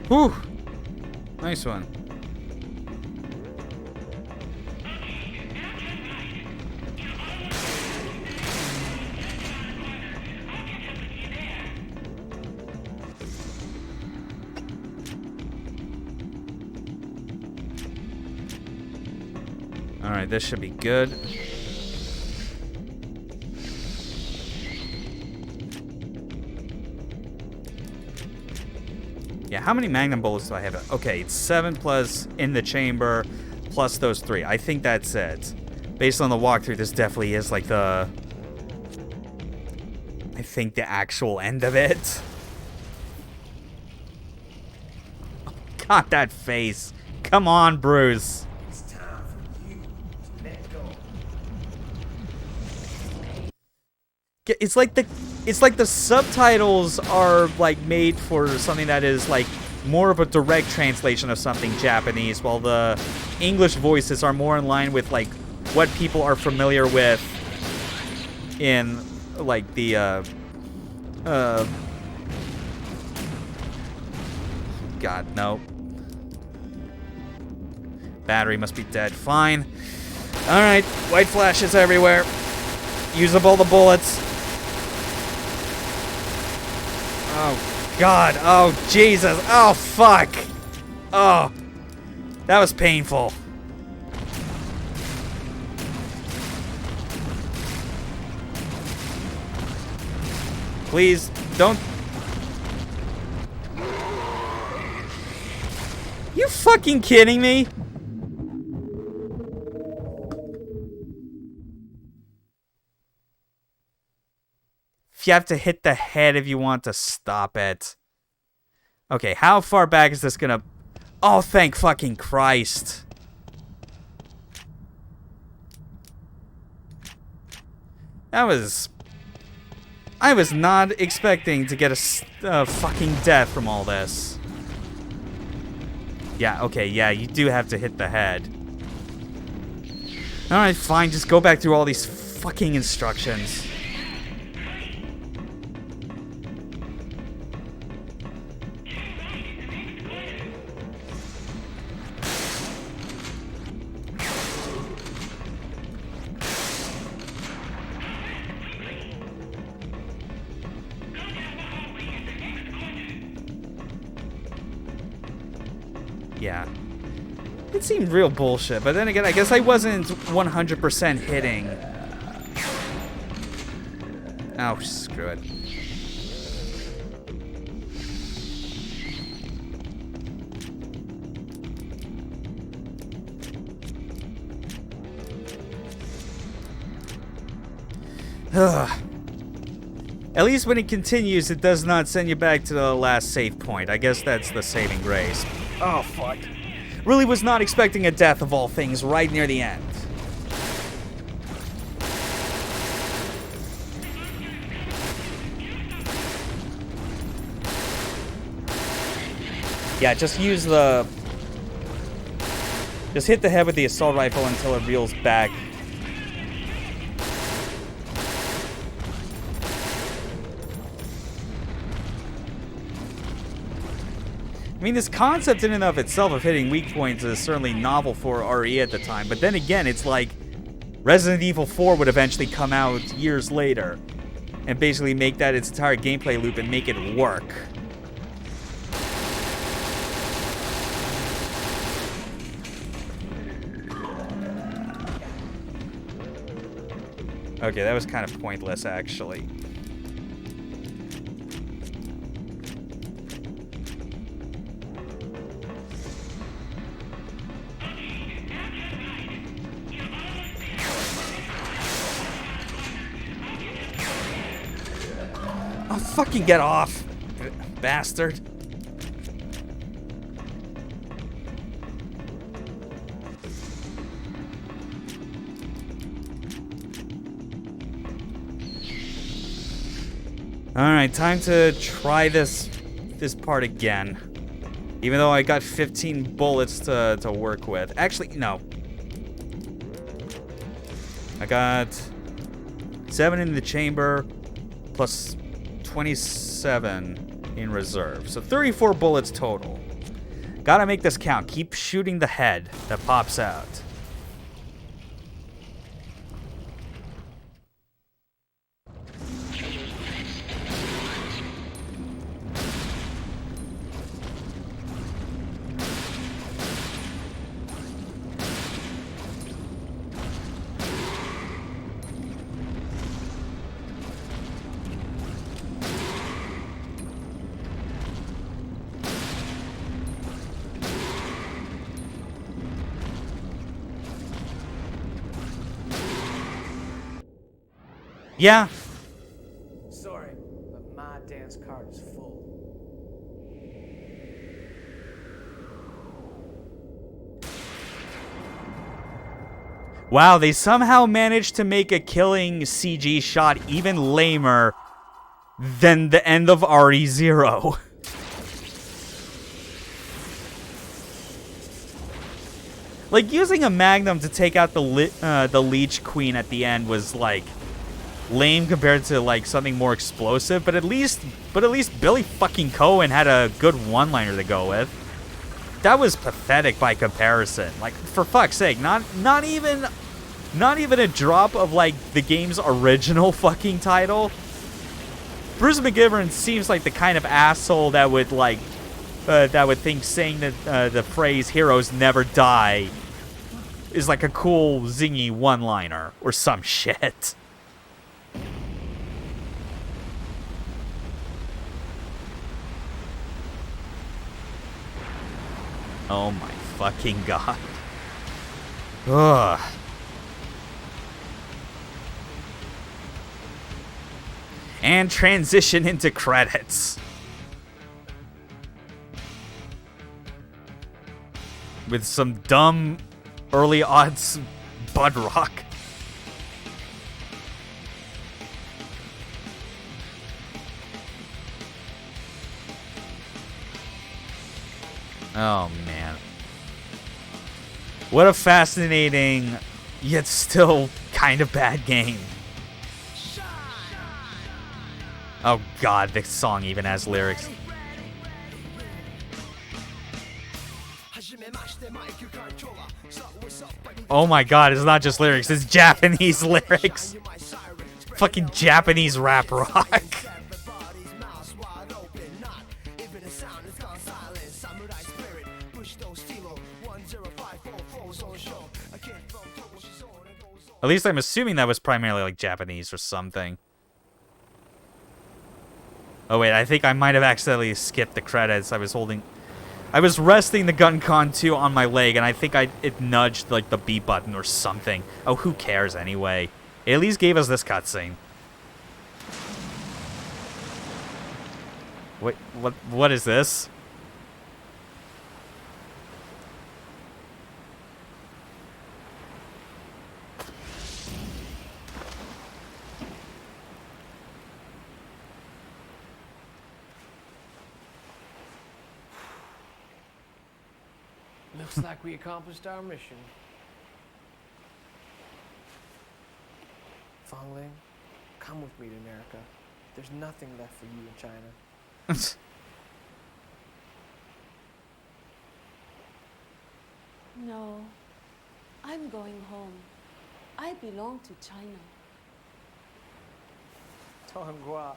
Whew. Nice one. Alright, this should be good. Yeah, how many Magnum bullets do I have? Okay, it's 7 plus in the chamber, plus those 3. I think that's it. Based on the walkthrough, this definitely is like the... I think the actual end of it. Oh, God, that face. Come on, Bruce. It's time for you to let go. It's like the subtitles are like made for something that is like more of a direct translation of something Japanese, while the English voices are more in line with like what people are familiar with in like the God, no. Battery must be dead. Fine. Alright, white flashes everywhere. Use up all the bullets. Oh, God. Oh, Jesus. Oh, fuck. Oh. That was painful. Please, don't... You fucking kidding me? You have to hit the head if you want to stop it. Okay, how far back is this gonna... Oh, thank fucking Christ. That was... I was not expecting to get a fucking death from all this. Yeah, okay, yeah, you do have to hit the head. Alright, fine, just go back through all these fucking instructions. Yeah. It seemed real bullshit, but then again, I guess I wasn't 100% hitting. Oh, screw it. Ugh. At least when it continues, it does not send you back to the last save point. I guess that's the saving grace. Oh, fuck. Really was not expecting a death of all things right near the end. Yeah, just use the... Just hit the head with the assault rifle until it reels back. I mean, this concept in and of itself of hitting weak points is certainly novel for RE at the time, but then again, it's like Resident Evil 4 would eventually come out years later. and basically make that its entire gameplay loop and make it work. Okay, that was kind of pointless, actually. Oh, fucking get off, bastard. Alright, time to try this part again. Even though I got 15 bullets to work with. Actually, no. I got 7 in the chamber, plus 27 in reserve. So 34 bullets total. Gotta make this count. Keep shooting the head that pops out. Yeah. Sorry, but my dance card is full. Wow, they somehow managed to make a killing CG shot even lamer than the end of RE0. Like, using a magnum to take out the Leech Queen at the end was, like, lame compared to, like, something more explosive, but at least Billy fucking Cohen had a good one-liner to go with. That was pathetic by comparison. Like, for fuck's sake, not even a drop of, like, the game's original fucking title. Bruce McGivern seems like the kind of asshole that would, like, that would think saying that the phrase "heroes never die" is like a cool zingy one-liner or some shit. Oh my fucking god. Ugh. And transition into credits. With some dumb early odds Bud Rock. Oh man. What a fascinating yet still kind of bad game. Oh god, this song even has lyrics. Oh my god, it's not just lyrics, it's Japanese lyrics. Fucking Japanese rap rock. At least I'm assuming that was primarily like Japanese or something. Oh wait, I think I might have accidentally skipped the credits. I was resting the GunCon 2 on my leg, and I think it nudged like the B button or something. Oh, who cares anyway? It at least gave us this cutscene. Wait, what is this? Looks like we accomplished our mission. Fongling, come with me to America. There's nothing left for you in China. No, I'm going home. I belong to China. Tongua,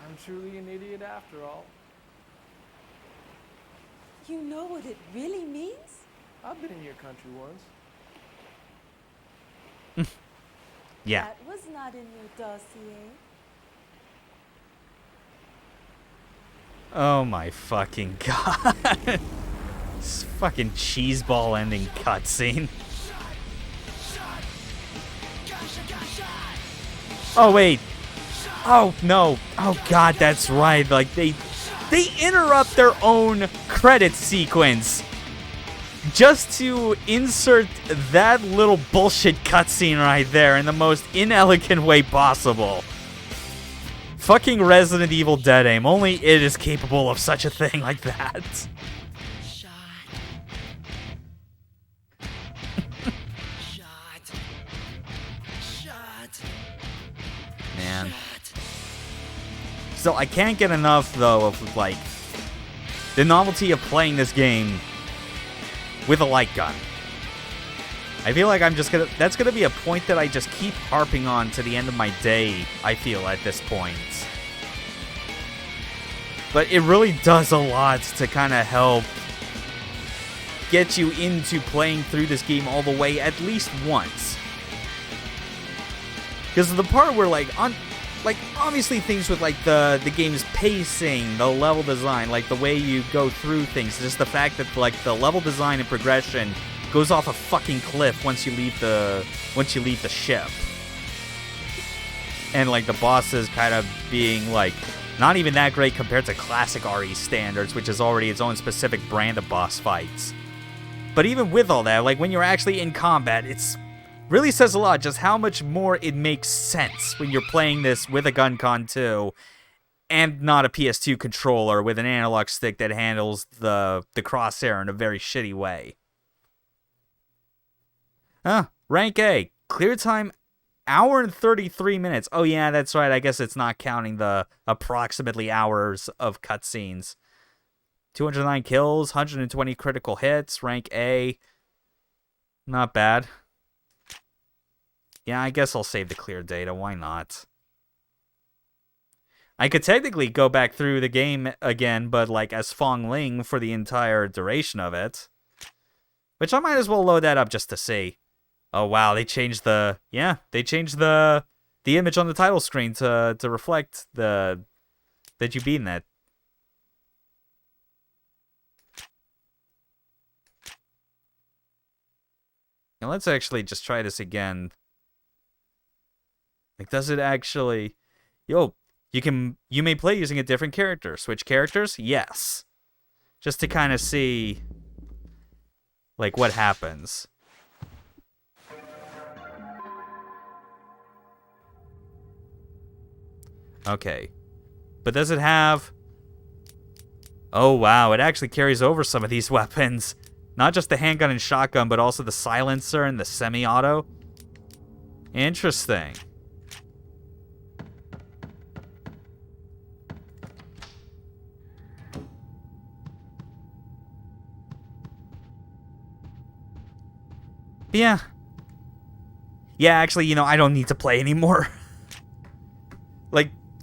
I'm truly an idiot after all. You know what it really means? I've been in your country once. Yeah. That was not in your dossier. Oh my fucking god. This fucking cheeseball ending cutscene. Oh wait. Oh no. Oh god, that's right. Like they interrupt their own credit sequence just to insert that little bullshit cutscene right there in the most inelegant way possible. Fucking Resident Evil Dead Aim. Only it is capable of such a thing like that. Man. So I can't get enough though of like the novelty of playing this game with a light gun. I feel like that's gonna be a point that I just keep harping on to the end of my day, I feel, at this point. But it really does a lot to kind of help get you into playing through this game all the way at least once. Because the part where, obviously things with, the game's pacing, the level design, the way you go through things, just the fact that, the level design and progression goes off a fucking cliff once you leave the ship. And, the bosses kind of being, not even that great compared to classic RE standards, which is already its own specific brand of boss fights. But even with all that, when you're actually in combat, it's really says a lot just how much more it makes sense when you're playing this with a Gun-Con 2 and not a PS2 controller with an analog stick that handles the crosshair in a very shitty way. Rank A. Clear time, hour and 33 minutes. Oh yeah, that's right. I guess it's not counting the approximately hours of cutscenes. 209 kills, 120 critical hits. Rank A. Not bad. Yeah, I guess I'll save the clear data. Why not? I could technically go back through the game again, but as Fong Ling for the entire duration of it. Which I might as well load that up just to see. Oh wow, they changed the image on the title screen to reflect that you beat it. Now let's actually just try this again. Does it actually... you may play using a different character. Switch characters? Yes. Just to kind of see, what happens. Okay. But does it have... Oh, wow. It actually carries over some of these weapons. Not just the handgun and shotgun, but also the silencer and the semi-auto. Interesting. Yeah. Yeah, actually, I don't need to play anymore.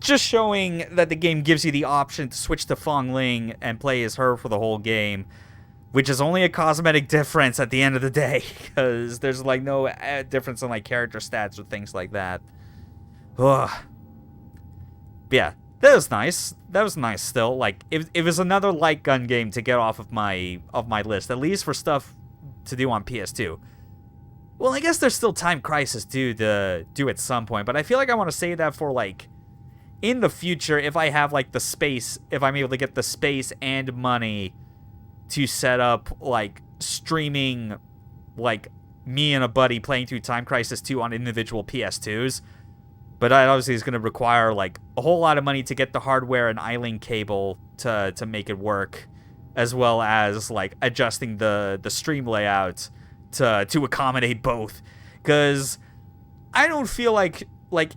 Just showing that the game gives you the option to switch to Fong Ling and play as her for the whole game, which is only a cosmetic difference at the end of the day, because there's, no difference in, character stats or things like that. Ugh. But yeah, that was nice. That was nice still. It was another light gun game to get off of my list, at least for stuff to do on PS2. Well, I guess there's still Time Crisis 2 to do at some point, but I feel like I want to save that for, in the future, if I have, the space, if I'm able to get the space and money to set up, streaming, me and a buddy playing through Time Crisis 2 on individual PS2s. But that obviously is going to require, a whole lot of money to get the hardware and I-Link cable to make it work, as well as, adjusting the stream layout to accommodate both. Because I don't feel like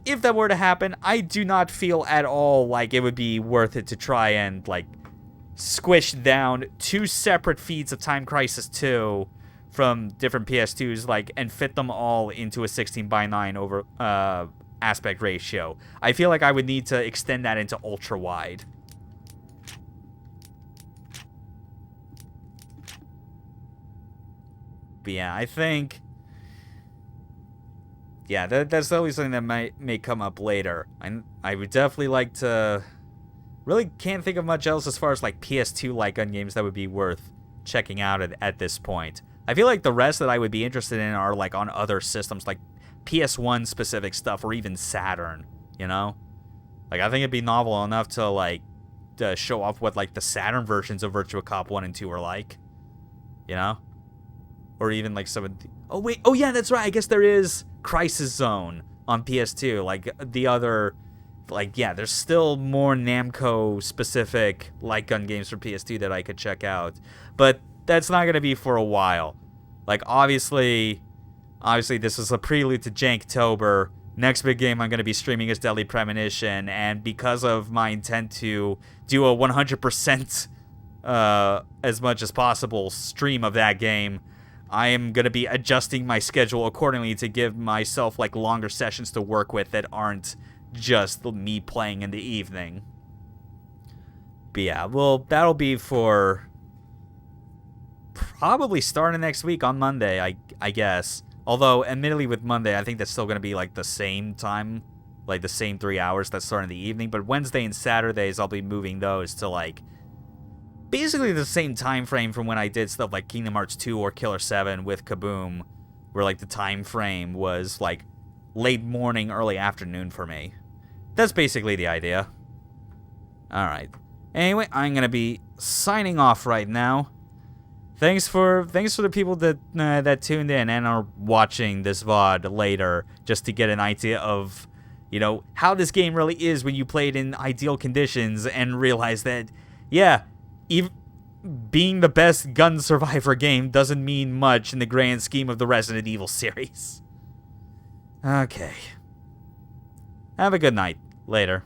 if that were to happen, I do not feel at all like it would be worth it to try and squish down 2 separate feeds of Time Crisis 2 from different PS2s and fit them all into a 16:9 aspect ratio. I feel like I would need to extend that into ultra wide. But yeah, I think... Yeah, that's definitely something that may come up later. I would definitely like to... Really can't think of much else as far as like PS2 light gun games that would be worth checking out at this point. I feel like the rest that I would be interested in are like on other systems, like PS1 specific stuff, or even Saturn, you know? Like, I think it'd be novel enough to like to show off what like the Saturn versions of Virtua Cop 1 and 2 are like, you know? Or even like some of the... Oh wait, oh yeah, that's right, I guess there is Crisis Zone on PS2, like the other... Like, yeah, there's still more Namco-specific light gun games for PS2 that I could check out. But that's not going to be for a while. Like, obviously, this is a prelude to Janktober. Next big game I'm going to be streaming is Deadly Premonition. And because of my intent to do a 100% as much as possible stream of that game, I am going to be adjusting my schedule accordingly to give myself, like, longer sessions to work with that aren't just me playing in the evening. But yeah, well, that'll be for probably starting next week on Monday, I guess. Although, admittedly, with Monday, I think that's still going to be like the same time, like the same 3 hours that start in the evening. But Wednesday and Saturdays, I'll be moving those to like basically the same time frame from when I did stuff like Kingdom Hearts 2 or Killer 7 with Kaboom, where like the time frame was like late morning, early afternoon for me. That's basically the idea. Alright. Anyway, I'm going to be signing off right now. Thanks for the people that tuned in and are watching this VOD later, just to get an idea of, you know, how this game really is when you play it in ideal conditions and realize that, yeah, even being the best gun survivor game doesn't mean much in the grand scheme of the Resident Evil series. Okay. Have a good night. Later.